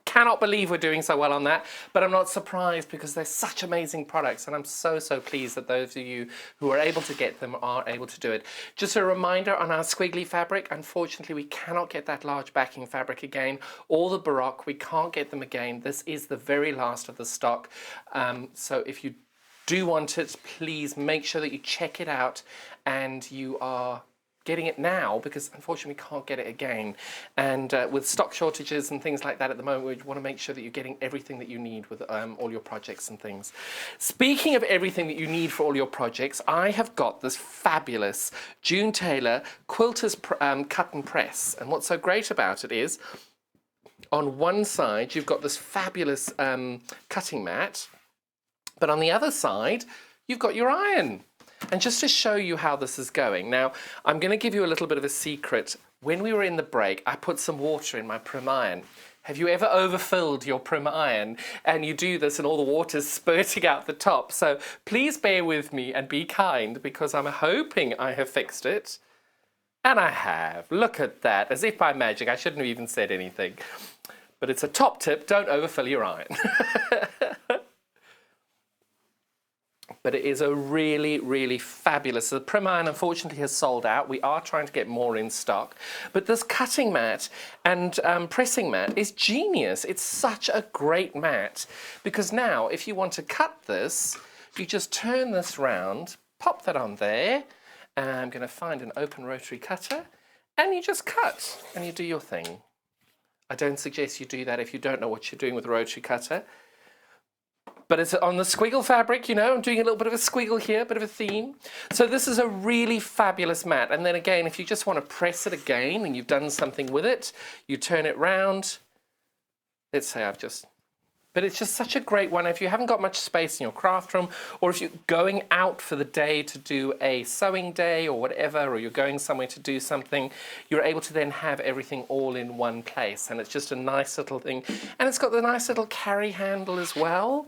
Cannot believe we're doing so well on that, but I'm not surprised because they're such amazing products and I'm so pleased that those of you who are able to get them are able to do it. Just a reminder on our squiggly fabric, unfortunately we cannot get that large backing fabric again, or the baroque, we can't get them again. This is the very last of the stock, so if you do want it, please make sure that you check it out and you are getting it now, because unfortunately we can't get it again, and with stock shortages and things like that at the moment, we want to make sure that you're getting everything that you need with all your projects and things. Speaking of everything that you need for all your projects, I have got this fabulous June Taylor Quilter's cut and press, and what's so great about it is on one side you've got this fabulous cutting mat, but on the other side you've got your iron. And just to show you how this is going, now I'm going to give you a little bit of a secret. When we were in the break, I put some water in my prim iron. Have you ever overfilled your prim iron and you do this and all the water's spurting out the top? So please bear with me and be kind, because I'm hoping I have fixed it. And I have. Look at that, as if by magic. I shouldn't have even said anything. But it's a top tip, don't overfill your iron. But it is a really fabulous. The prim iron unfortunately has sold out. We are trying to get more in stock. But this cutting mat and pressing mat is genius. It's such a great mat, because now if you want to cut this, you just turn this round, pop that on there, and I'm going to find an open rotary cutter, and you just cut and you do your thing. I don't suggest you do that if you don't know what you're doing with a rotary cutter. but it's on the squiggle fabric, you know, I'm doing a little bit of a squiggle here, a bit of a theme. So this is a really fabulous mat. And then again, if you just want to press it again and you've done something with it, you turn it round. Let's say but it's just such a great one. If you haven't got much space in your craft room, or if you're going out for the day to do a sewing day or whatever, or you're going somewhere to do something, you're able to then have everything all in one place. And it's just a nice little thing. And it's got the nice little carry handle as well.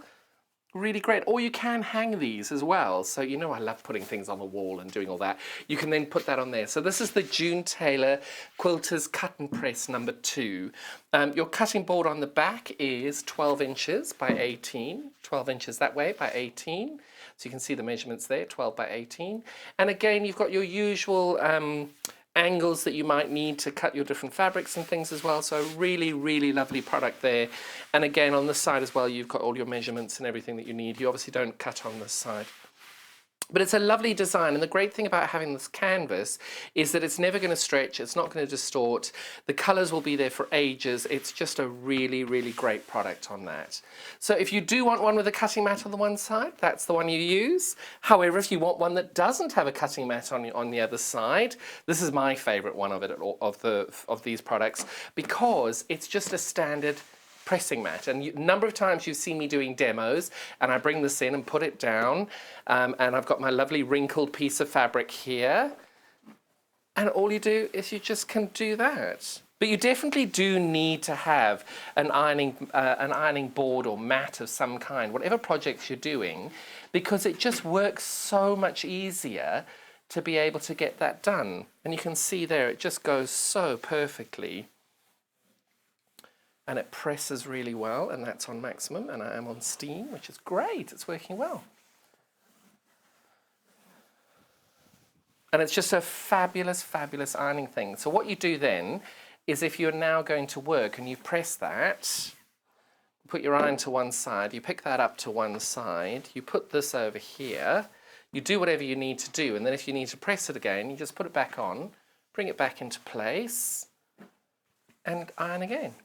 Really great. Or you can hang these as well. So, you know, I love putting things on the wall and doing all that. You can then put that on there. So this is the June Taylor Quilters Cut and Press number 2. Your cutting board on the back is 12 inches by 18. 12 inches that way by 18. So you can see the measurements there, 12 by 18. And again, you've got your usual angles that you might need to cut your different fabrics and things as well. So really, really lovely product there. And again, on this side as well, you've got all your measurements and everything that you need. You obviously don't cut on this side. But it's a lovely design, and the great thing about having this canvas is that it's never going to stretch, it's not going to distort, the colours will be there for ages. It's just a really, really great product on that. So if you do want one with a cutting mat on the one side, that's the one you use. However, if you want one that doesn't have a cutting mat on the other side, this is my favourite one of these products, because it's just a standard pressing mat. And a number of times you've seen me doing demos, and I bring this in and put it down, and I've got my lovely wrinkled piece of fabric here, and all you do is you just can do that. But you definitely do need to have an ironing board or mat of some kind, whatever projects you're doing, because it just works so much easier to be able to get that done. And you can see there, it just goes so perfectly. And it presses really well, and that's on maximum, and I am on steam, which is great. It's working well. And it's just a fabulous, fabulous ironing thing. So what you do then is, if you're now going to work and you press that, put your iron to one side, you pick that up to one side, you put this over here, you do whatever you need to do, and then if you need to press it again, you just put it back on, bring it back into place, and iron again.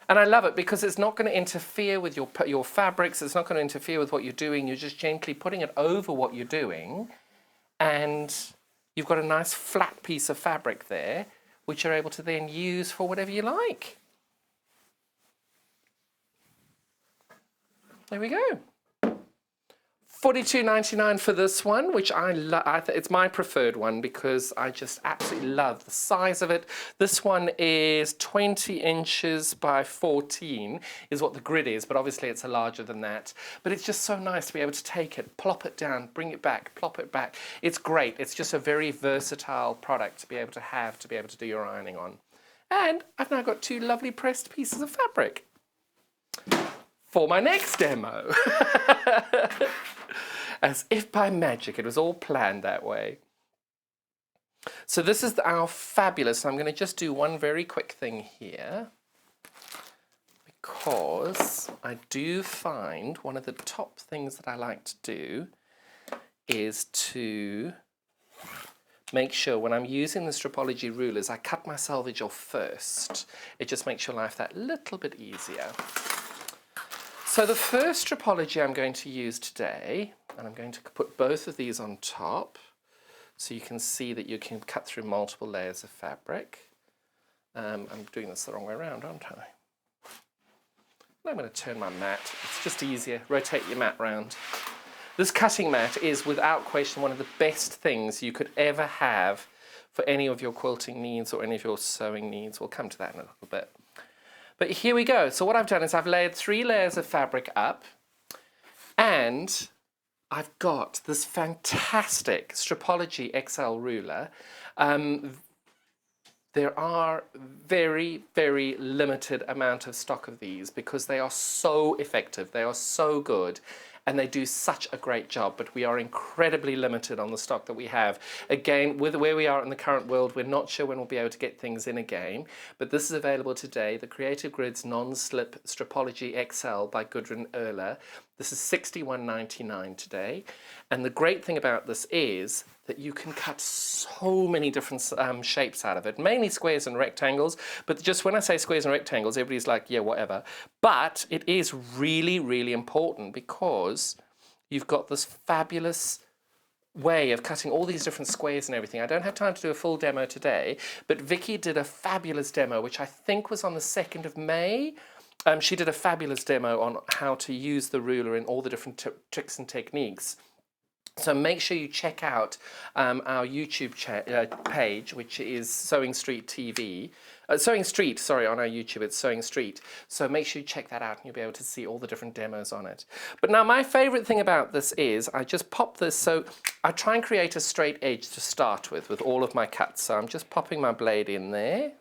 And I love it because it's not going to interfere with your fabrics. It's not going to interfere with what you're doing. You're just gently putting it over what you're doing. And you've got a nice flat piece of fabric there, which you're able to then use for whatever you like. There we go. $42.99 for this one, which I love. It's my preferred one because I just absolutely love the size of it. This one is 20 inches by 14 is what the grid is, but obviously it's a larger than that. But it's just so nice to be able to take it, plop it down, bring it back, plop it back. It's great. It's just a very versatile product to be able to do your ironing on. And I've now got 2 lovely pressed pieces of fabric for my next demo. As if by magic, it was all planned that way. So this is our fabulous, I'm going to just do one very quick thing here, because I do find one of the top things that I like to do is to make sure when I'm using the Stripology rulers, I cut my selvage off first. It just makes your life that little bit easier. So the first Stripology I'm going to use today, and I'm going to put both of these on top so you can see that you can cut through multiple layers of fabric. I'm doing this the wrong way around, aren't I? I'm going to turn my mat. It's just easier. Rotate your mat round. This cutting mat is without question one of the best things you could ever have for any of your quilting needs or any of your sewing needs. We'll come to that in a little bit. But here we go. So what I've done is I've layered 3 layers of fabric up, and I've got this fantastic Stripology XL ruler. There are very, very limited amount of stock of these because they are so effective. They are so good. And they do such a great job, but we are incredibly limited on the stock that we have. Again, with where we are in the current world, we're not sure when we'll be able to get things in again, but this is available today, the Creative Grids Non-Slip Stripology XL by Gudrun Erler. This is $61.99 today, and the great thing about this is that you can cut so many different shapes out of it, mainly squares and rectangles. But just when I say squares and rectangles, everybody's like, yeah, whatever. But it is really, really important because you've got this fabulous way of cutting all these different squares and everything. I don't have time to do a full demo today, but Vicky did a fabulous demo, which I think was on the 2nd of May. She did a fabulous demo on how to use the ruler in all the different tricks and techniques. So make sure you check out our YouTube page, which is Sewing Street TV. Sewing Street, sorry, on our YouTube, it's Sewing Street. So make sure you check that out and you'll be able to see all the different demos on it. But now my favorite thing about this is I just pop this, so I try and create a straight edge to start with all of my cuts. So I'm just popping my blade in there.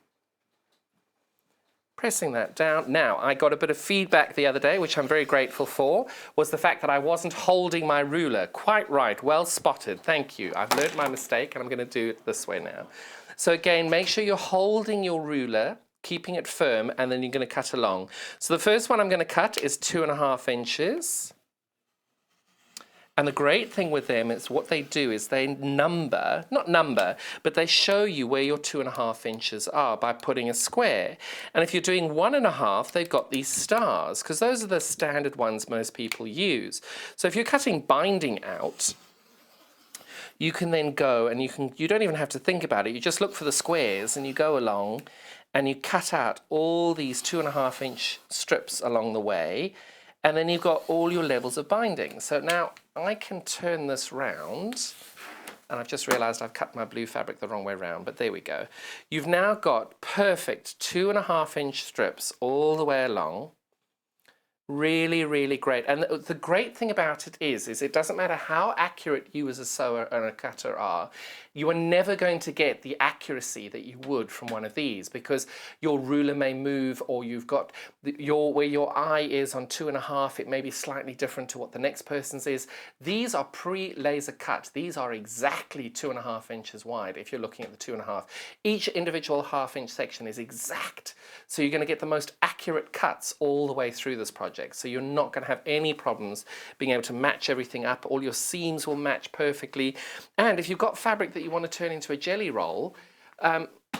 Pressing that down. Now, I got a bit of feedback the other day, which I'm very grateful for, was the fact that I wasn't holding my ruler. Quite right, well spotted, thank you. I've learned my mistake and I'm going to do it this way now. So again, make sure you're holding your ruler, keeping it firm, and then you're going to cut along. So the first one I'm going to cut is 2.5 inches. And the great thing with them is what they do is they number, not number, but they show you where your 2.5 inches are by putting a square. And if you're doing 1.5, they've got these stars, because those are the standard ones most people use. So if you're cutting binding out, you can then go and you don't even have to think about it. You just look for the squares and you go along and you cut out all these 2.5 inch strips along the way. And then you've got all your levels of binding. So now I can turn this round, and I've just realized I've cut my blue fabric the wrong way around, but there we go. You've now got perfect 2.5 inch strips all the way along. Really, really great. And the great thing about it is it doesn't matter how accurate you as a sewer and a cutter are, you are never going to get the accuracy that you would from one of these because your ruler may move, or you've got where your eye is on 2.5, it may be slightly different to what the next person's is. These are pre-laser cut. These are exactly 2.5 inches wide if you're looking at the 2.5. Each individual half-inch section is exact. So you're going to get the most accurate cuts all the way through this project. So you're not going to have any problems being able to match everything up. All your seams will match perfectly. And if you've got fabric that you want to turn into a jelly roll,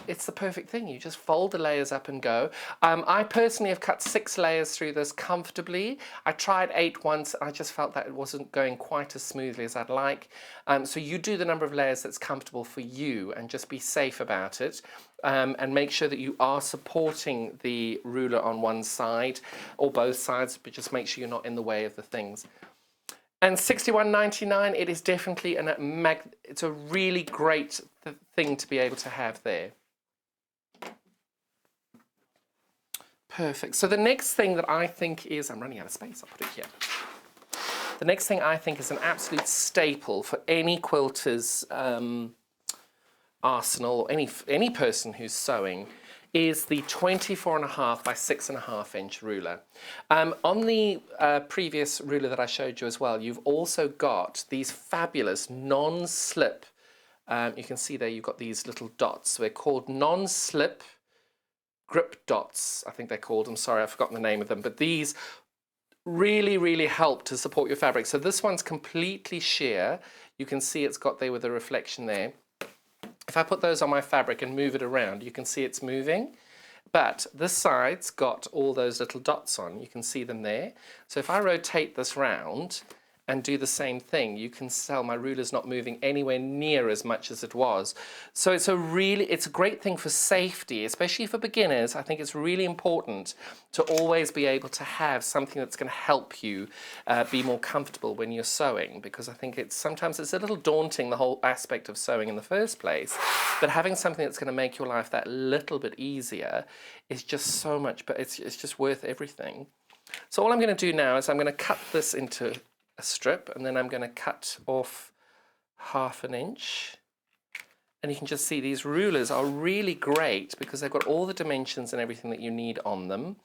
it's the perfect thing. You just fold the layers up and go. I personally have cut 6 layers through this comfortably. I tried 8 once. I just felt that it wasn't going quite as smoothly as I'd like. So you do the number of layers that's comfortable for you and just be safe about it. And make sure that you are supporting the ruler on one side or both sides, but just make sure you're not in the way of the things. And $61.99, it is definitely it's a really great thing to be able to have there. Perfect. So the next thing that I think is, I'm running out of space, I'll put it here. The next thing I think is an absolute staple for any quilter's arsenal, or any person who's sewing, is the 24.5 by 6.5 inch ruler. On the previous ruler that I showed you as well, you've also got these fabulous non-slip, you can see there you've got these little dots. They're called non-slip grip dots, I think they're called. I'm sorry, I've forgotten the name of them, but these really, really help to support your fabric. So this one's completely sheer. You can see it's got there with a reflection there. If I put those on my fabric and move it around, you can see it's moving. But this side's got all those little dots on. You can see them there. So if I rotate this round and do the same thing, you can tell my ruler's not moving anywhere near as much as it was. So it's a great thing for safety, especially for beginners. I think it's really important to always be able to have something that's going to help you be more comfortable when you're sewing, because I think sometimes it's a little daunting, the whole aspect of sewing in the first place, but having something that's going to make your life that little bit easier is just so much, but it's just worth everything. So all I'm going to do now is I'm going to cut this into a strip, and then I'm going to cut off 1/2 inch, and you can just see these rulers are really great because they've got all the dimensions and everything that you need on them.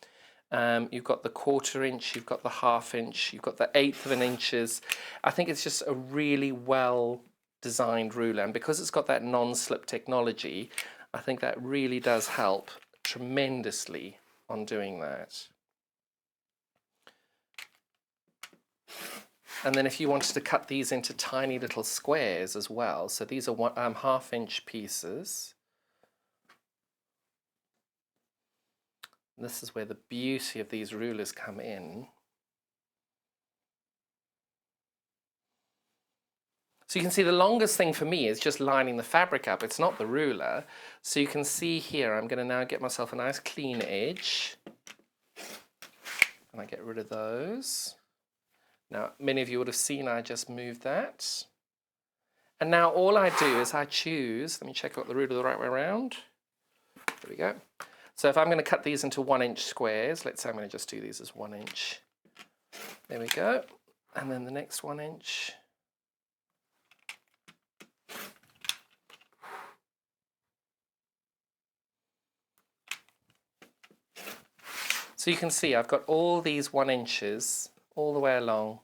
You've got the 1/4 inch, you've got the 1/2 inch, you've got the 1/8 of an inches. I think it's just a really well designed ruler, and because it's got that non-slip technology, I think that really does help tremendously on doing that. And then if you wanted to cut these into tiny little squares as well, so these are 1/2-inch pieces. This is where the beauty of these rulers come in. So you can see the longest thing for me is just lining the fabric up. It's not the ruler. So you can see here, I'm going to now get myself a nice clean edge. And I get rid of those. Now, many of you would have seen I just moved that. And now all I do is I choose, let me check I've got the ruler the right way around. There we go. So if I'm going to cut these into 1-inch squares, let's say I'm going to just do these as 1 inch. There we go. And then the next 1 inch. So you can see I've got all these 1 inches all the way along.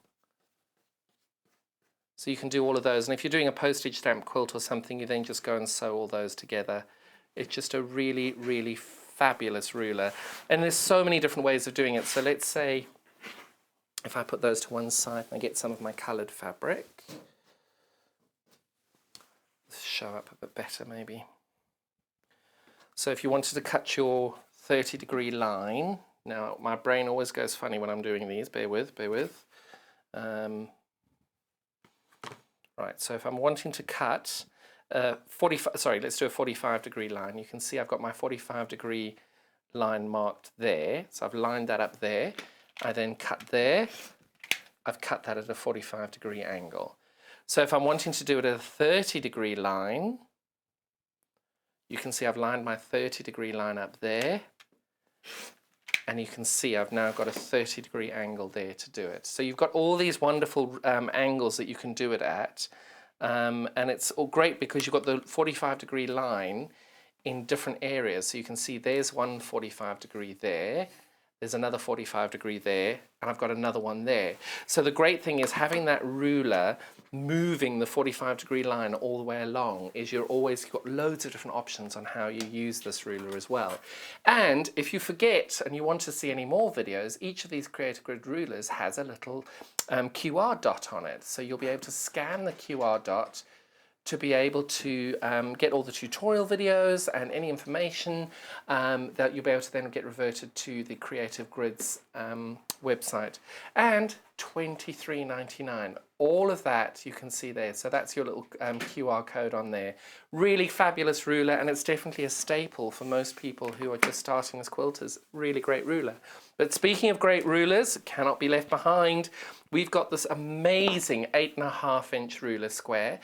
So you can do all of those. And if you're doing a postage stamp quilt or something, you then just go and sew all those together. It's just a really, really fabulous ruler. And there's so many different ways of doing it. So let's say if I put those to one side and I get some of my coloured fabric. Show up a bit better maybe. So if you wanted to cut your 30-degree line, now my brain always goes funny when I'm doing these, bear with. Right, so if I'm wanting to cut let's do a 45-degree line. You can see I've got my 45-degree line marked there. So I've lined that up there. I then cut there. I've cut that at a 45-degree angle. So if I'm wanting to do it at a 30-degree line, you can see I've lined my 30-degree line up there. And you can see I've now got a 30-degree angle there to do it. So you've got all these wonderful angles that you can do it at. And it's all great because you've got the 45-degree line in different areas. So you can see there's one 45-degree there. There's another 45-degree there, and I've got another one there. So the great thing is having that ruler moving the 45-degree line all the way along is you've got loads of different options on how you use this ruler as well. And if you forget and you want to see any more videos, each of these Creative Grid rulers has a little QR dot on it. So you'll be able to scan the QR dot to be able to get all the tutorial videos and any information that you'll be able to then get reverted to the Creative Grids website. And $23.99. All of that you can see there. So that's your little QR code on there. Really fabulous ruler, and it's definitely a staple for most people who are just starting as quilters. Really great ruler. But speaking of great rulers, cannot be left behind. We've got this amazing 8.5-inch ruler square.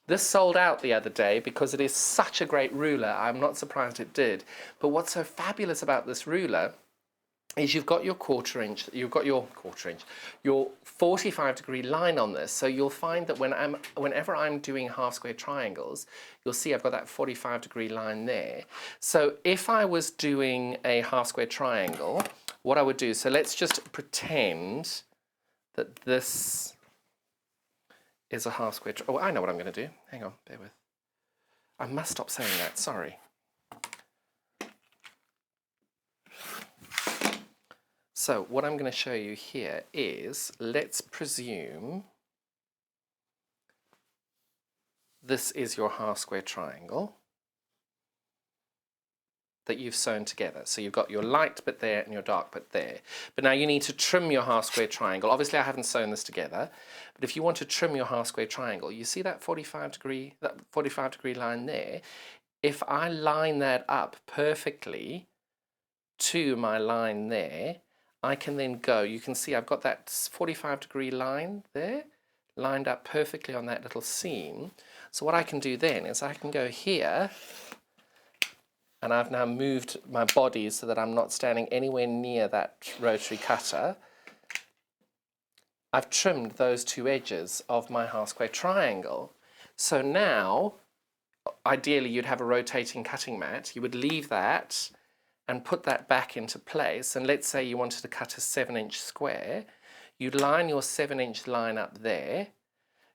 This sold out the other day because it is such a great ruler. I'm not surprised it did. But what's so fabulous about this ruler is you've got your 45-degree line on this. So you'll find that whenever I'm doing half square triangles, you'll see I've got that 45-degree line there. So if I was doing a half square triangle, what I would do, so let's just pretend that this is a half square. Oh, I know what I'm going to do. Hang on, bear with. I must stop saying that, sorry. So what I'm going to show you here is, let's presume this is your half square triangle that you've sewn together. So you've got your light bit there and your dark bit there. But now you need to trim your half square triangle. Obviously I haven't sewn this together, but if you want to trim your half square triangle, you see that 45-degree line there? If I line that up perfectly to my line there, I can then go, you can see I've got that 45-degree line there, lined up perfectly on that little seam. So what I can do then is I can go here, and I've now moved my body so that I'm not standing anywhere near that rotary cutter. I've trimmed those two edges of my half square triangle. So now, ideally you'd have a rotating cutting mat. You would leave that and put that back into place. And let's say you wanted to cut a 7-inch square. You'd line your 7-inch line up there.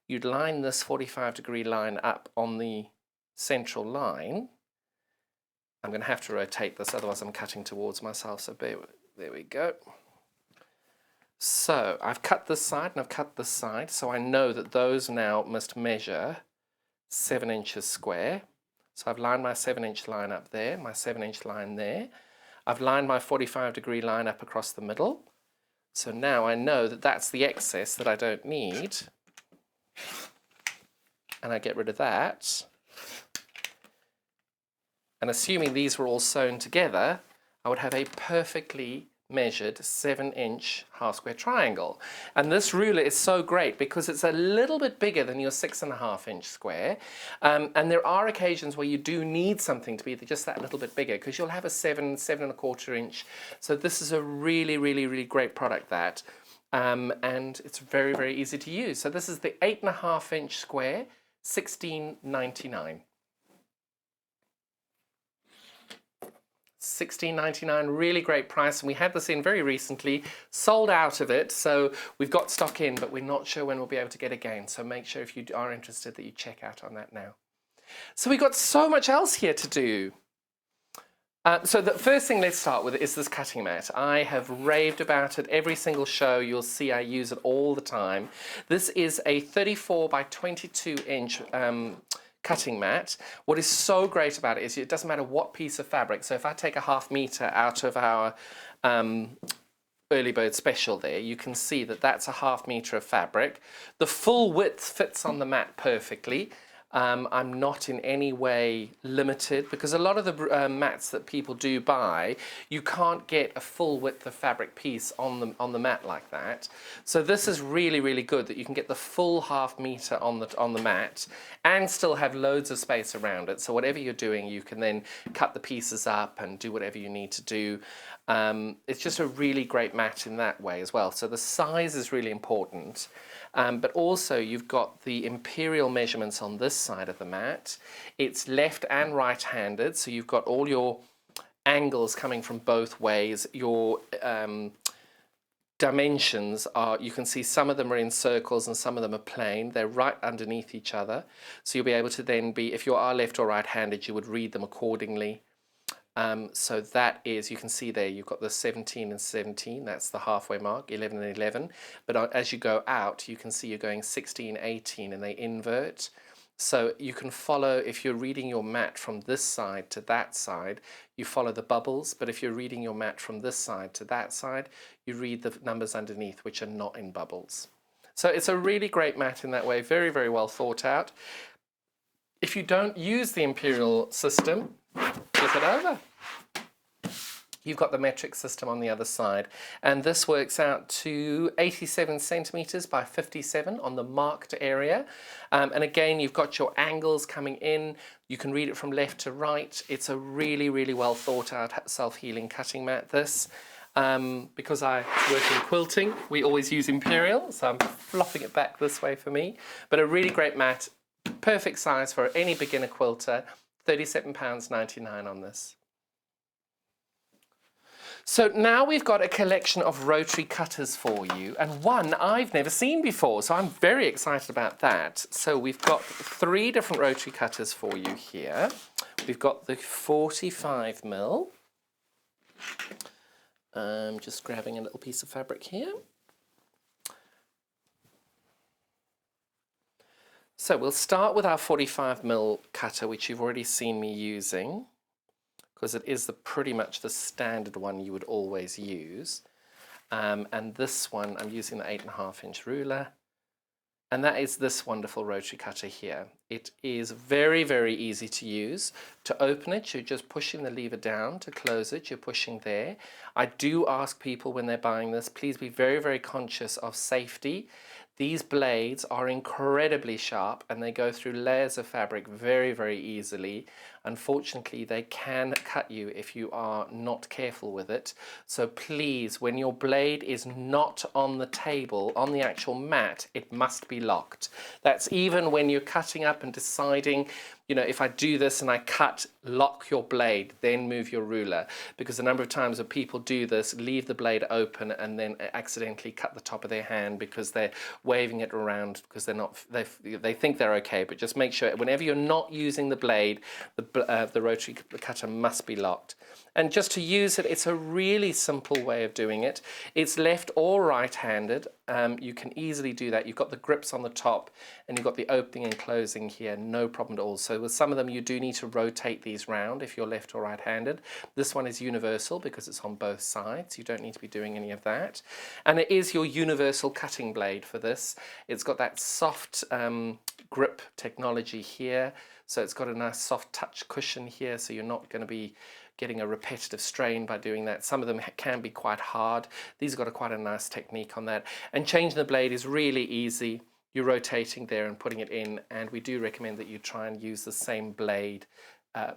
You'd line this 45-degree line up on the central line. I'm going to have to rotate this, otherwise I'm cutting towards myself, so there we go. So I've cut this side and I've cut this side, so I know that those now must measure 7 inches square. So I've lined my 7-inch line up there, my 7-inch line there. I've lined my 45-degree line up across the middle. So now I know that that's the excess that I don't need. And I get rid of that. And assuming these were all sewn together, I would have a perfectly measured 7-inch half-square triangle. And this ruler is so great because it's a little bit bigger than your 6.5-inch square. And there are occasions where you do need something to be just that little bit bigger, because you'll have a 7.25-inch. So this is a really, really, really great product, that. And it's very, very easy to use. So this is the 8.5-inch square, $16.99. $16.99, really great price, and we had this in very recently, sold out of it, so we've got stock in, but we're not sure when we'll be able to get again, so make sure if you are interested that you check out on that now. So we've got so much else here to do. So the first thing let's start with is this cutting mat. I have raved about it every single show. You'll see I use it all the time. This is a 34 by 22 inch cutting mat. What is so great about it is it doesn't matter what piece of fabric. So if I take a 1/2 meter out of our early bird special there, you can see that that's a 1/2 meter of fabric. The full width fits on the mat perfectly. I'm not in any way limited, because a lot of the mats that people do buy, you can't get a full width of fabric piece on the mat like that. So this is really, really good that you can get the full 1/2 meter on the mat and still have loads of space around it. So whatever you're doing, you can then cut the pieces up and do whatever you need to do. It's just a really great mat in that way as well. So the size is really important. But also you've got the imperial measurements on this side of the mat. It's left and right-handed, so you've got all your angles coming from both ways. Your dimensions are, you can see some of them are in circles and some of them are plain. They're right underneath each other, so you'll be able to then be, if you are left or right-handed, you would read them accordingly. So that is, you can see there, you've got the 17 and 17, that's the halfway mark, 11 and 11. But as you go out, you can see you're going 16, 18, and they invert. So you can follow, if you're reading your mat from this side to that side, you follow the bubbles. But if you're reading your mat from this side to that side, you read the numbers underneath, which are not in bubbles. So it's a really great mat in that way, very, very well thought out. If you don't use the imperial system, flip it over. You've got the metric system on the other side, and this works out to 87 centimeters by 57 on the marked area. And again, you've got your angles coming in. You can read it from left to right. It's a really, really well thought out self-healing cutting mat, this. Because I work in quilting, we always use imperial, so I'm flopping it back this way for me. But a really great mat, perfect size for any beginner quilter, £37.99 on this. So now we've got a collection of rotary cutters for you, and one I've never seen before, so I'm very excited about that. So we've got 3 different rotary cutters for you here. We've got the 45mm. I'm just grabbing a little piece of fabric here. So we'll start with our 45mm cutter, which you've already seen me using, because it is pretty much the standard one you would always use. And this one, I'm using the 8.5-inch ruler, and that is this wonderful rotary cutter here. It is very, very easy to use. To open it, you're just pushing the lever down. To close it, you're pushing there. I do ask people when they're buying this, please be very, very conscious of safety. These blades are incredibly sharp and they go through layers of fabric very, very easily. Unfortunately, they can cut you if you are not careful with it. So please, when your blade is not on the table, on the actual mat, it must be locked. That's even when you're cutting up and deciding, you know, if I do this and I cut, lock your blade, then move your ruler. Because a number of times when people do this, leave the blade open and then accidentally cut the top of their hand because they're waving it around because they think they're okay. But just make sure whenever you're not using the blade, the rotary cutter must be locked. And just to use it, it's a really simple way of doing it. It's left or right-handed. You can easily do that. You've got the grips on the top and you've got the opening and closing here, no problem at all. So with some of them, you do need to rotate these round if you're left or right-handed. This one is universal because it's on both sides. You don't need to be doing any of that. And it is your universal cutting blade for this. It's got that soft grip technology here. So it's got a nice soft touch cushion here, so you're not going to be getting a repetitive strain by doing that. Some of them can be quite hard. These have got quite a nice technique on that. And changing the blade is really easy. You're rotating there and putting it in, and we do recommend that you try and use the same blade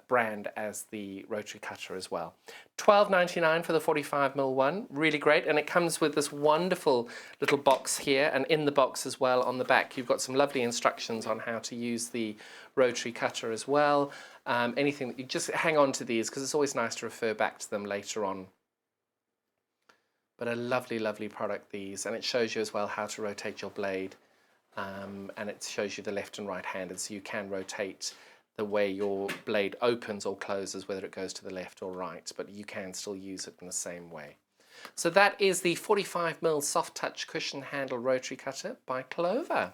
brand as the rotary cutter as well. $12.99 for the 45mm one, really great, and it comes with this wonderful little box here, and in the box as well on the back you've got some lovely instructions on how to use the rotary cutter as well. Anything that you just hang on to these because it's always nice to refer back to them later on. But a lovely, lovely product these, and it shows you as well how to rotate your blade, and it shows you the left and right handed, so you can rotate the way your blade opens or closes, whether it goes to the left or right, but you can still use it in the same way. So that is the 45mm soft touch cushion handle rotary cutter by Clover.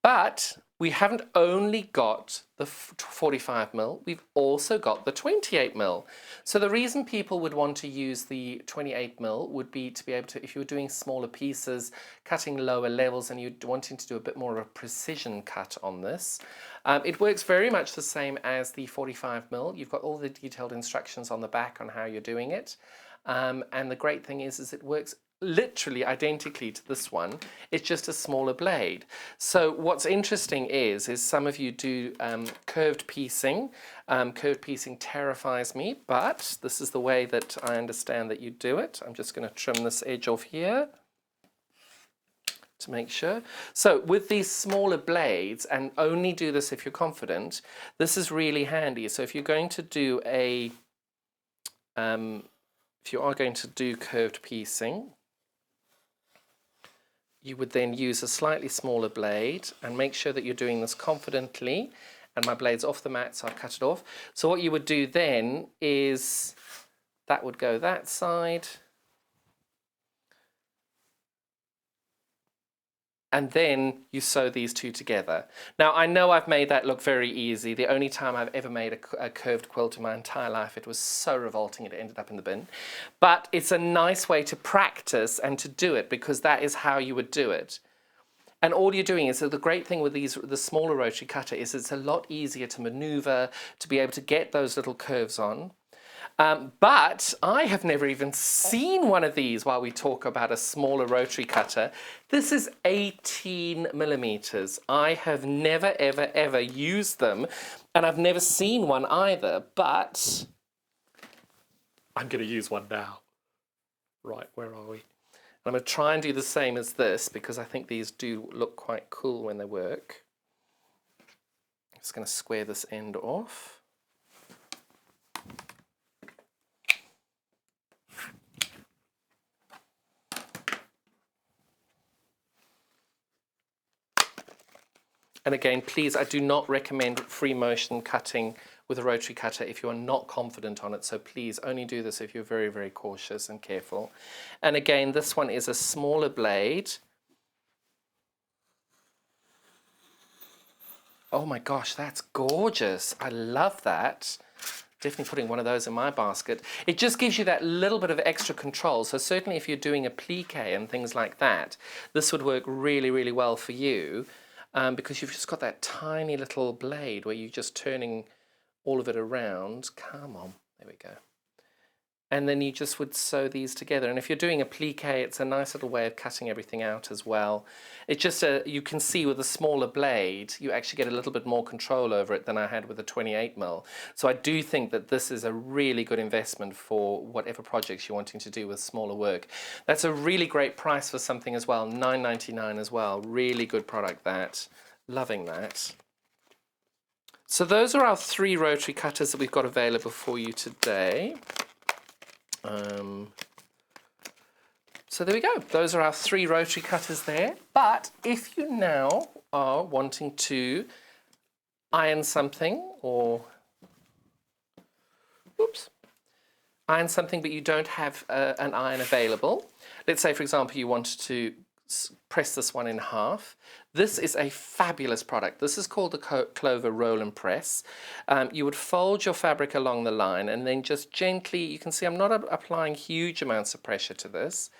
But we haven't only got the 45mm, we've also got the 28mm. So the reason people would want to use the 28mm would be to be able to, if you were doing smaller pieces, cutting lower levels, and you're wanting to do a bit more of a precision cut on this. It works very much the same as the 45mm. You've got all the detailed instructions on the back on how you're doing it. And the great thing is it works literally identically to this one. It's just a smaller blade. So what's interesting is some of you do curved piecing. Curved piecing terrifies me, but this is the way that I understand that you do it. I'm just going to trim this edge off here to make sure. So with these smaller blades, and only do this if you're confident, this is really handy. So if you're going to do a if you are going to do curved piecing, you would then use a slightly smaller blade and make sure that you're doing this confidently. And my blade's off the mat, so I've cut it off. So what you would do then is that would go that side. And then you sew these two together. Now, I know I've made that look very easy. The only time I've ever made a curved quilt in my entire life, it was so revolting it ended up in the bin. But it's a nice way to practice and to do it, because that is how you would do it. And all you're doing is, so the great thing with the smaller rotary cutter is it's a lot easier to maneuver, to be able to get those little curves on. But I have never even seen one of these while we talk about a smaller rotary cutter. This is 18mm. I have never, ever, ever used them, and I've never seen one either, but I'm going to use one now. Right, where are we? I'm going to try and do the same as this, because I think these do look quite cool when they work. I'm just going to square this end off. And again, please, I do not recommend free motion cutting with a rotary cutter if you are not confident on it. So please only do this if you're very, very cautious and careful. And again, this one is a smaller blade. Oh my gosh, that's gorgeous. I love that. Definitely putting one of those in my basket. It just gives you that little bit of extra control. So certainly if you're doing a plique and things like that, this would work really, really well for you. Because you've just got that tiny little blade where you're just turning all of it around. Come on, there we go. And then you just would sew these together. And if you're doing a plique, it's a nice little way of cutting everything out as well. It's just you can see with a smaller blade, you actually get a little bit more control over it than I had with a 28mm. So I do think that this is a really good investment for whatever projects you're wanting to do with smaller work. That's a really great price for something as well, $9.99 as well. Really good product that. Loving that. So those are our 3 rotary cutters that we've got available for you today. So there we go. Those are our 3 rotary cutters there. But if you now are wanting to iron something or iron something but you don't have an iron available, let's say for example you wanted to press this one in half. This is a fabulous product. This is called the Clover Roll and Press. You would fold your fabric along the line and then just gently, you can see I'm not applying huge amounts of pressure to this.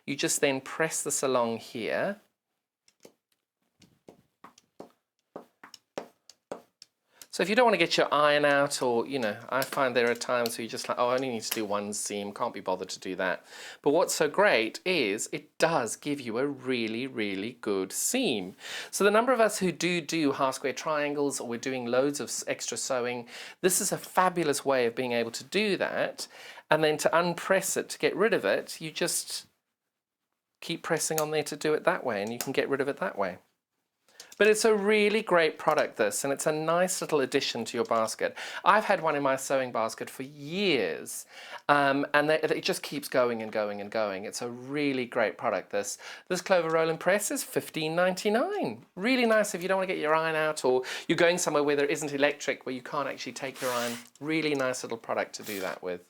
You just then press this along here. So if you don't want to get your iron out, or, you know, I find there are times where you just like, oh, I only need to do one seam, can't be bothered to do that. But what's so great is it does give you a really, really good seam. So the number of us who do half square triangles, or we're doing loads of extra sewing, this is a fabulous way of being able to do that. And then to unpress it, to get rid of it, you just keep pressing on there to do it that way, and you can get rid of it that way. But it's a really great product, this, and it's a nice little addition to your basket. I've had one in my sewing basket for years, and it just keeps going and going and going. It's a really great product, this. This Clover Roll and Press is $15.99. Really nice if you don't want to get your iron out, or you're going somewhere where there isn't electric, where you can't actually take your iron. Really nice little product to do that with.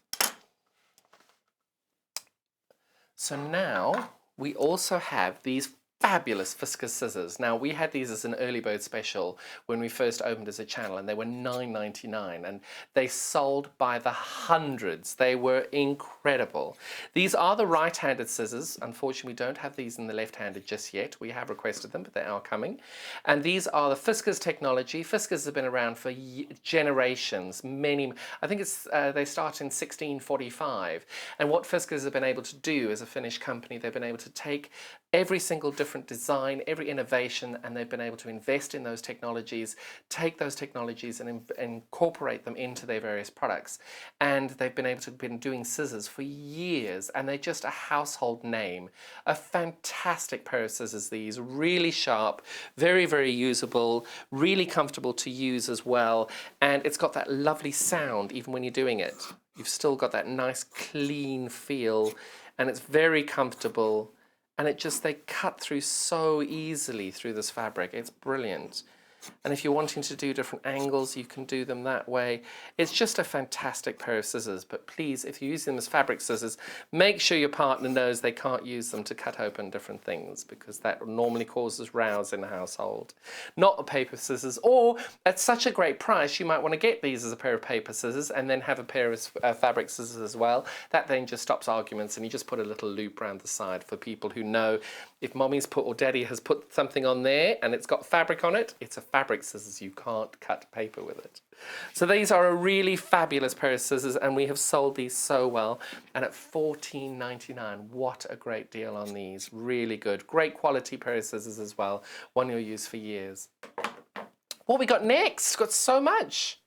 So now we also have these fabulous Fiskars scissors. Now, we had these as an early bird special when we first opened as a channel, and they were $9.99, and they sold by the hundreds. They were incredible. These are the right-handed scissors. Unfortunately, we don't have these in the left-handed just yet. We have requested them, but they are coming. And these are the Fiskars technology. Fiskars have been around for generations, many. I think it's they start in 1645. And what Fiskars have been able to do as a Finnish company, they've been able to take every single different design, every innovation, and they've been able to invest in those technologies, take those technologies and incorporate them into their various products. And they've been able to been doing scissors for years, and they're just a household name. A fantastic pair of scissors, these, really sharp, very, very usable, really comfortable to use as well. And it's got that lovely sound even when you're doing it. You've still got that nice clean feel, and it's very comfortable. And they cut through so easily through this fabric. It's brilliant. And if you're wanting to do different angles, you can do them that way. It's just a fantastic pair of scissors. But please, if you use them as fabric scissors, make sure your partner knows they can't use them to cut open different things, because that normally causes rows in the household. Not a paper scissors, or at such a great price, you might want to get these as a pair of paper scissors and then have a pair of fabric scissors as well. That then just stops arguments, and you just put a little loop around the side for people who know if mommy's put or daddy has put something on there and it's got fabric on it, it's a fabric scissors. You can't cut paper with it. So these are a really fabulous pair of scissors, and we have sold these so well. And at $14.99, what a great deal on these. Really good. Great quality pair of scissors as well. One you'll use for years. What we got next? Got so much.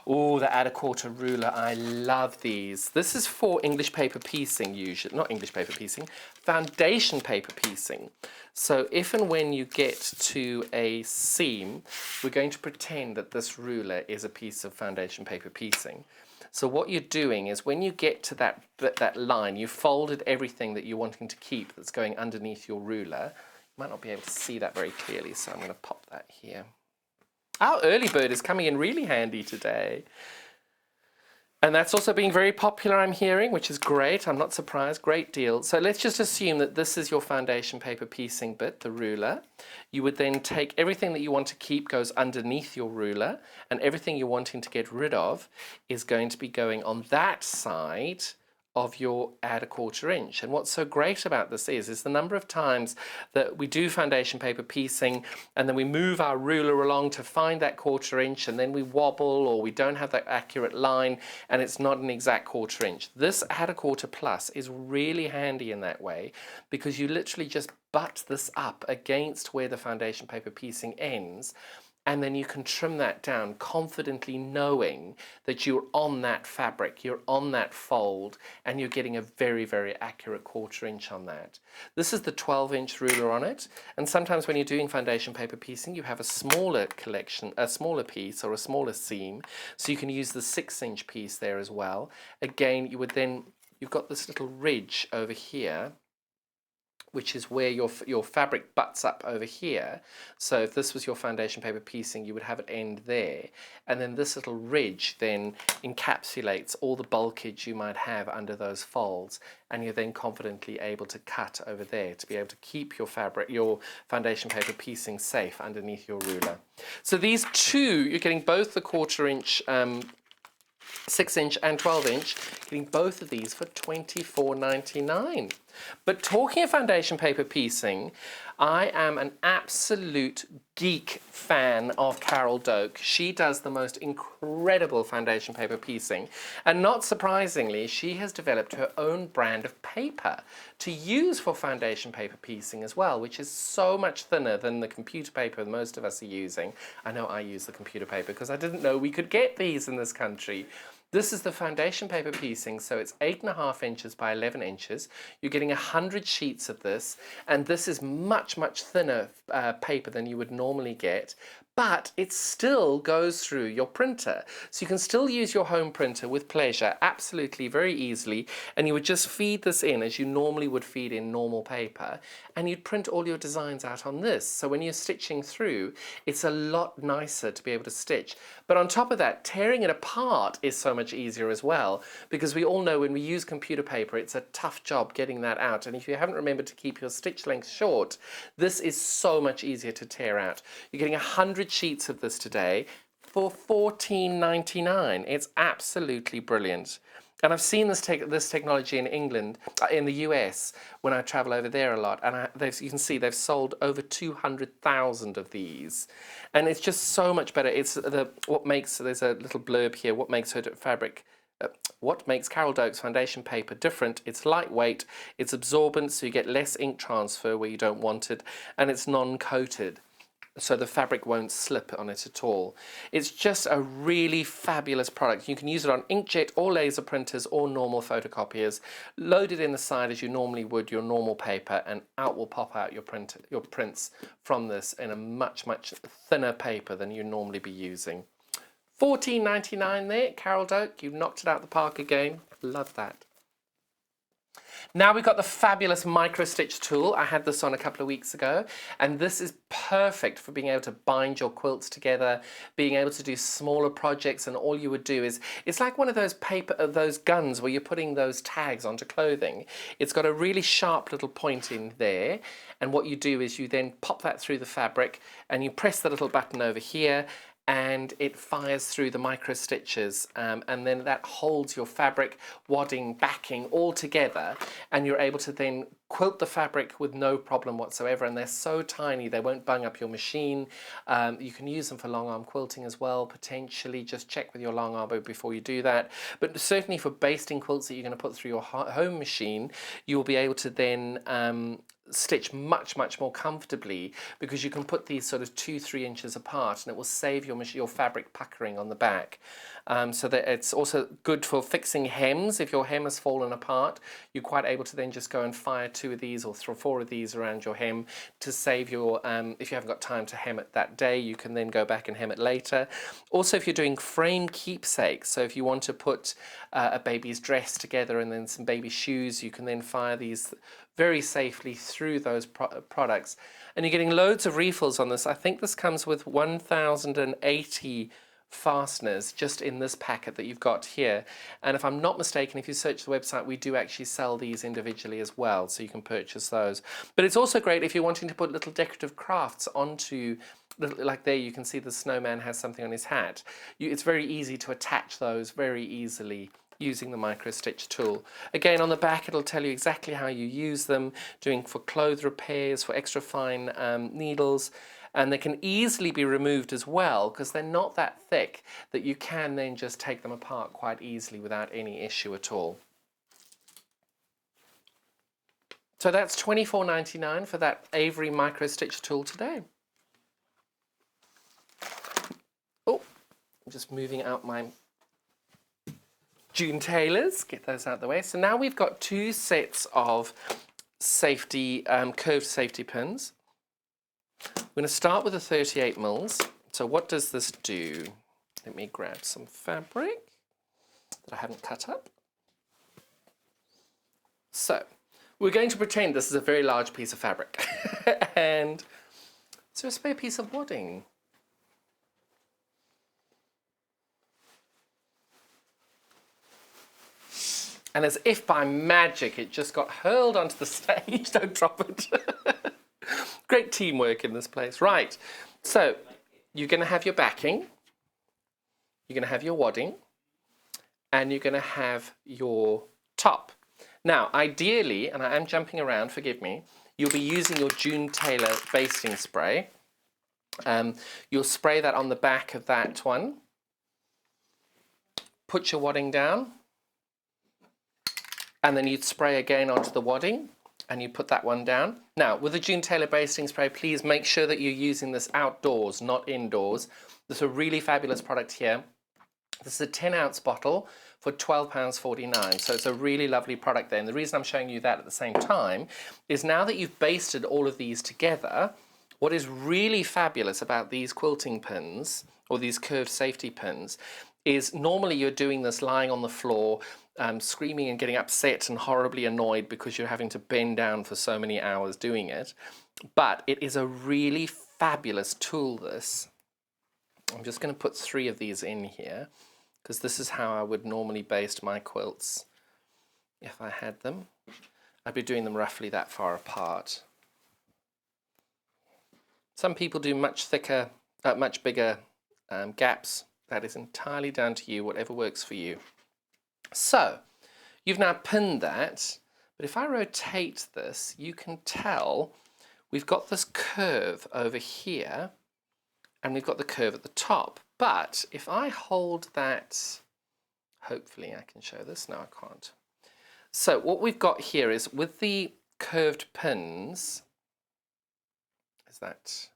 Oh, the add a quarter ruler. I love these. This is for English paper piecing, usually. Not English paper piecing, foundation paper piecing. So if and when you get to a seam, we're going to pretend that this ruler is a piece of foundation paper piecing. So what you're doing is when you get to that line, you've folded everything that you're wanting to keep that's going underneath your ruler. You might not be able to see that very clearly, so I'm going to pop that here. Our early bird is coming in really handy today. And that's also being very popular, I'm hearing, which is great. I'm not surprised. Great deal. So let's just assume that this is your foundation paper piecing bit, the ruler. You would then take everything that you want to keep goes underneath your ruler, and everything you're wanting to get rid of is going to be going on that side of your add a quarter inch. And what's so great about this is the number of times that we do foundation paper piecing and then we move our ruler along to find that quarter inch, and then we wobble or we don't have that accurate line and it's not an exact quarter inch. This add a quarter plus is really handy in that way, because you literally just butt this up against where the foundation paper piecing ends, and then you can trim that down confidently, knowing that you're on that fabric, you're on that fold, and you're getting a very, very accurate quarter inch on that. This is the 12-inch ruler on it, and sometimes when you're doing foundation paper piecing, you have a smaller collection, a smaller piece or a smaller seam, so you can use the 6-inch piece there as well. Again, you've got this little ridge over here, which is where your fabric butts up over here. So if this was your foundation paper piecing, you would have it end there. And then this little ridge then encapsulates all the bulkage you might have under those folds, and you're then confidently able to cut over there to be able to keep your fabric, your foundation paper piecing safe underneath your ruler. So these two, you're getting both the 1/4 inch 6-inch and 12-inch, getting both of these for $24.99. But talking of foundation paper piecing, I am an absolute geek fan of Carol Doak. She does the most incredible foundation paper piecing, and not surprisingly, she has developed her own brand of paper to use for foundation paper piecing as well, which is so much thinner than the computer paper most of us are using. I know I use the computer paper because I didn't know we could get these in this country. This is the foundation paper piecing, so it's 8.5 inches by 11 inches. You're getting 100 sheets of this, and this is much, much thinner paper than you would normally get, but it still goes through your printer. So you can still use your home printer with pleasure, absolutely, very easily, and you would just feed this in as you normally would feed in normal paper, and you'd print all your designs out on this. So when you're stitching through, it's a lot nicer to be able to stitch. But on top of that, tearing it apart is so much easier as well, because we all know when we use computer paper, it's a tough job getting that out. And if you haven't remembered to keep your stitch length short, this is so much easier to tear out. You're getting 100 sheets of this today for $14.99. It's absolutely brilliant. And I've seen this technology in England, in the US, when I travel over there a lot. And you can see they've sold over 200,000 of these. And it's just so much better. It's there's a little blurb here, what makes Carol Doak's foundation paper different. It's lightweight, it's absorbent, so you get less ink transfer where you don't want it, and it's non-coated, so the fabric won't slip on it at all. It's just a really fabulous product. You can use it on inkjet or laser printers or normal photocopiers. Load it in the side as you normally would your normal paper, and out will pop out your prints from this in a much, much thinner paper than you normally be using. $14.99 there, Carol Doak. You've knocked it out the park again. Love that. Now we've got the fabulous micro stitch tool. I had this on a couple of weeks ago, and this is perfect for being able to bind your quilts together, being able to do smaller projects, and all you would do is, it's like one of those guns where you're putting those tags onto clothing. It's got a really sharp little point in there, and what you do is you then pop that through the fabric, and you press the little button over here, and it fires through the micro stitches, and then that holds your fabric, wadding, backing all together, and you're able to then quilt the fabric with no problem whatsoever. And they're so tiny they won't bung up your machine. You can use them for long arm quilting as well, potentially. Just check with your long arm before you do that, but certainly for basting quilts that you're going to put through your home machine, you'll be able to then stitch much, much more comfortably, because you can put these sort of 2-3 inches apart, and it will save your fabric puckering on the back. So that it's also good for fixing hems. If your hem has fallen apart, you're quite able to then just go and fire 2 of these or 4 of these around your hem to save your, if you haven't got time to hem it that day, you can then go back and hem it later. Also, if you're doing frame keepsakes, so if you want to put a baby's dress together and then some baby shoes, you can then fire these very safely through those products. And you're getting loads of refills on this. I think this comes with 1,080 fasteners just in this packet that you've got here. And if I'm not mistaken, if you search the website, we do actually sell these individually as well, so you can purchase those. But it's also great if you're wanting to put little decorative crafts onto, like there you can see the snowman has something on his hat. It's very easy to attach those very easily using the micro stitch tool. Again, on the back it'll tell you exactly how you use them, doing for clothes repairs, for extra fine needles, and they can easily be removed as well, because they're not that thick that you can then just take them apart quite easily without any issue at all. So that's $24.99 for that Avery micro stitch tool today. Oh, I'm just moving out my June tailors, get those out of the way. So now we've got 2 sets of safety, curved safety pins. We're going to start with the 38 mils. So what does this do? Let me grab some fabric that I haven't cut up. So We're going to pretend this is a very large piece of fabric. And is there a spare piece of wadding? And as if by magic, it just got hurled onto the stage. Don't drop it. Great teamwork in this place. Right, so you're going to have your backing, you're going to have your wadding, and you're going to have your top. Now, ideally, and I am jumping around, forgive me, you'll be using your June Taylor basting spray. You'll spray that on the back of that one. Put your wadding down. And then you'd spray again onto the wadding, and you put that one down. Now, with the June Taylor basting spray, please make sure that you're using this outdoors, not indoors. There's a really fabulous product here. This is a 10-ounce bottle for £12.49, so it's a really lovely product there. And the reason I'm showing you that at the same time is now that you've basted all of these together, what is really fabulous about these quilting pins, or these curved safety pins, is normally you're doing this lying on the floor, screaming and getting upset and horribly annoyed because you're having to bend down for so many hours doing it. But it is a really fabulous tool, this. I'm just going to put 3 of these in here because this is how I would normally baste my quilts if I had them. I'd be doing them roughly that far apart. Some people do much thicker, much bigger gaps. That is entirely down to you, whatever works for you. So, you've now pinned that, but if I rotate this, you can tell we've got this curve over here, and we've got the curve at the top. But if I hold that, hopefully I can show this. No, I can't. So what we've got here is with the curved pins, is that,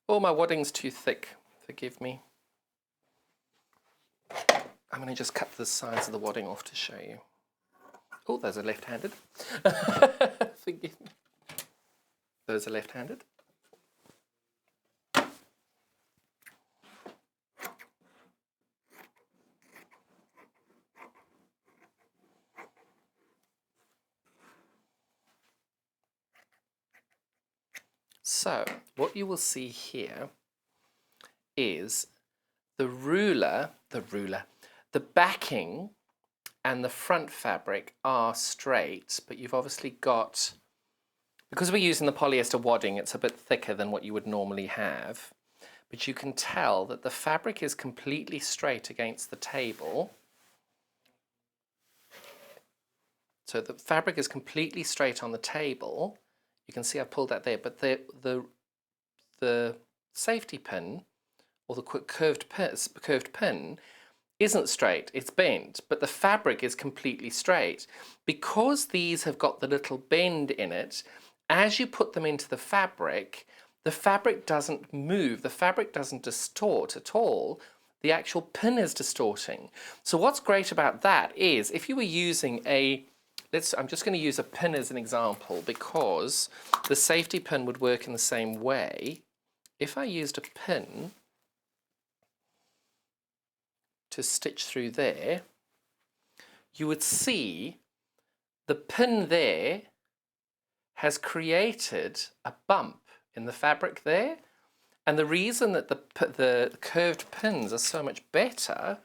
oh, my wadding's too thick, forgive me. I'm going to just cut the sides of the wadding off to show you. Oh, those are left-handed. Forgive me. Those are left-handed. So, what you will see here is the backing and the front fabric are straight, but you've obviously got, because we're using the polyester wadding, it's a bit thicker than what you would normally have, but you can tell that the fabric is completely straight against the table. So the fabric is completely straight on the table. You can see I pulled that there, but the safety pin, or the curved pin, isn't straight, it's bent, but the fabric is completely straight. Because these have got the little bend in it, as you put them into the fabric doesn't move, the fabric doesn't distort at all, the actual pin is distorting. So what's great about that is, if you were using I'm just going to use a pin as an example because the safety pin would work in the same way. If I used a pin to stitch through there, you would see the pin there has created a bump in the fabric there. And the reason that the curved pins are so much better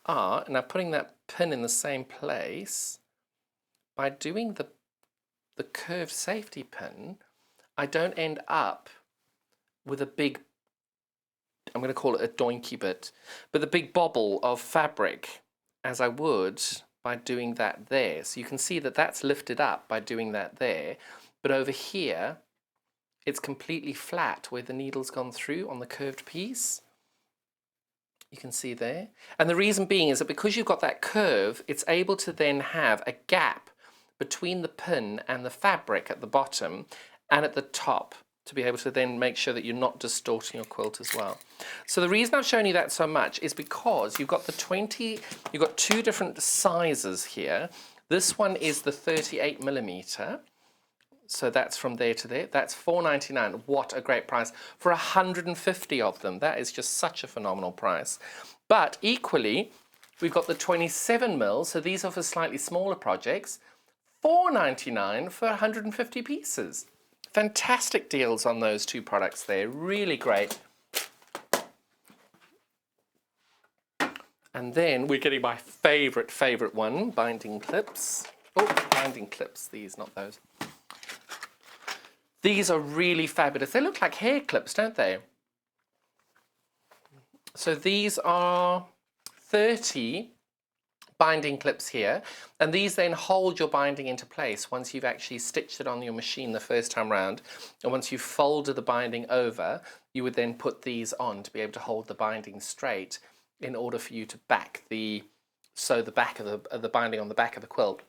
are, now putting that pin in the same place, by doing the curved safety pin, I don't end up with a big, I'm going to call it a doinky bit, but the big bobble of fabric as I would by doing that there. So you can see that that's lifted up by doing that there, but over here it's completely flat where the needle's gone through on the curved piece. You can see there. And the reason being is that because you've got that curve, it's able to then have a gap between the pin and the fabric at the bottom and at the top to be able to then make sure that you're not distorting your quilt as well. So the reason I've shown you that so much is because you've got you've got 2 different sizes here. This one is the 38mm. So that's from there to there. That's $4.99. What a great price for 150 of them. That is just such a phenomenal price. But equally, we've got the 27mm. So these are for slightly smaller projects. $4.99 for 150 pieces. Fantastic deals on those two products there, really great. And then we're getting my favourite one, binding clips. Oh, binding clips, these, not those. These are really fabulous. They look like hair clips, don't they? So these are 30 binding clips here, and these then hold your binding into place once you've actually stitched it on your machine the first time round. And once you've folded the binding over, you would then put these on to be able to hold the binding straight in order for you to sew the back of the binding on the back of the quilt.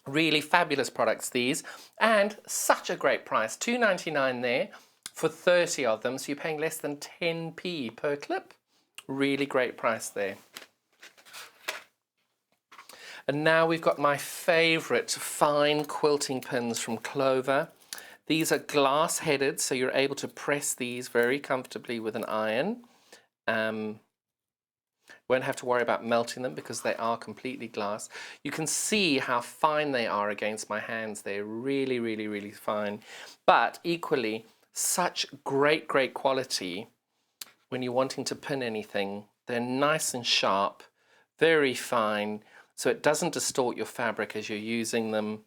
Really fabulous products, these, and such a great price. $2.99 there for 30 of them, so you're paying less than 10p per clip. Really great price there. And now we've got my favourite fine quilting pins from Clover. These are glass headed, so you're able to press these very comfortably with an iron. Won't have to worry about melting them because they are completely glass. You can see how fine they are against my hands. They're really, really, really fine. But equally, such great quality when you're wanting to pin anything. They're nice and sharp, very fine, so it doesn't distort your fabric as you're using them.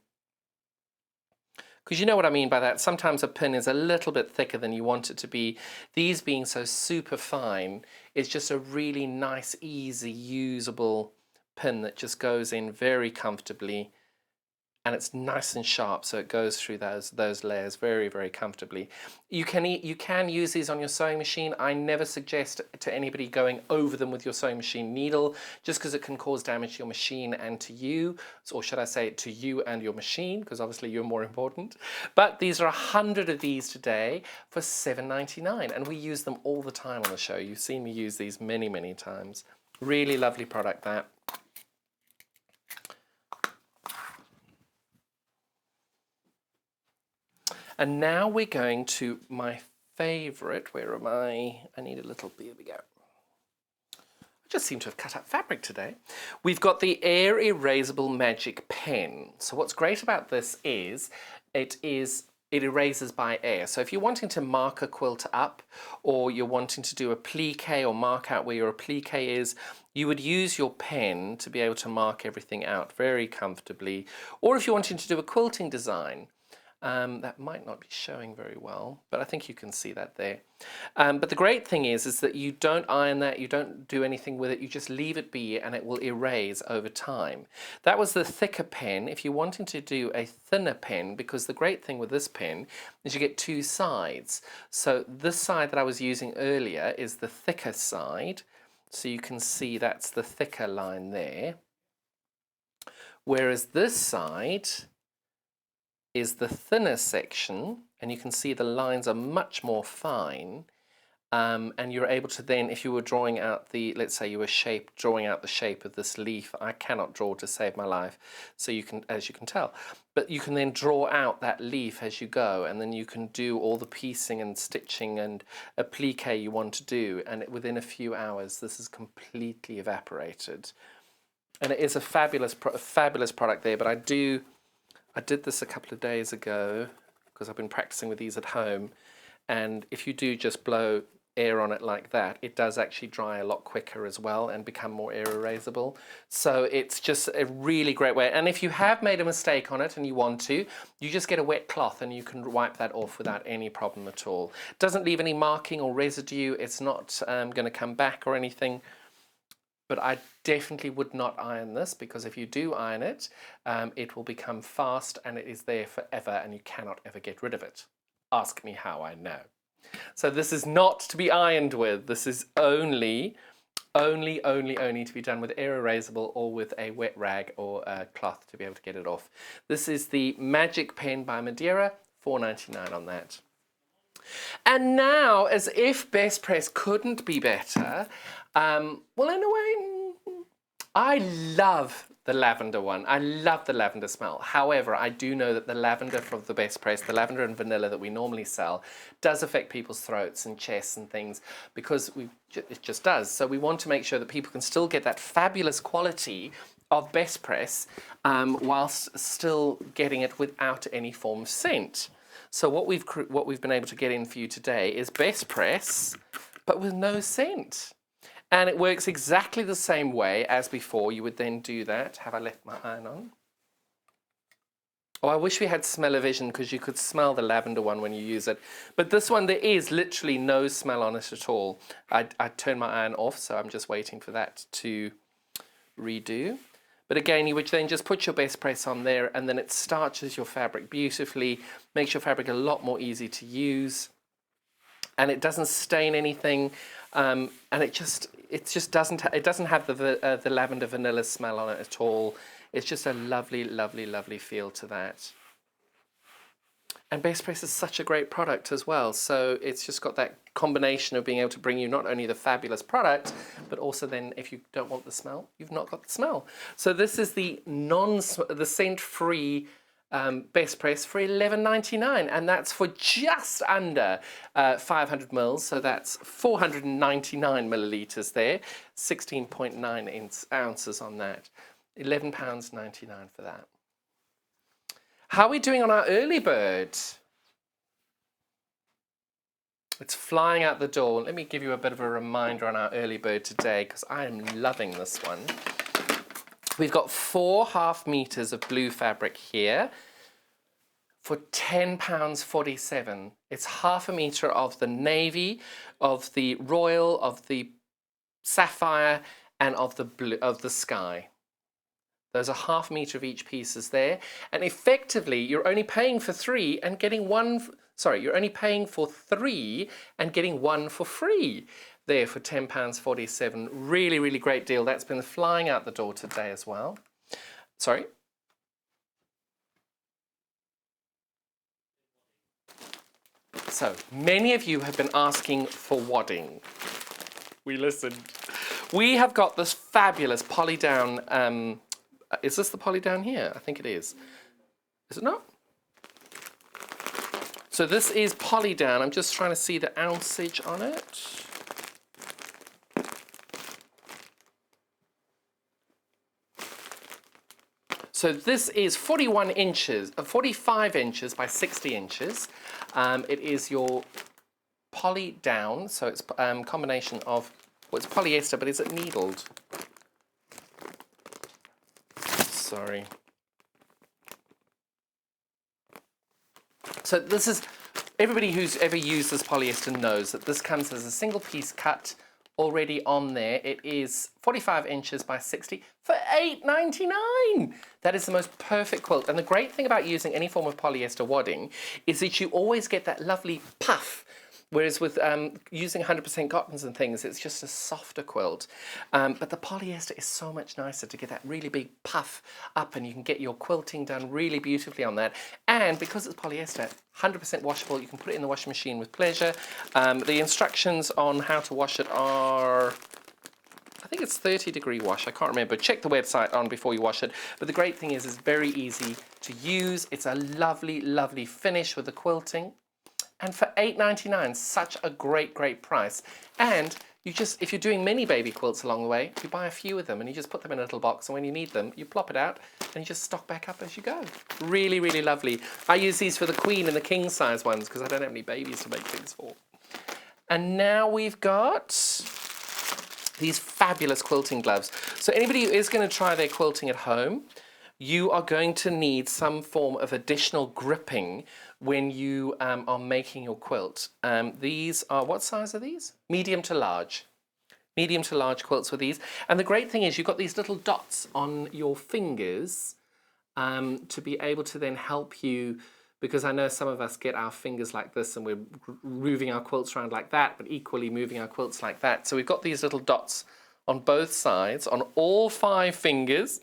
Because you know what I mean by that. Sometimes a pin is a little bit thicker than you want it to be. These being so super fine, it's just a really nice, easy, usable pin that just goes in very comfortably. And it's nice and sharp, so it goes through those layers very, very comfortably. You can use these on your sewing machine. I never suggest to anybody going over them with your sewing machine needle, just because it can cause damage to your machine and to you, or should I say to you and your machine, because obviously you're more important. But these are 100 of these today for $7.99, and we use them all the time on the show. You've seen me use these many, many times. Really lovely product, that. And now we're going to my favourite. Where am I? I need a little, here we go. I just seem to have cut up fabric today. We've got the Air Erasable Magic Pen. So what's great about this is it erases by air. So if you're wanting to mark a quilt up, or you're wanting to do a plique or mark out where your applique is, you would use your pen to be able to mark everything out very comfortably. Or if you're wanting to do a quilting design, that might not be showing very well, but I think you can see that there. But the great thing is that you don't iron that, you don't do anything with it, you just leave it be and it will erase over time. That was the thicker pen. If you're wanting to do a thinner pen, because the great thing with this pen is you get two sides. So this side that I was using earlier is the thicker side, so you can see that's the thicker line there. Whereas this side is the thinner section, and you can see the lines are much more fine, and you're able to then, if you were drawing out the, let's say you were drawing out the shape of this leaf, I cannot draw to save my life, so you can, as you can tell, but you can then draw out that leaf as you go, and then you can do all the piecing and stitching and applique you want to do, and within a few hours this is completely evaporated. And it is a fabulous product there, but I did this a couple of days ago because I've been practicing with these at home, and if you do just blow air on it like that, it does actually dry a lot quicker as well and become more air erasable. So it's just a really great way. And if you have made a mistake on it and you want to, you just get a wet cloth and you can wipe that off without any problem at all. It doesn't leave any marking or residue. It's not going to come back or anything. But I definitely would not iron this, because if you do iron it, it will become fast and it is there forever and you cannot ever get rid of it. Ask me how I know. So this is not to be ironed with. This is only to be done with air erasable or with a wet rag or a cloth to be able to get it off. This is the Magic Pen by Madeira, $4.99 on that. And now, as if Best Press couldn't be better, well, in a way, I love the lavender one. I love the lavender smell. However, I do know that the lavender from the Best Press, the lavender and vanilla that we normally sell, does affect people's throats and chests and things, because it just does. So we want to make sure that people can still get that fabulous quality of Best Press whilst still getting it without any form of scent. So what we've been able to get in for you today is Best Press, but with no scent. And it works exactly the same way as before. You would then do that. Have I left my iron on? Oh, I wish we had smell-o-vision because you could smell the lavender one when you use it. But this one, there is literally no smell on it at all. I turned my iron off, so I'm just waiting for that to redo. But again, you would then just put your Best Press on there, and then it starches your fabric beautifully, makes your fabric a lot more easy to use, and it doesn't stain anything, and it just doesn't have the lavender vanilla smell on it at all. It's just a lovely, lovely, lovely feel to that. And Best Press is such a great product as well. So it's just got that combination of being able to bring you not only the fabulous product, but also then if you don't want the smell, you've not got the smell. So this is the scent-free Best Press for $11.99, and that's for just under 500 mils. So that's 499 millilitres there, 16.9 ounces on that. £11.99 for that. How are we doing on our early bird? It's flying out the door. Let me give you a bit of a reminder on our early bird today because I am loving this one. We've got 4.5 meters of blue fabric here for £10.47. It's half a meter of the navy, of the royal, of the sapphire, and of the blue, of the sky. There's a half meter of each pieces there, and effectively you're only paying for three and getting one. Sorry, you're only paying for three and getting one for free. There for £10.47. Really, really great deal. That's been flying out the door today as well. Sorry. So many of you have been asking for wadding. We listened. We have got this fabulous poly down. Is this the poly down here? I think it is. Is it not? So this is poly down. I'm just trying to see the ounceage on it. So this is 45 inches by 60 inches. It is your poly down. So it's a combination of, well, it's polyester, but is it needled? Sorry. So this is, everybody who's ever used this polyester knows that this comes as a single piece cut already on there. It is 45 inches by 60 for $8.99. That is the most perfect quilt. And the great thing about using any form of polyester wadding is that you always get that lovely puff. Whereas with using 100% cottons and things, it's just a softer quilt. But the polyester is so much nicer to get that really big puff up, and you can get your quilting done really beautifully on that. And because it's polyester, 100% washable, you can put it in the washing machine with pleasure. The instructions on how to wash it are, I think it's 30-degree wash, I can't remember. Check the website on before you wash it. But the great thing is it's very easy to use. It's a lovely, lovely finish with the quilting. And for $8.99, such a great, great price. And you just, if you're doing many baby quilts along the way, you buy a few of them and you just put them in a little box, and when you need them, you plop it out and you just stock back up as you go. Really, really lovely. I use these for the queen and the king size ones because I don't have any babies to make things for. And now we've got these fabulous quilting gloves. So anybody who is going to try their quilting at home, you are going to need some form of additional gripping when you are making your quilt. These are, what size are these? Medium to large. Medium to large quilts with these. And the great thing is you've got these little dots on your fingers to be able to then help you, because I know some of us get our fingers like this and we're moving our quilts around like that, but equally moving our quilts like that. So we've got these little dots on both sides, on all 5 fingers.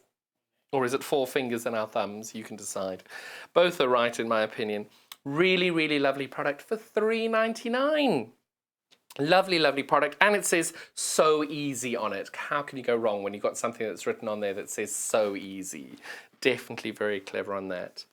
Or is it 4 fingers and our thumbs? You can decide. Both are right in my opinion. Really, really lovely product for $3.99. Lovely, lovely product. And it says so easy on it. How can you go wrong when you've got something that's written on there that says so easy? Definitely very clever on that.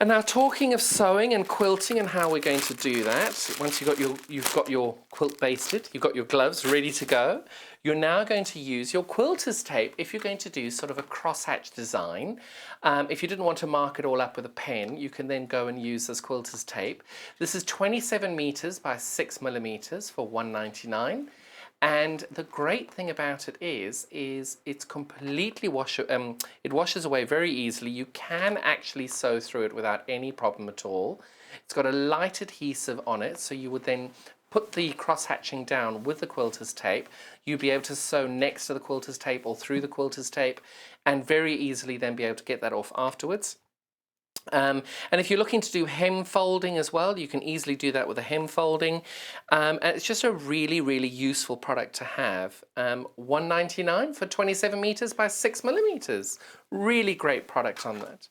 And now talking of sewing and quilting and how we're going to do that, once you've got your quilt basted, you've got your gloves ready to go, you're now going to use your quilter's tape if you're going to do sort of a crosshatch design. If you didn't want to mark it all up with a pen, you can then go and use this quilter's tape. This is 27 meters by 6 millimeters for $1.99. And the great thing about it is it's completely it washes away very easily. You can actually sew through it without any problem at all. It's got a light adhesive on it, so you would then put the cross hatching down with the quilter's tape. You'd be able to sew next to the quilter's tape or through the quilter's tape, and very easily then be able to get that off afterwards. And if you're looking to do hem folding as well, you can easily do that with a hem folding. And it's just a really, really useful product to have. $1.99 for 27 meters by 6 millimeters. Really great product on that.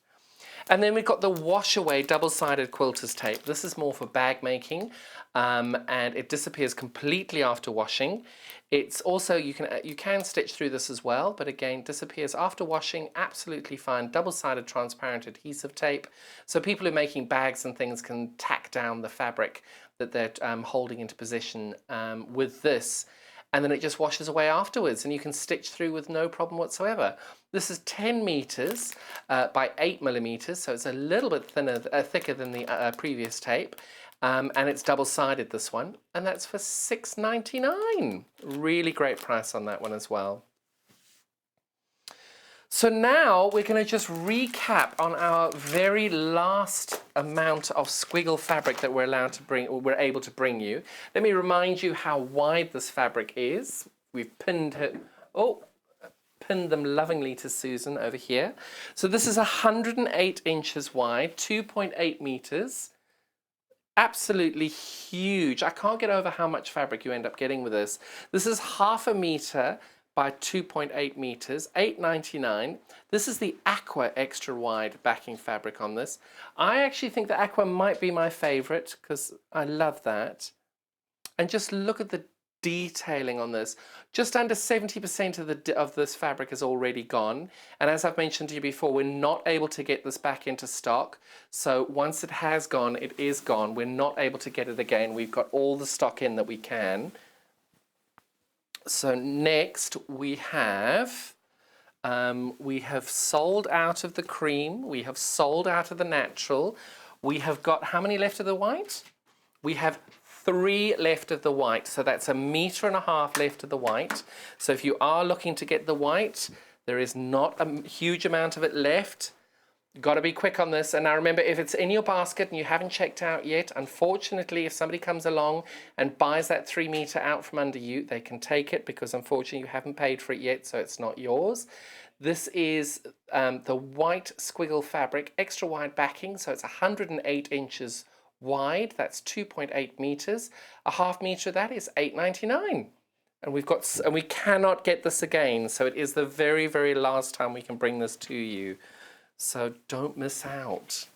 And then we've got the wash away double-sided quilter's tape. This is more for bag making, and it disappears completely after washing. It's also, you can stitch through this as well, but again, disappears after washing, absolutely fine. Double-sided transparent adhesive tape. So people who are making bags and things can tack down the fabric that they're holding into position with this, and then it just washes away afterwards, and you can stitch through with no problem whatsoever. This is 10 meters by 8 millimeters, so it's a little bit thicker than the previous tape. And it's double-sided, this one, and that's for $6.99. Really great price on that one as well. So now we're going to just recap on our very last amount of squiggle fabric that we're able to bring you. Let me remind you how wide this fabric is. We've pinned them lovingly to Susan over here. So this is 108 inches wide, 2.8 meters. Absolutely huge. I can't get over how much fabric you end up getting with this. This is 0.5 meter by 2.8 meters, $8.99. This is the Aqua extra wide backing fabric on this. I actually think the Aqua might be my favorite because I love that. And just look at the detailing on this. Just under 70% of this fabric is already gone, and as I've mentioned to you before, we're not able to get this back into stock. So once it has gone, it is gone. We're not able to get it again. We've got all the stock in that we can. So next we have sold out of the cream, we have sold out of the natural. We have got how many left of the white? We have 3 left of the white, so that's 1.5 meters left of the white. So if you are looking to get the white, there is not a huge amount of it left. You've got to be quick on this. And now remember, if it's in your basket and you haven't checked out yet, unfortunately, if somebody comes along and buys that 3 meter out from under you, they can take it because unfortunately you haven't paid for it yet, so it's not yours. This is the white squiggle fabric, extra wide backing, so it's 108 inches wide, that's 2.8 meters. 0.5 meter of that is $8.99. And we cannot get this again, so it is the very, very last time we can bring this to you. So don't miss out.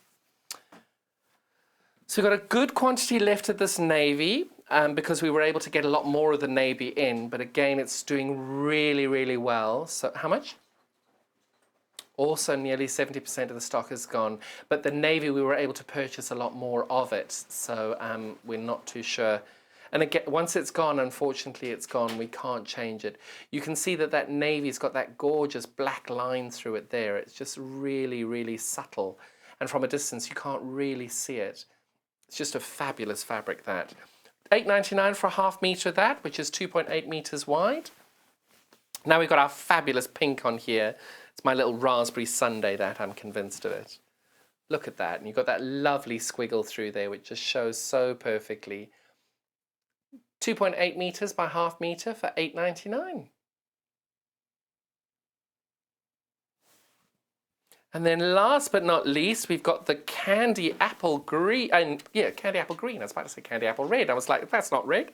So we've got a good quantity left of this navy because we were able to get a lot more of the navy in, but again, it's doing really, really well. So how much? Also, nearly 70% of the stock is gone, but the navy, we were able to purchase a lot more of it, so we're not too sure. And again, once it's gone, unfortunately, it's gone. We can't change it. You can see that navy's got that gorgeous black line through it there. It's just really, really subtle. And from a distance, you can't really see it. It's just a fabulous fabric, that. $8.99 for 0.5 meter of that, which is 2.8 meters wide. Now we've got our fabulous pink on here. It's my little raspberry sundae, that, I'm convinced of it. Look at that. And you've got that lovely squiggle through there, which just shows so perfectly. 2.8 meters by 0.5 meter for $8.99. And then last but not least, we've got the candy apple green. Candy apple green. I was about to say candy apple red. I was like, that's not red.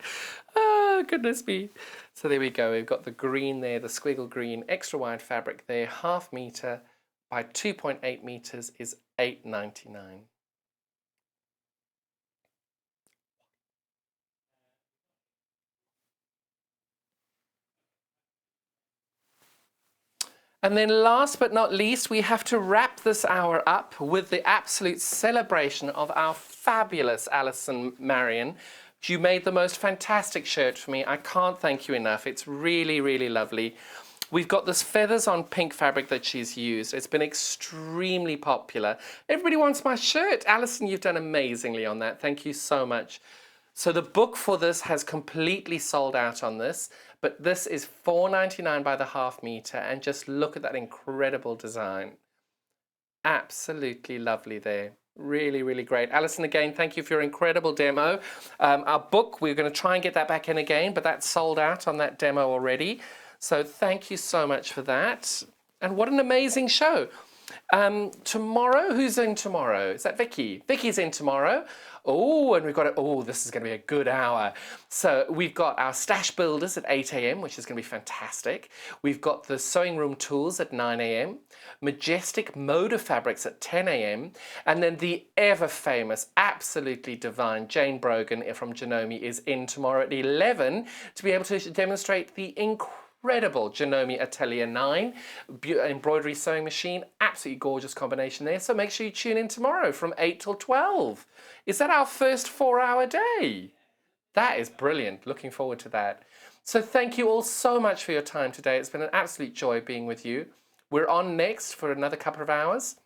Oh, goodness me. So there we go. We've got the green there, the squiggle green, extra wide fabric there. 0.5 meter by 2.8 meters is $8.99. And then last but not least, we have to wrap this hour up with the absolute celebration of our fabulous Alison Marian. You made the most fantastic shirt for me. I can't thank you enough. It's really, really lovely. We've got this feathers on pink fabric that she's used. It's been extremely popular. Everybody wants my shirt. Alison, you've done amazingly on that. Thank you so much. So the book for this has completely sold out on this, but this is $4.99 by the half meter, and just look at that incredible design. Absolutely lovely there. Really, really great. Alison, again, thank you for your incredible demo. Our book, we're going to try and get that back in again, but that's sold out on that demo already. So thank you so much for that. And what an amazing show. Tomorrow, who's in tomorrow? Is that Vicky? Vicky's in tomorrow. Oh, and we've got this is going to be a good hour. So we've got our stash builders at 8 a.m, which is going to be fantastic. We've got the sewing room tools at 9 a.m, majestic motor fabrics at 10 a.m, and then the ever famous, absolutely divine Jane Brogan from Janome is in tomorrow at 11 to be able to demonstrate the incredible Janome Atelier 9 embroidery sewing machine. Absolutely gorgeous combination there. So make sure you tune in tomorrow from 8 till 12. Is that our first 4-hour day? That is brilliant. Looking forward to that. So thank you all so much for your time today. It's been an absolute joy being with you. We're on next for another couple of hours.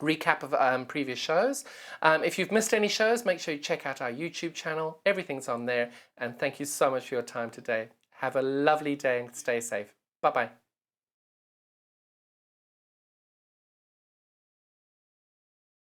Recap of previous shows. If you've missed any shows, make sure you check out our YouTube channel. Everything's on there. And thank you so much for your time today. Have a lovely day and stay safe. Bye-bye.